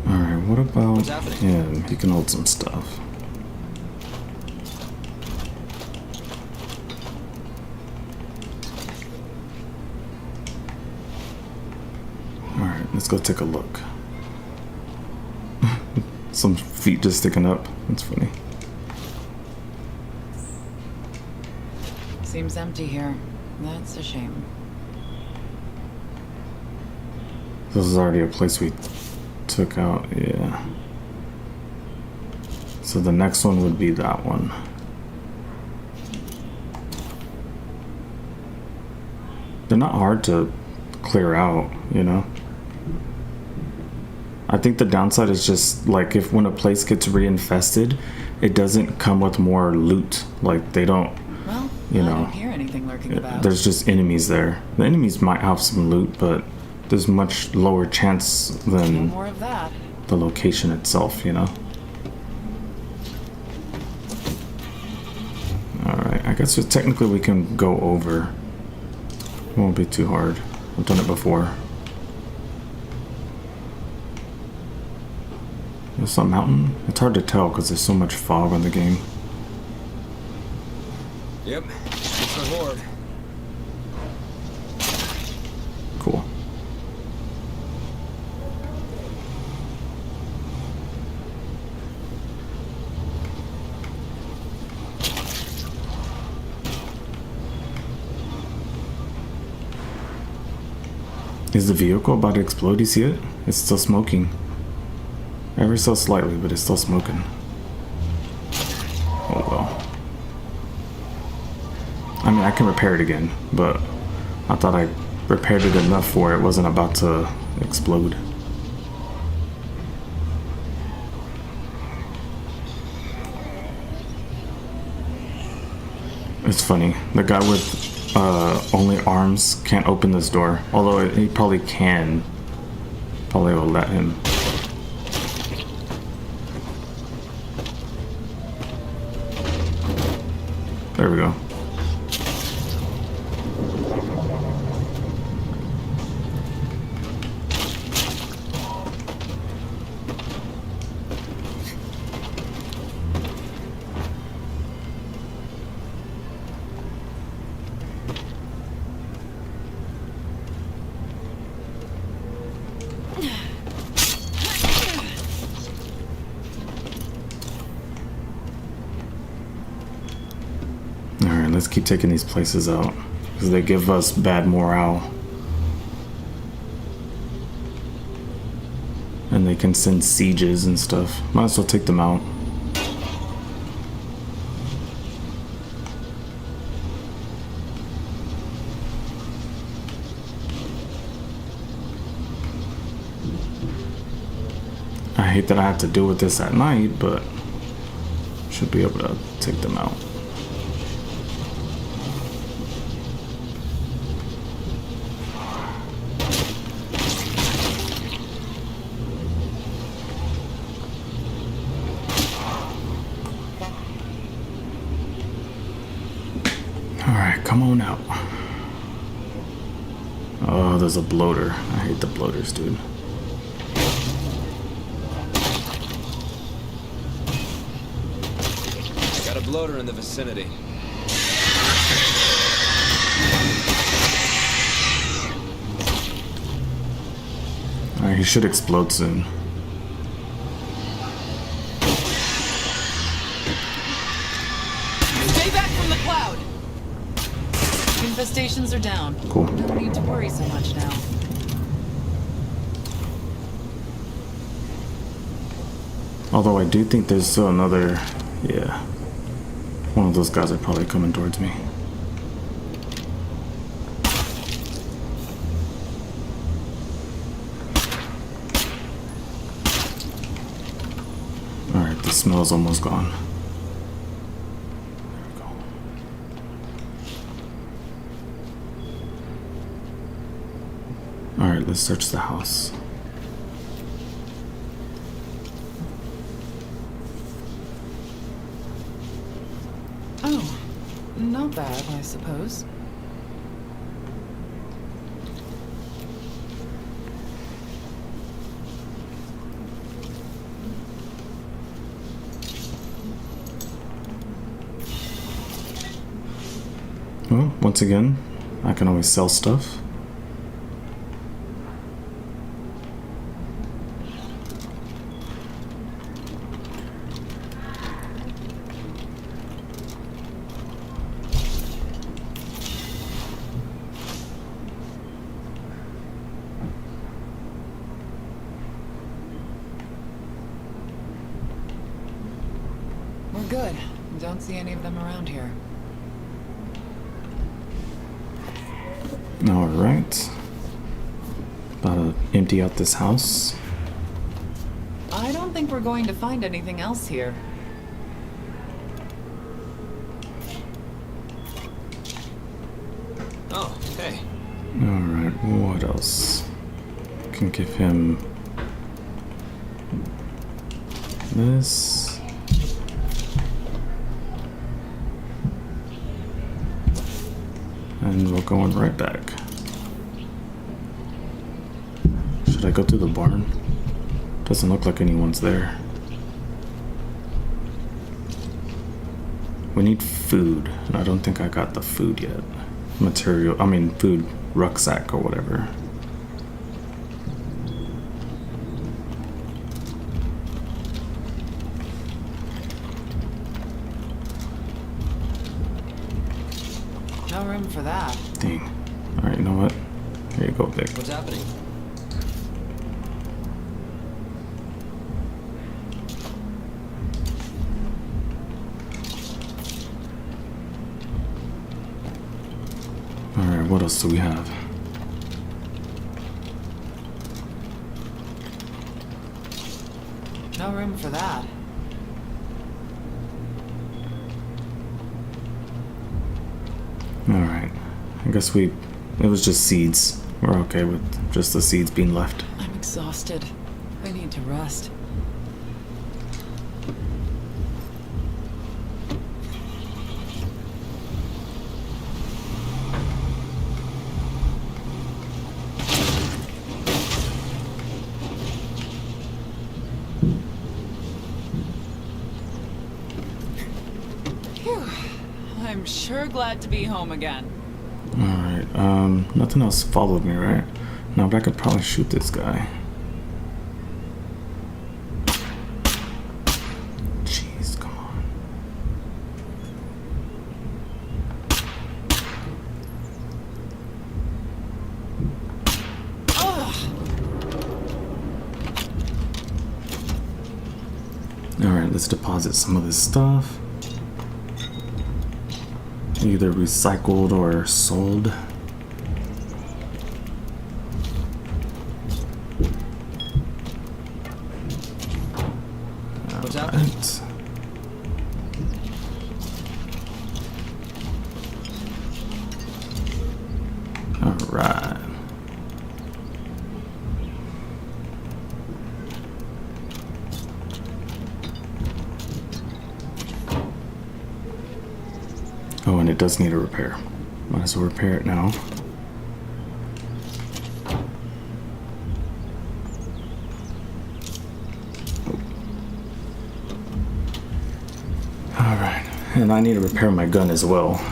Alright, what about him? He can hold some stuff. Let's go take a look. Some feet just sticking up. That's funny. Seems empty here. That's a shame. This is already a place we took out. Yeah. So the next one would be that one. They're not hard to clear out, you know? I think the downside is just like if when a place gets reinfested, it doesn't come with more loot. Like they don't, well, you I know, don't hear anything lurking about. There's just enemies there. The enemies might have some loot, but there's much lower chance than more of that. The location itself, you know. All right, I guess technically we can go over. It won't be too hard. I've done it before. Is that a mountain? It's hard to tell because there's so much fog on the game. Yep, it's the horde. Cool. Is the vehicle about to explode? You see it? It's still smoking. Ever so slightly, but it's still smoking. Oh well. I mean, I can repair it again, but I thought I repaired it enough where it wasn't about to explode. It's funny. The guy with only arms can't open this door. Although he probably can. Probably will let him. There we go. keep taking these places out because they give us bad morale. And they can send sieges and stuff. Might as well take them out. I hate that I have to deal with this at night, but should be able to take them out. Alright, come on out. Oh, there's a bloater. I hate the bloaters, dude. Got a bloater in the vicinity. Alright, he should explode soon. Stay back from the cloud! Infestations are down. Cool. No need to worry so much now. Although I do think there's still another... Yeah. One of those guys are probably coming towards me. Alright, the smell's almost gone. There we go. Alright, let's search the house. Oh, not bad, I suppose. Well, once again, I can always sell stuff. We're good. Don't see any of them around here. Alright. About to empty out this house. I don't think we're going to find anything else here. Oh, hey. Alright, what else? Can give him this. And we're going right back. Should I go through the barn? Doesn't look like anyone's there. We need food, and I don't think I got the food yet. Food rucksack or whatever. No room for that. Dang. Alright, you know what? Here you go, Vic. What's happening? Alright, what else do we have? No room for that. Alright. I guess it was just seeds. We're okay with just the seeds being left. I'm exhausted. I need to rest. Phew. I'm sure glad to be home again. Alright, nothing else followed me, right? No, but I could probably shoot this guy. Jeez, come on. let's deposit some of this stuff. Either recycled or sold. What's happening? Alright. Oh, and it does need a repair. Might as well repair it now. Alright, and I need to repair my gun as well.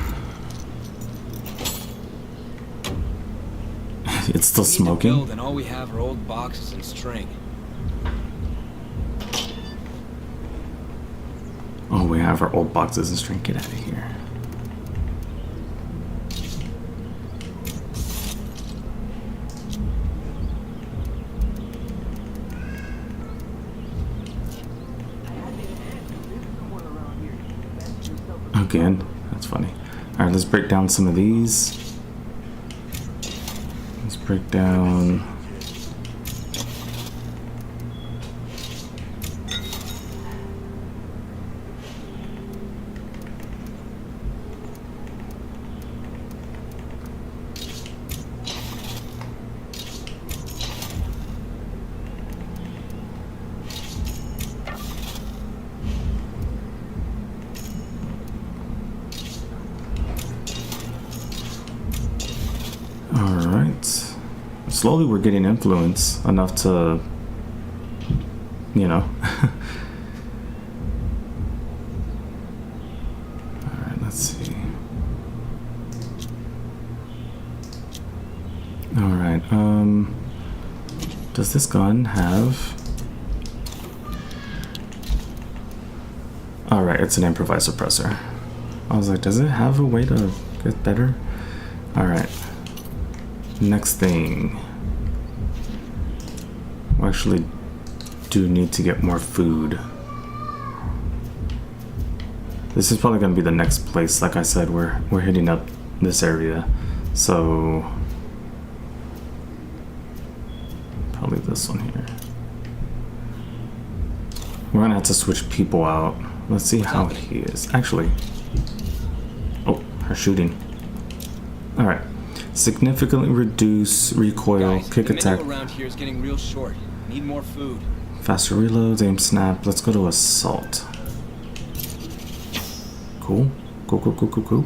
It's still smoking. Build, and all we have are old boxes and string. Oh, we have our old boxes and string. Get out of here. Again, that's funny. All right, let's break down some of these. Let's break down. Alright. Slowly we're getting influence enough to, you know. Alright, let's see. Alright, does this gun have... Alright, it's an improvised suppressor. I was like, does it have a way to get better? Alright. Next thing. We actually do need to get more food. This is probably going to be the next place. Like I said, we're hitting up this area. So probably this one here. We're going to have to switch people out. Let's see how he is. Actually. Oh, her shooting. Alright. Significantly reduce recoil, Guys, kick the attack. menu around here is getting real short. Need more food. Faster reloads, aim snap. Let's go to assault. Cool. Cool.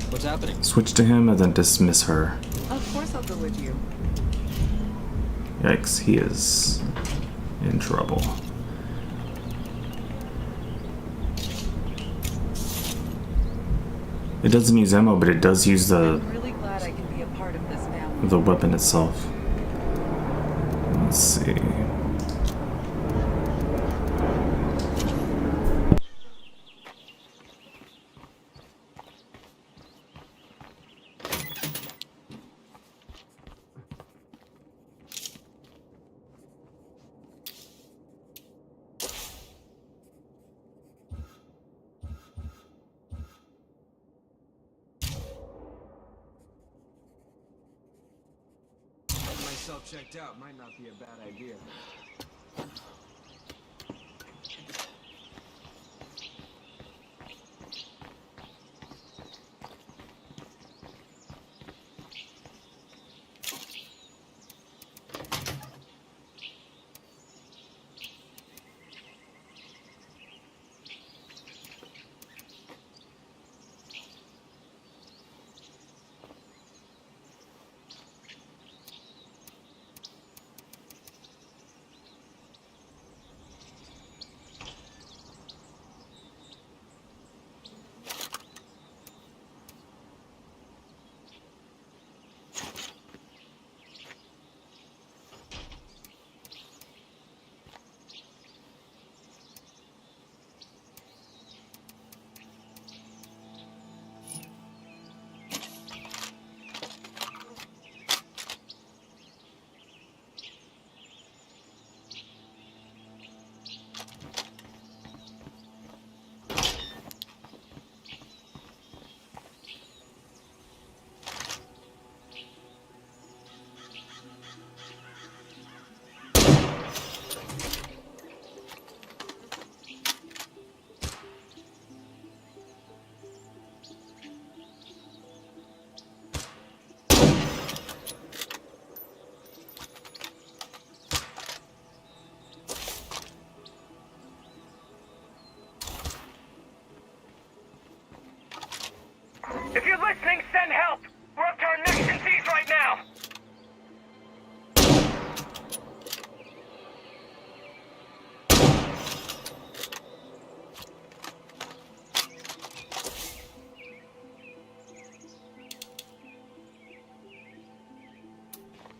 What's happening? Switch to him and then dismiss her. Of course I'll go with you. Yikes, he is in trouble. It doesn't use ammo, but it does use I'm really glad I can be a part of this family. the weapon itself. Let's see. Myself checked out might not be a bad idea.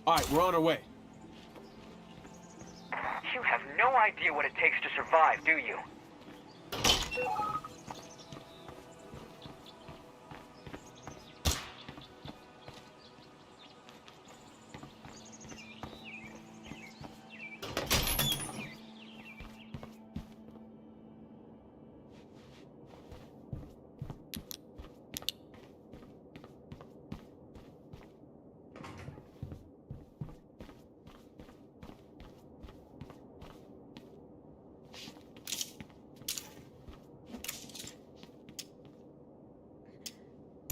Alright, we're on our way. You have no idea what it takes to survive, do you?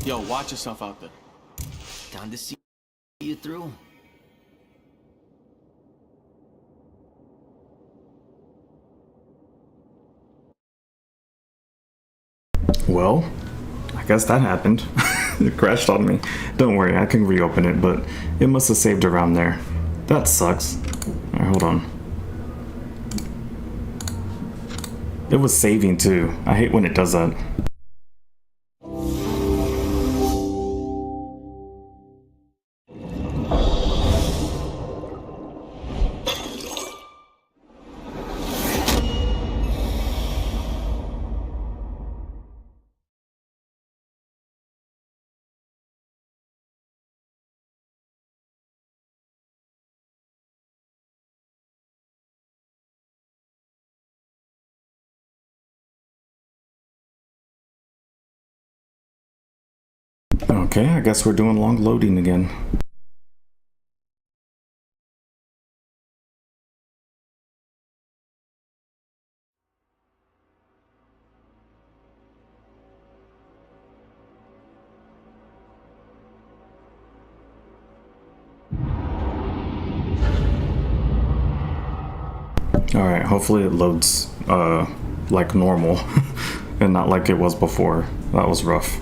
Yo, watch yourself out there. Time to see you through. Well, I guess that happened. It crashed on me. Don't worry, I can reopen it, but it must have saved around there. That sucks. Alright, hold on. It was saving too. I hate when it does that. Okay, I guess we're doing long loading again. Alright, hopefully it loads like normal and not like it was before. That was rough.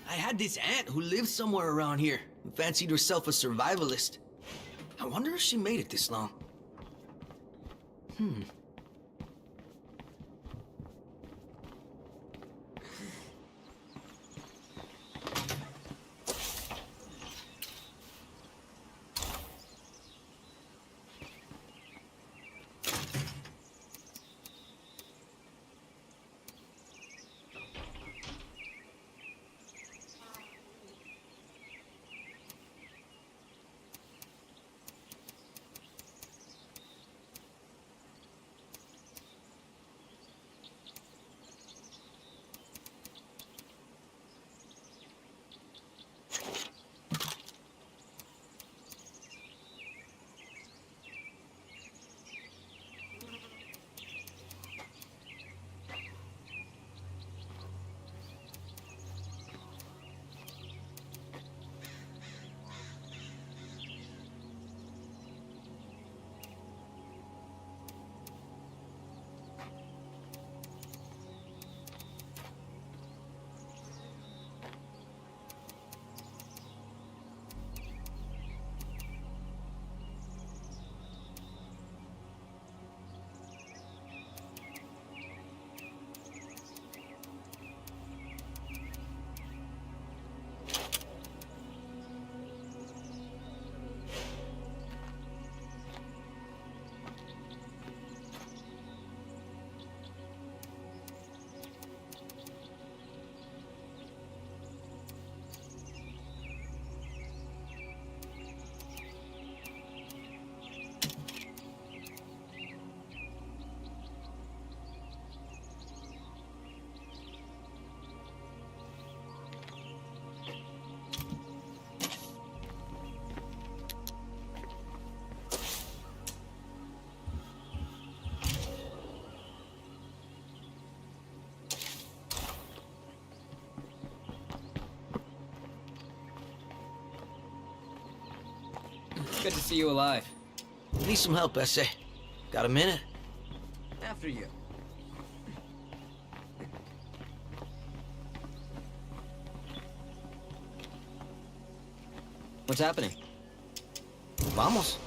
I had this aunt who lived somewhere around here and fancied herself a survivalist. I wonder if she made it this long. Good to see you alive. Need some help, Essay. Got a minute? After you. What's happening? Vamos.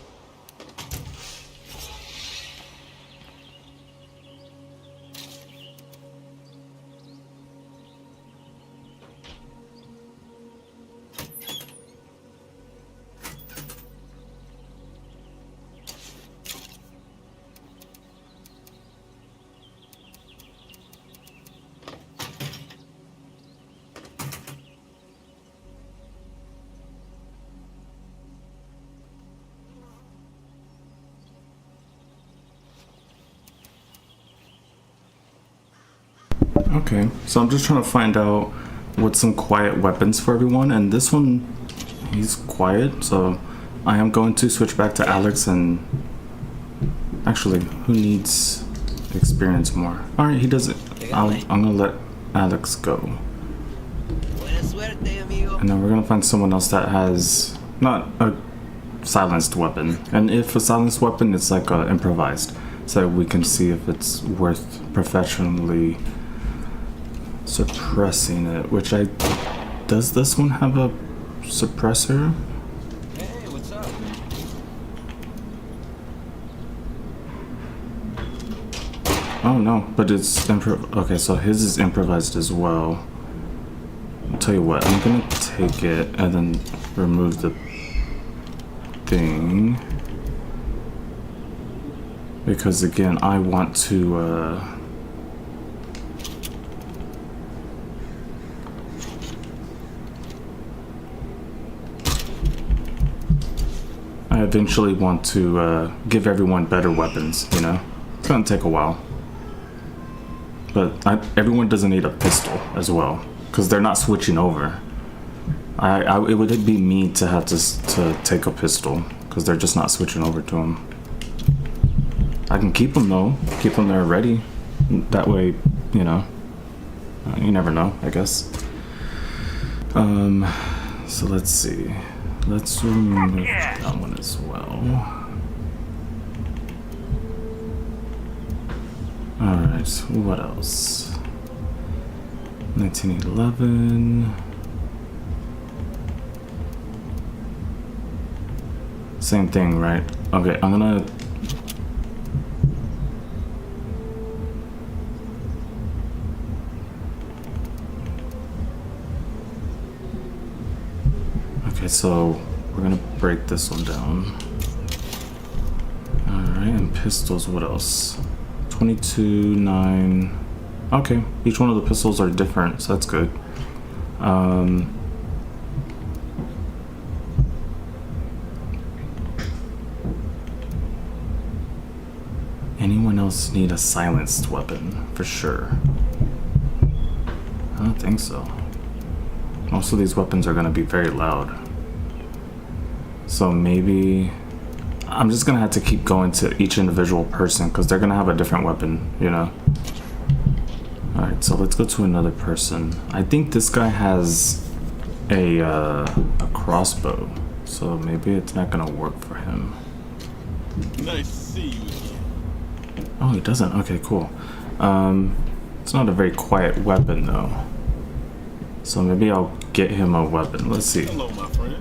Okay, so I'm just trying to find out what's some quiet weapons for everyone, and this one, he's quiet, so I am going to switch back to Alex. And actually, who needs experience more? Alright, he does it. I'm gonna let Alex go. And then we're gonna find someone else that has not a silenced weapon. And if a silenced weapon, it's like improvised, so we can see if it's worth professionally suppressing it. Which does this one have a suppressor? Hey, what's up? Oh no, but it's okay, so his is improvised as well. I'll tell you what, I'm gonna take it and then remove the thing, because again, I want to I eventually want to give everyone better weapons, you know? It's gonna take a while. But everyone doesn't need a pistol as well, because they're not switching over. It would be me to have to take a pistol, because they're just not switching over to them. I can keep them though, keep them there ready. That way, you know, you never know, I guess. So let's see. Let's remove that one as well. Alright, what else? 1911. Same thing, right? Okay, I'm gonna... Okay, so we're gonna break this one down. Alright, and pistols, what else? 22, 9. Okay, each one of the pistols are different, so that's good. Anyone else need a silenced weapon? For sure. I don't think so. Most of these weapons are gonna be very loud. So maybe I'm just gonna have to keep going to each individual person, because they're gonna have a different weapon, you know? Alright, so let's go to another person. I think this guy has a crossbow, so maybe it's not gonna work for him. Nice to see you again. Oh, he doesn't? Okay, cool. It's not a very quiet weapon though. So maybe I'll get him a weapon. Let's see. Hello, my friend.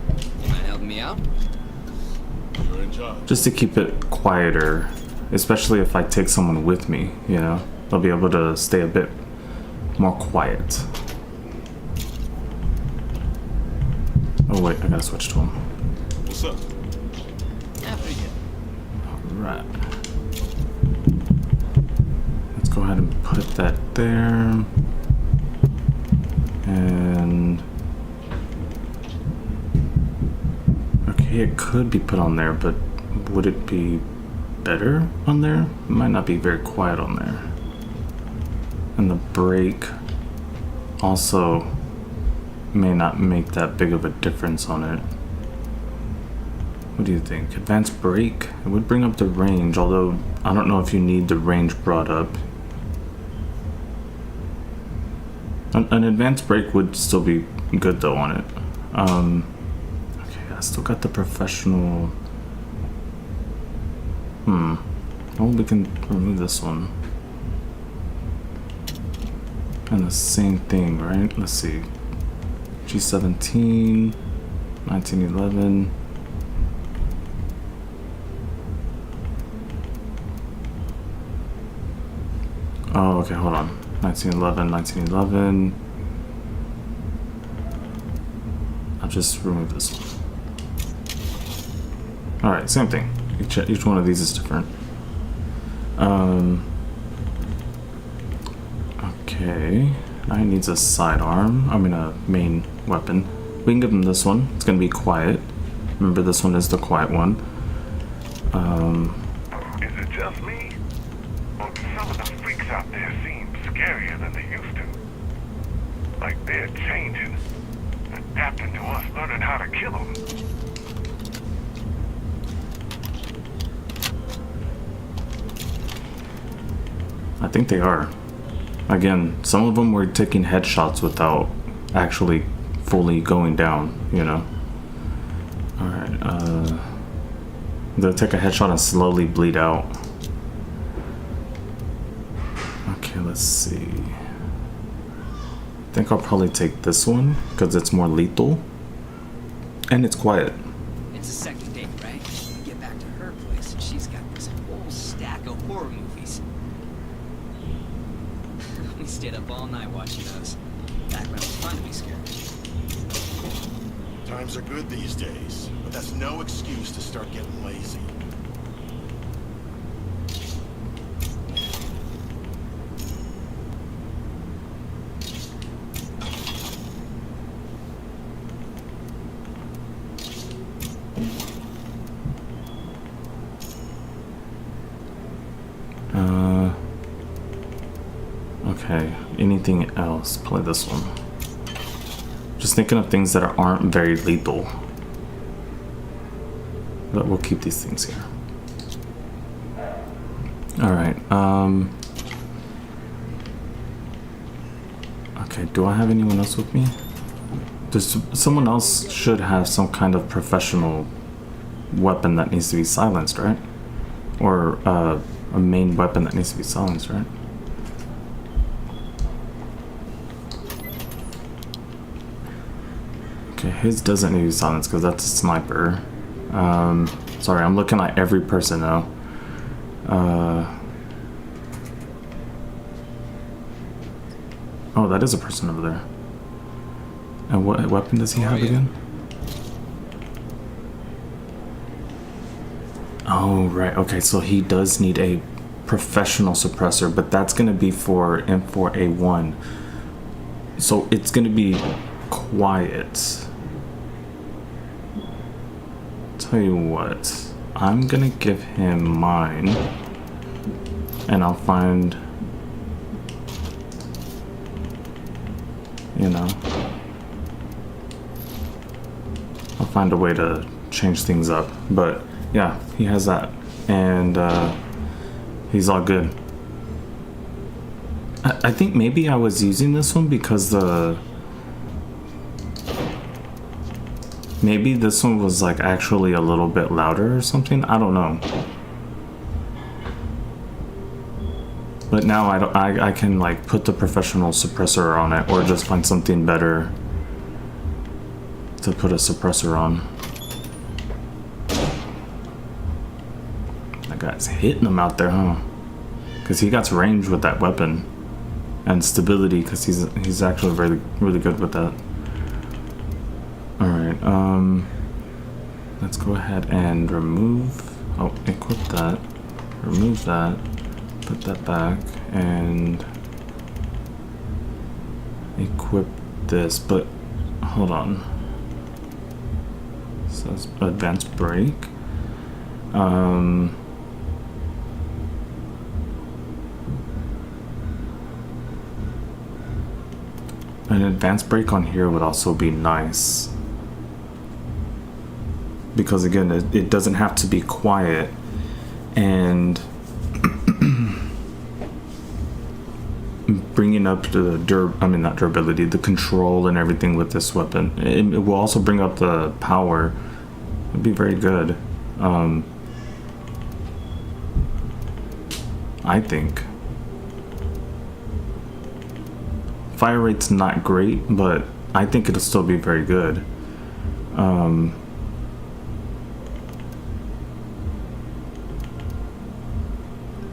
Mind helping me out? You're in charge. Just to keep it quieter, especially if I take someone with me, you know? They'll be able to stay a bit more quiet. Oh wait, I gotta switch to him. What's up? After you. Alright. Let's go ahead and put that there. And okay, it could be put on there, but would it be better on there? It might not be very quiet on there. And the brake also may not make that big of a difference on it. What do you think? Advanced brake? It would bring up the range, although I don't know if you need the range brought up. An advanced brake would still be good though on it. Okay, I still got the professional. Oh, we can remove this one. And the same thing, right? Let's see. G17. 1911. Oh, okay, hold on. 1911, 1911. I'll just remove this one. Alright, same thing. Each one of these is different. Okay. Now he needs a sidearm. I mean a main weapon. We can give him this one. It's gonna be quiet. Remember, this one is the quiet one. Is it just me? Or do some of the freaks out there seem scarier than they used to? Like they're changing, adapting to us learning how to kill them. I think they are. Again, some of them were taking headshots without actually fully going down, you know. Alright, they'll take a headshot and slowly bleed out. Okay, let's see. I think I'll probably take this one because it's more lethal and it's quiet. It's a second date, right? We get back to her place and she's got this whole stack of horror movies. We stayed up all night watching those. Back when it was fun to be scared. Times are good these days, but that's no excuse to start getting lazy. Okay, anything else? Play this one. Just thinking of things that aren't very lethal. But we'll keep these things here. Alright, okay, do I have anyone else with me? Someone else should have some kind of professional weapon that needs to be silenced, right? Or a main weapon that needs to be silenced, right? Okay, his doesn't need to be silenced because that's a sniper. Sorry, I'm looking at every person now. Oh, that is a person over there. And what weapon does he have again? Oh, right. Okay, so he does need a professional suppressor, but that's going to be for M4A1. So it's going to be quiet. Tell you what, I'm going to give him mine. And I'll find... You know... I'll find a way to change things up. But yeah, he has that. And he's all good. I think maybe I was using this one because maybe this one was like actually a little bit louder or something. I don't know. But now I can like put the professional suppressor on it or just find something better to put a suppressor on. That guy's hitting him out there, huh? Because he got range with that weapon. And stability, because he's actually really good with that. Alright, let's go ahead and equip that, remove that, put that back, and equip this, but hold on. So it's advanced brake. An advanced brake on here would also be nice. Because again, it doesn't have to be quiet, and bringing up the not durability, the control and everything with this weapon. It will also bring up the power. It'd be very good. I think. Fire rate's not great, but I think it'll still be very good.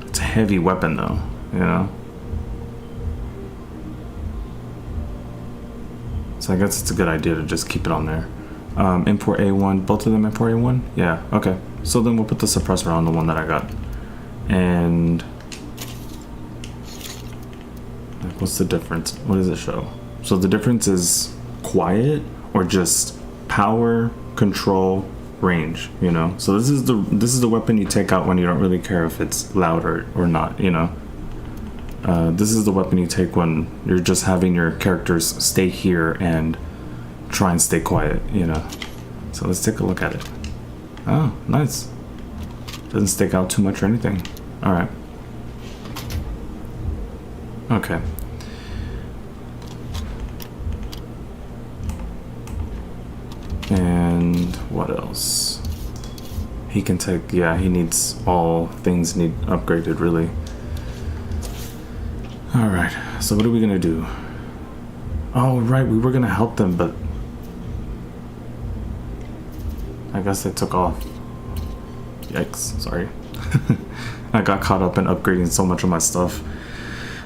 It's a heavy weapon though, you know? So I guess it's a good idea to just keep it on there. Import A1, both of them import A1? Yeah, okay. So then we'll put the suppressor on the one that I got. And like, what's the difference? What does it show? So the difference is quiet or just power, control, range, you know? So this is the weapon you take out when you don't really care if it's loud or not, you know? This is the weapon you take when you're just having your characters stay here and try and stay quiet, you know? So let's take a look at it. Oh, nice. Doesn't stick out too much or anything. Alright. Okay. And what else? He can take, yeah, he needs all things need upgraded, really. Alright, so what are we gonna do? Oh, right, we were gonna help them, but I guess they took off. Yikes, sorry. I got caught up in upgrading so much of my stuff.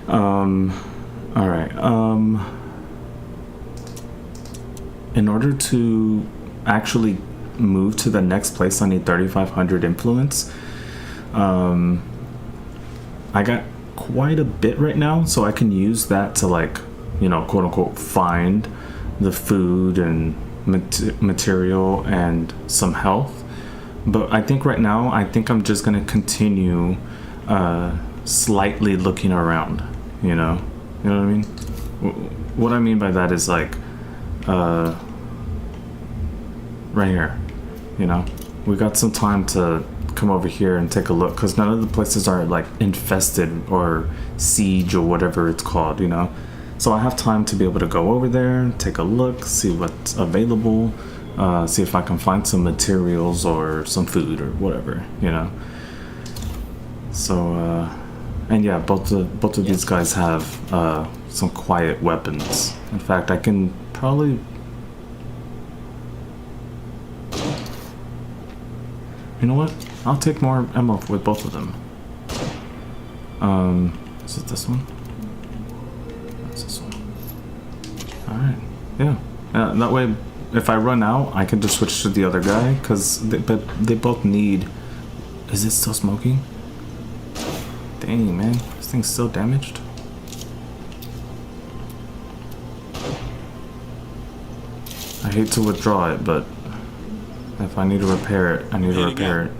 Alright, in order to actually move to the next place, I need 3,500 influence. I got quite a bit right now, so I can use that to, like, you know, quote unquote find the food and material and some health. But I think right now, I think I'm just gonna continue slightly looking around, you know what I mean? What I mean by that is like right here, you know, we got some time to come over here and take a look, because none of the places are like infested or siege or whatever it's called, you know. So I have time to be able to go over there, take a look, see what's available, see if I can find some materials or some food or whatever, you know. So and yeah, both of these guys have some quiet weapons. In fact, I can probably, you know what? I'll take more ammo with both of them. Is it this one? That's this one. Alright, yeah. That way, if I run out, I can just switch to the other guy, but they both need... Is it still smoking? Dang, man. This thing's still damaged. I hate to withdraw it, but if I need to repair it, I need to repair it.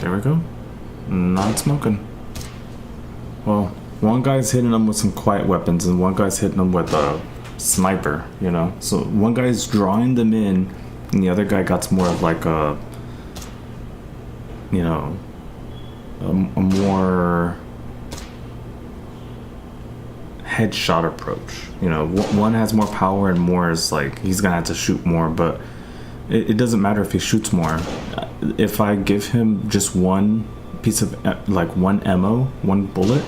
There we go. Not smoking. Well, one guy's hitting them with some quiet weapons and one guy's hitting them with a sniper, you know? So one guy's drawing them in and the other guy got more of like a, you know, a more headshot approach. You know, one has more power and more is like, he's gonna have to shoot more, but it doesn't matter if he shoots more. If I give him just one piece of, like one ammo, one bullet,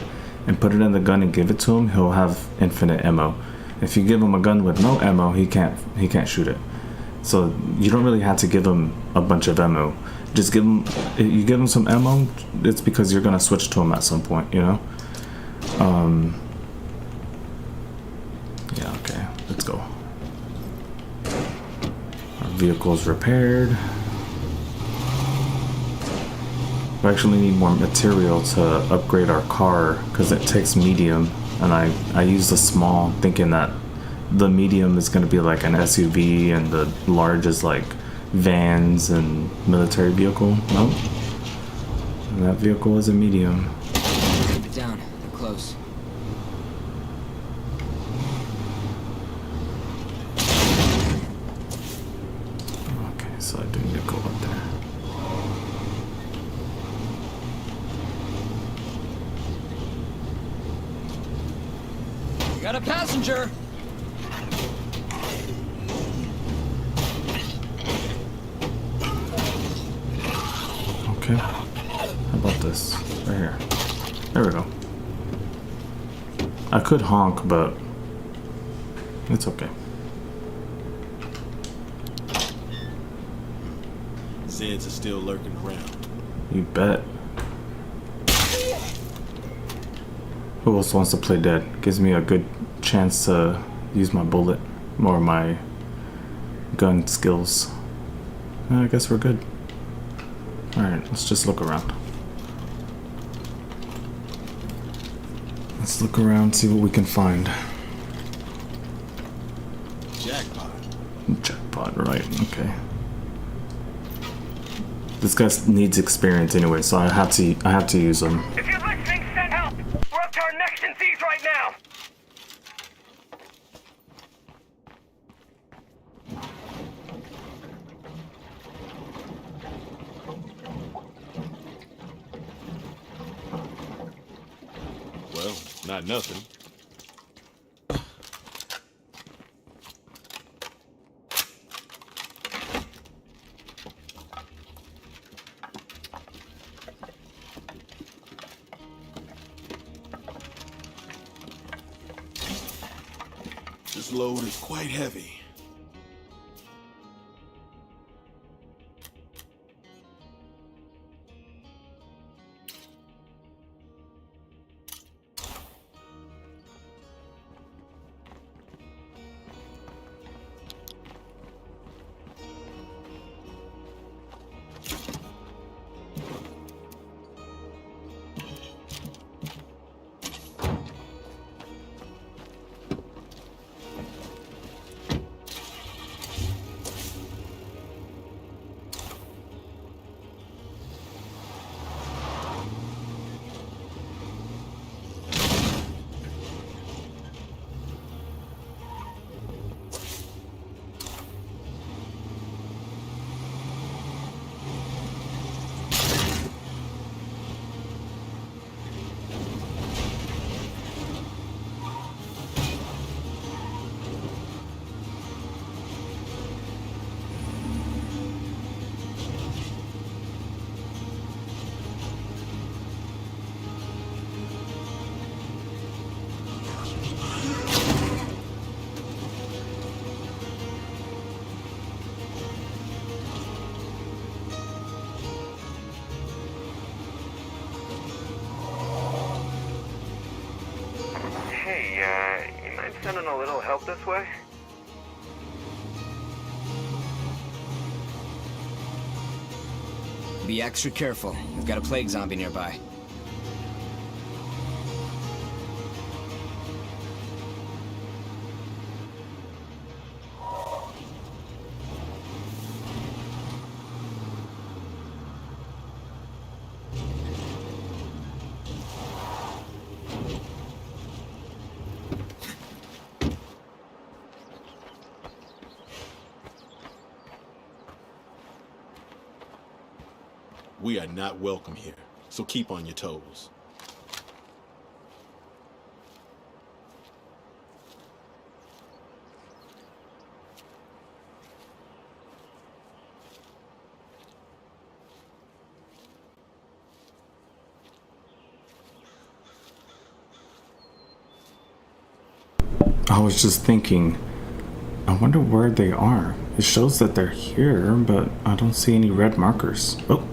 and put it in the gun and give it to him, he'll have infinite ammo. If you give him a gun with no ammo, he can't shoot it. So you don't really have to give him a bunch of ammo. Just give him, you give him some ammo, it's because you're gonna switch to him at some point, you know? Yeah, okay, let's go. Our vehicle's repaired. We actually need more material to upgrade our car because it takes medium, and I used the small thinking that the medium is going to be like an SUV and the large is like vans and military vehicle. Nope. And that vehicle is a medium. Keep it down. They're close. Okay, so I do need to go up there. Got a passenger! Okay. How about this? Right here. There we go. I could honk, but it's okay. Zeds are still lurking around. You bet. Who else wants to play dead? Gives me a good chance to use my bullet or my gun skills. I guess we're good. Alright, let's just look around. Let's look around, see what we can find. Jackpot. Jackpot, right, okay. This guy needs experience anyway, so I have to use him. If you're listening, send help! We're up to our necks in thieves right now! Well, not nothing. This load is quite heavy. Hey, you mind sending a little help this way? Be extra careful. We've got a plague zombie nearby. We are not welcome here, so keep on your toes. I was just thinking, I wonder where they are. It shows that they're here, but I don't see any red markers. Oh.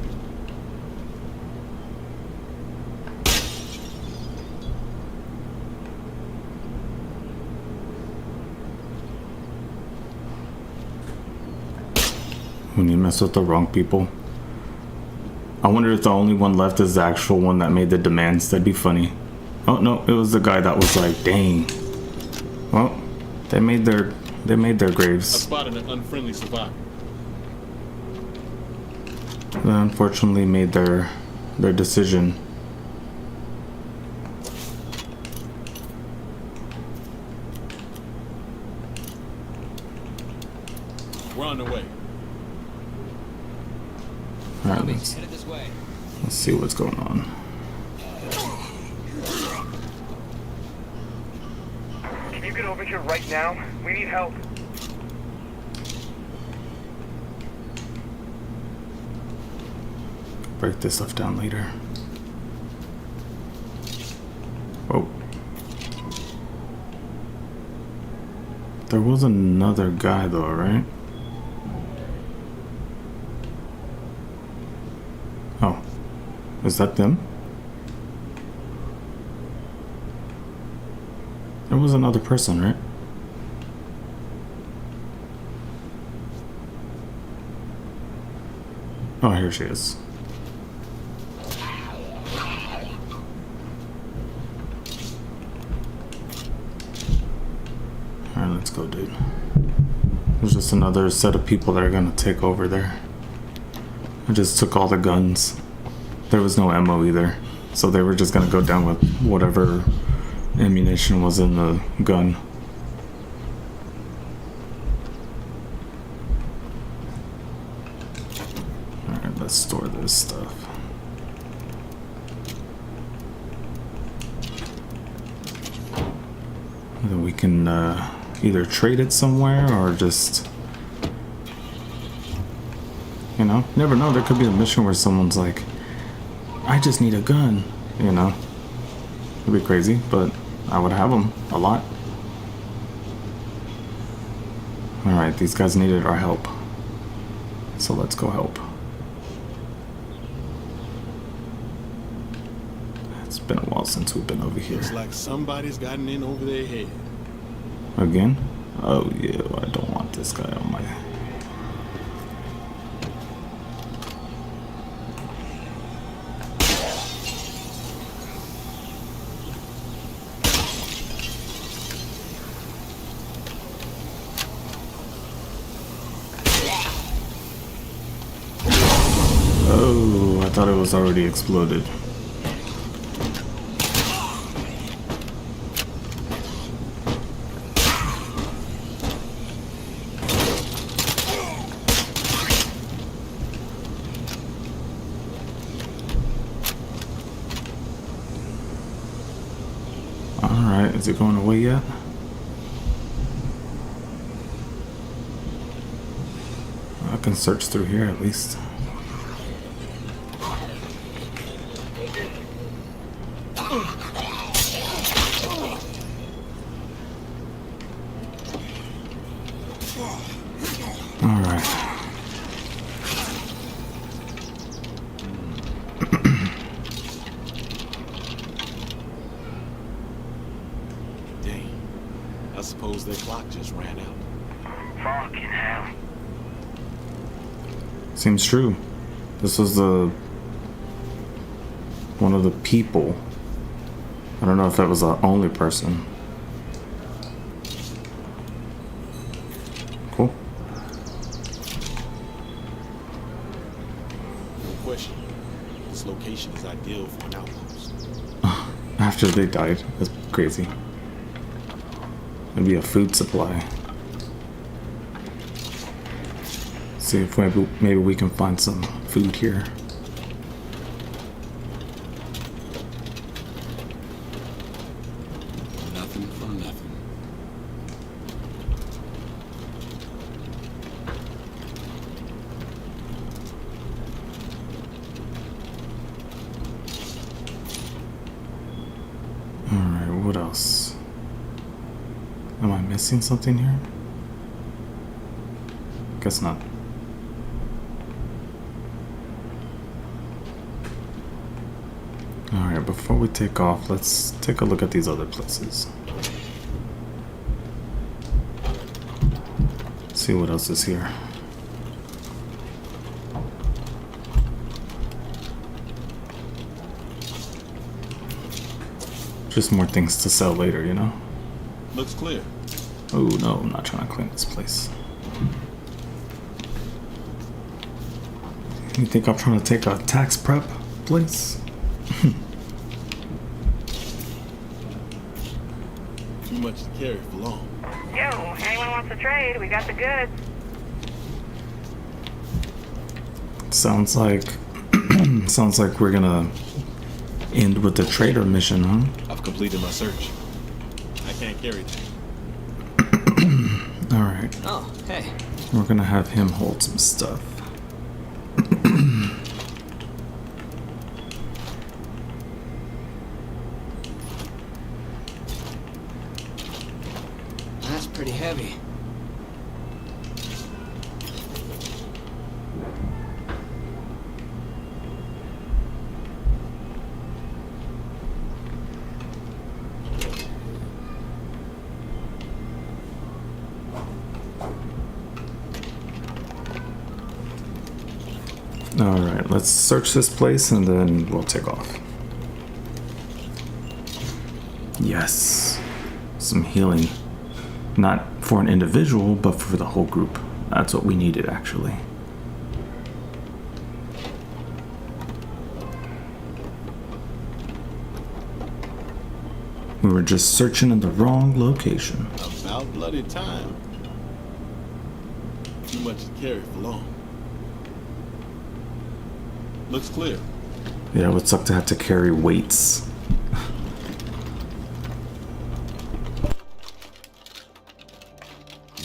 When you mess with the wrong people. I wonder if the only one left is the actual one that made the demands. That'd be funny. Oh no, it was the guy that was like, dang. Well, they made their I graves. spotted an unfriendly survivor. They unfortunately made their decision. We're on the way. Alright, Headed this way. let's see what's going on. Can you get over here right now? We need help. Break this stuff down later. Oh. There was another guy though, right? Oh. Is that them? There was another person, right? Oh, here she is. Alright, let's go, dude. There's just another set of people that are gonna take over there. I just took all the guns. There was no ammo either. So they were just gonna go down with whatever ammunition was in the gun. Alright, let's store this stuff. And then we can either trade it somewhere or just, you know, never know. There could be a mission where someone's like, I just need a gun, you know. It'd be crazy, but I would have them a lot. Alright, these guys needed our help. So let's go help. It's been a while since we've been over here. Looks like somebody's gotten in over their head. Again? Oh yeah, I don't want this guy on my... Oh, I thought it was already exploded. Alright, is it going away yet? I can search through here at least. Alright. Dang. I suppose their clock just ran out. Fucking hell. Seems true. This was one of the people. I don't know if that was the only person. Cool. No question. This location is ideal for an outpost. After they died. That's crazy. It'd be a food supply. See if maybe we can find some food here. Nothing for nothing. Alright, what else? Am I missing something here? Guess not. Alright, before we take off, let's take a look at these other places. See what else is here. Just more things to sell later, you know? Looks clear. Oh no, I'm not trying to clean this place. You think I'm trying to take a tax prep place? Too much to carry for long. Yo, anyone wants to trade? We got the goods. Sounds like we're gonna end with the trader mission, huh? I've completed my search. I can't carry that. Alright. Oh, hey. We're gonna have him hold some stuff. That's pretty heavy. Alright, let's search this place and then we'll take off. Yes. Some healing. Not for an individual, but for the whole group. That's what we needed, actually. We were just searching in the wrong location. About bloody time. Too much to carry for long. Looks clear. Yeah, it would suck to have to carry weights.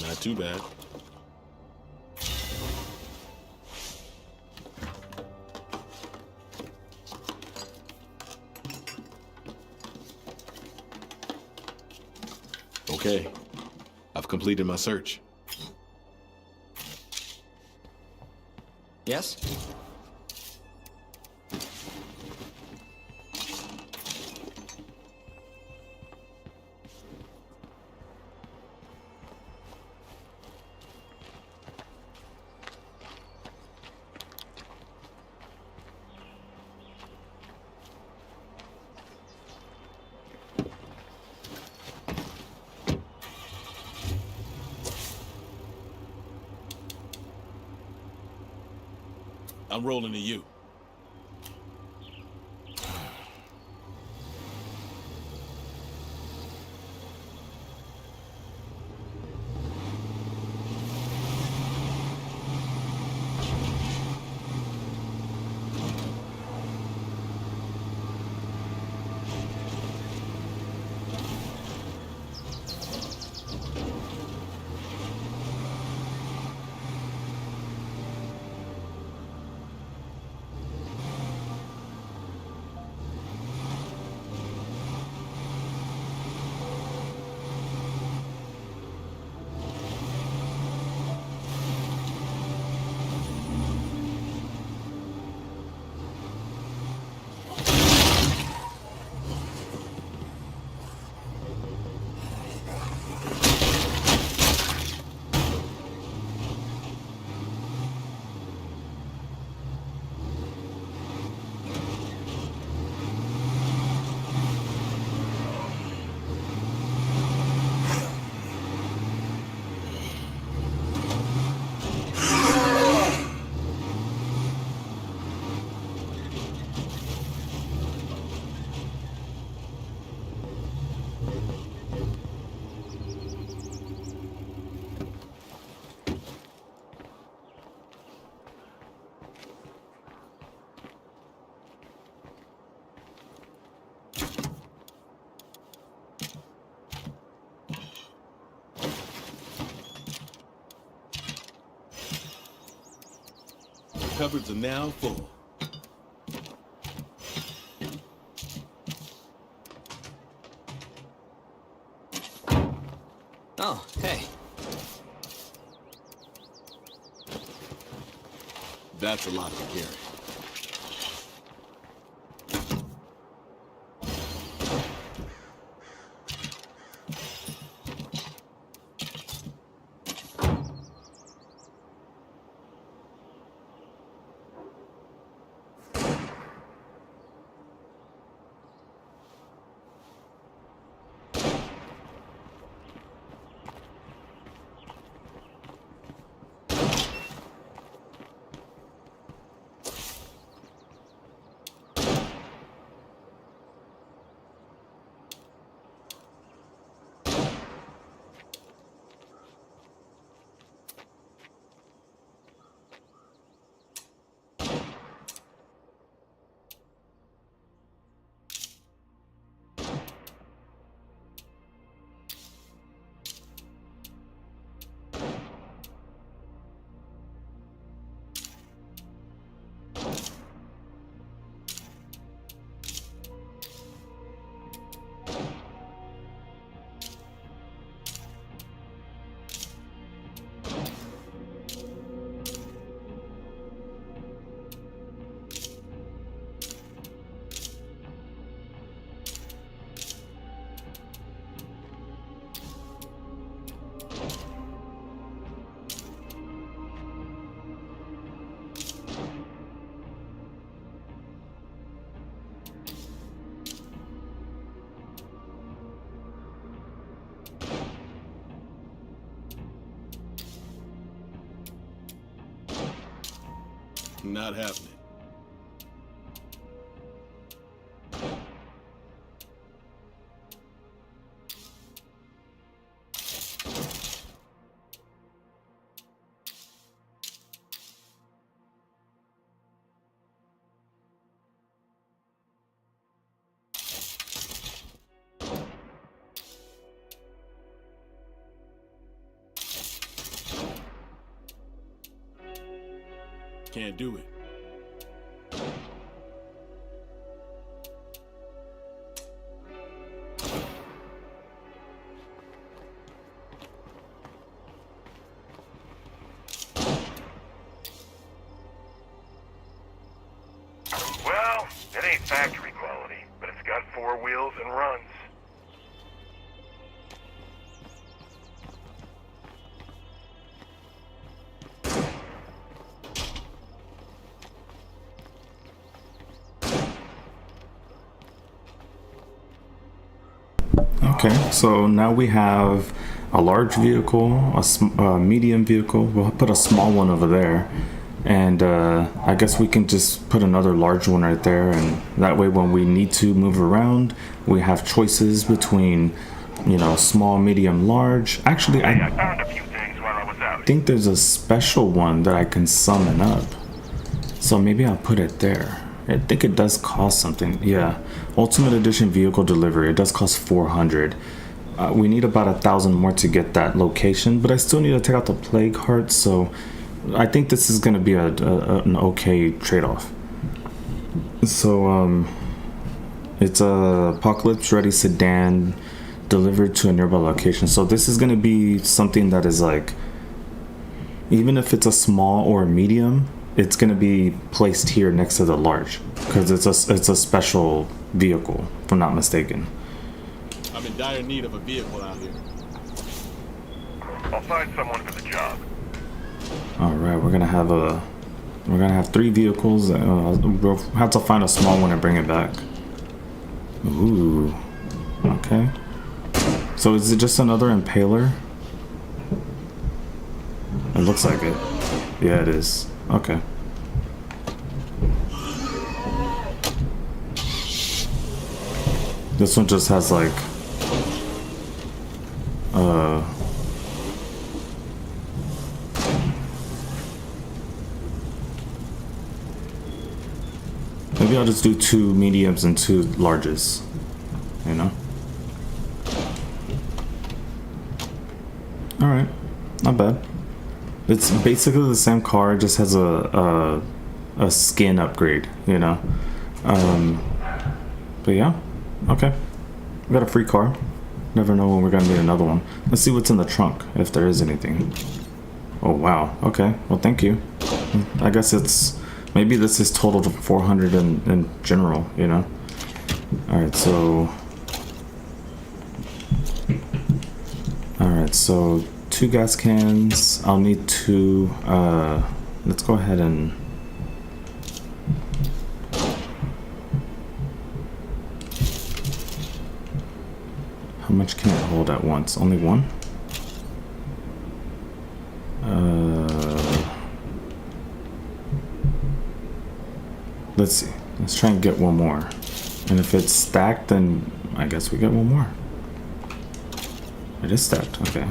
Not too bad. Okay. I've completed my search. Yes? I'm rolling to you. Cupboards are now full. Oh, hey. That's a lot to carry. Not happening. Can't do it. Well, it ain't factory quality, but it's got 4 wheels and runs. Okay, so now we have a large vehicle, a medium vehicle. We'll put a small one over there, and I guess we can just put another large one right there, and that way when we need to move around, we have choices between, you know, small, medium, large. Actually, Hey, I found a few things while I was out. I think there's a special one that I can summon up, so maybe I'll put it there. I think it does cost something. Yeah, Ultimate Edition vehicle delivery. It does cost 400. We need about 1,000 more to get that location, but I still need to take out the plague heart. So I think this is going to be an okay trade-off. So it's a apocalypse ready sedan delivered to a nearby location. So this is going to be something that is like, even if it's a small or a medium, it's going to be placed here next to the large because it's a special vehicle, if I'm not mistaken. I'm in dire need of a vehicle out here. I'll find someone for the job. All right, we're gonna have 3 vehicles. We'll have to find a small one and bring it back. Ooh, okay. So is it just another impaler? It looks like it. Yeah, it is. Okay. This one just has like maybe I'll just do 2 mediums and 2 larges, you know? Alright, not bad. It's basically the same car, it just has a skin upgrade, you know? But yeah, okay. We got a free car. Never know when we're gonna need another one. Let's see what's in the trunk, if there is anything. Oh wow, okay, well thank you. I guess it's, maybe this is total to 400 in general, you know? Alright, so 2 gas cans. I'll need 2, let's go ahead and how much can it hold at once? Only 1? Let's see. Let's try and get 1 more. And if it's stacked, then I guess we get 1 more. It is stacked, okay.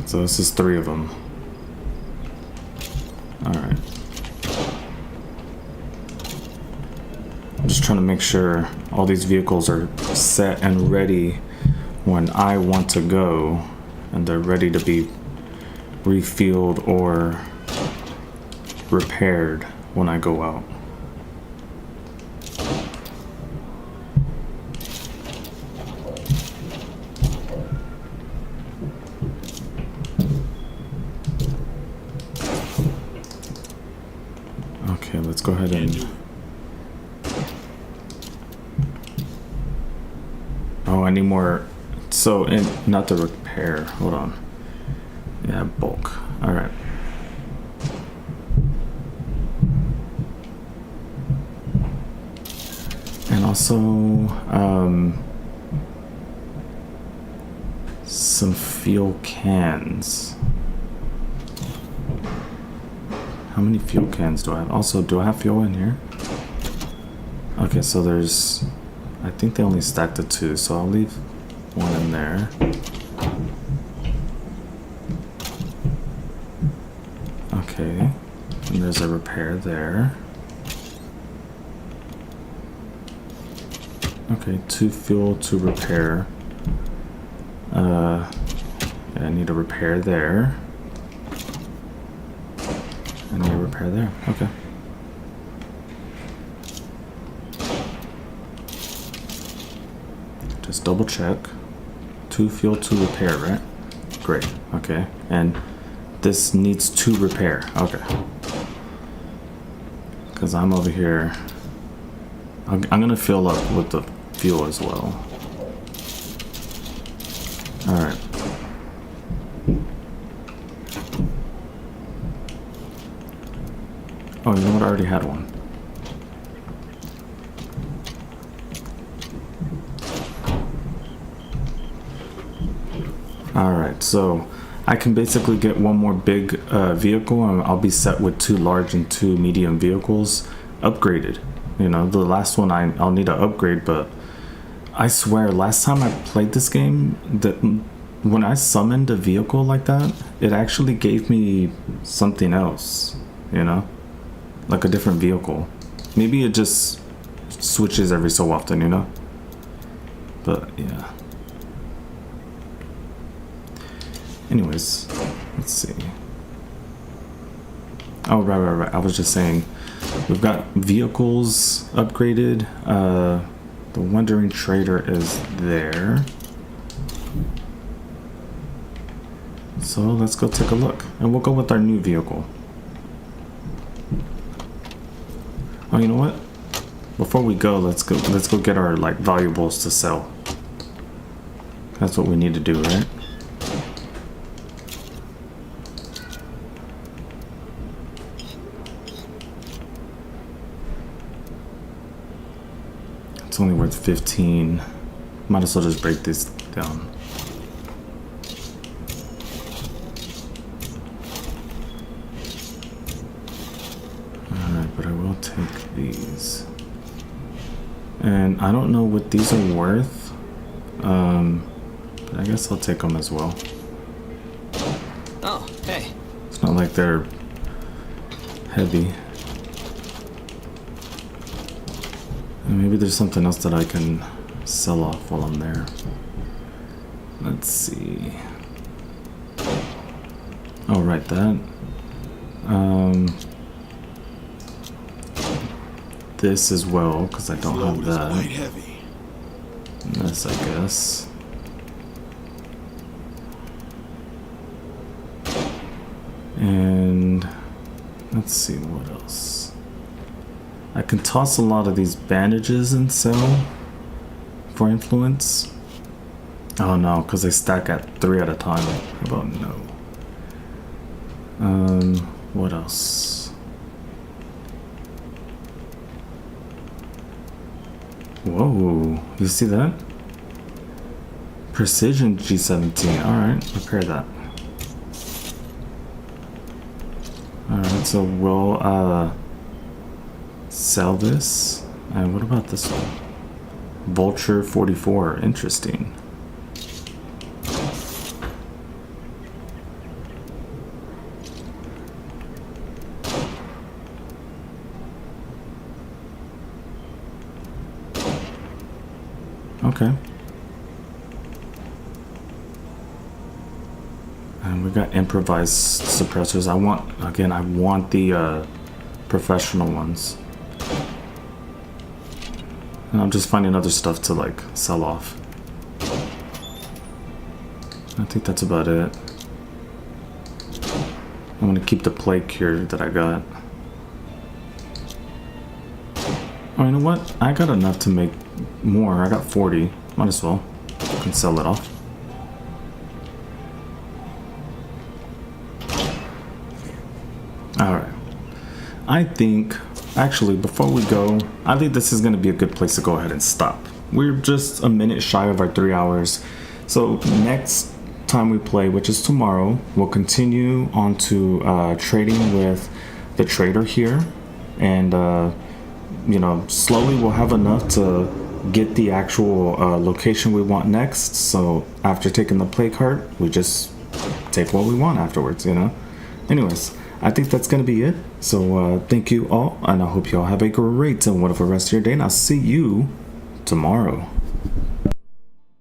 So this is 3 of them. Alright. I'm just trying to make sure all these vehicles are set and ready when I want to go, and they're ready to be refueled or repaired when I go out. Okay, let's go ahead and... Oh, I need more... So, and not the repair. Hold on. Yeah, bulk. Alright. And also, some fuel cans. How many fuel cans do I have? Also, do I have fuel in here? Okay, so there's... I think they only stacked to 2, so I'll leave one in there. Okay, and there's a repair there. Okay, 2 fuel, 2 repair. Yeah, I need a repair there. I need a repair there. Okay. Just double check. 2 fuel, 2 repair, right? Great. Okay. And this needs 2 repair. Okay. Because I'm over here. I'm gonna fill up with the fuel as well. Alright. Oh, you know what? I already had one. Alright, so I can basically get one more big vehicle and I'll be set with 2 large and 2 medium vehicles upgraded. You know, the last one I'll need to upgrade, but I swear last time I played this game, that when I summoned a vehicle like that, it actually gave me something else, you know? Like a different vehicle. Maybe it just switches every so often, you know? But yeah. Anyways, let's see. Oh, right. I was just saying, we've got vehicles upgraded. The Wandering Trader is there. So let's go take a look. And we'll go with our new vehicle. Oh, you know what? Before we go, let's go get our like valuables to sell. That's what we need to do, right? It's only worth 15. Might as well just break this down. Alright, but I will take these. And I don't know what these are worth. But I guess I'll take them as well. Oh, hey. It's not like they're heavy. And maybe there's something else that I can sell off while I'm there. Let's see. Oh, right, that. This as well, because I don't have that. Quite heavy. And this, I guess. And let's see what else. I can toss a lot of these bandages and sell for influence. Oh no, because they stack at 3 at a time. How about no? What else? Whoa, you see that? Precision G17. Alright, repair that. Alright, so we'll sell this. And what about this one? Vulture 44. Interesting. Okay. And we got improvised suppressors. I want the professional ones. And I'm just finding other stuff to like sell off. I think that's about it. I'm gonna keep the plague cure that I got. Oh, you know what? I got enough to make more. I got 40. Might as well. I can sell it off. Alright. I think, actually, before we go, I think this is going to be a good place to go ahead and stop. We're just a minute shy of our 3 hours. So next time we play, which is tomorrow, we'll continue on to trading with the trader here, and you know, slowly we'll have enough to get the actual location we want next. So after taking the play card, we just take what we want afterwards, you know. Anyways, I think that's gonna be it. So thank you all, and I hope you all have a great and wonderful rest of your day, and I'll see you tomorrow.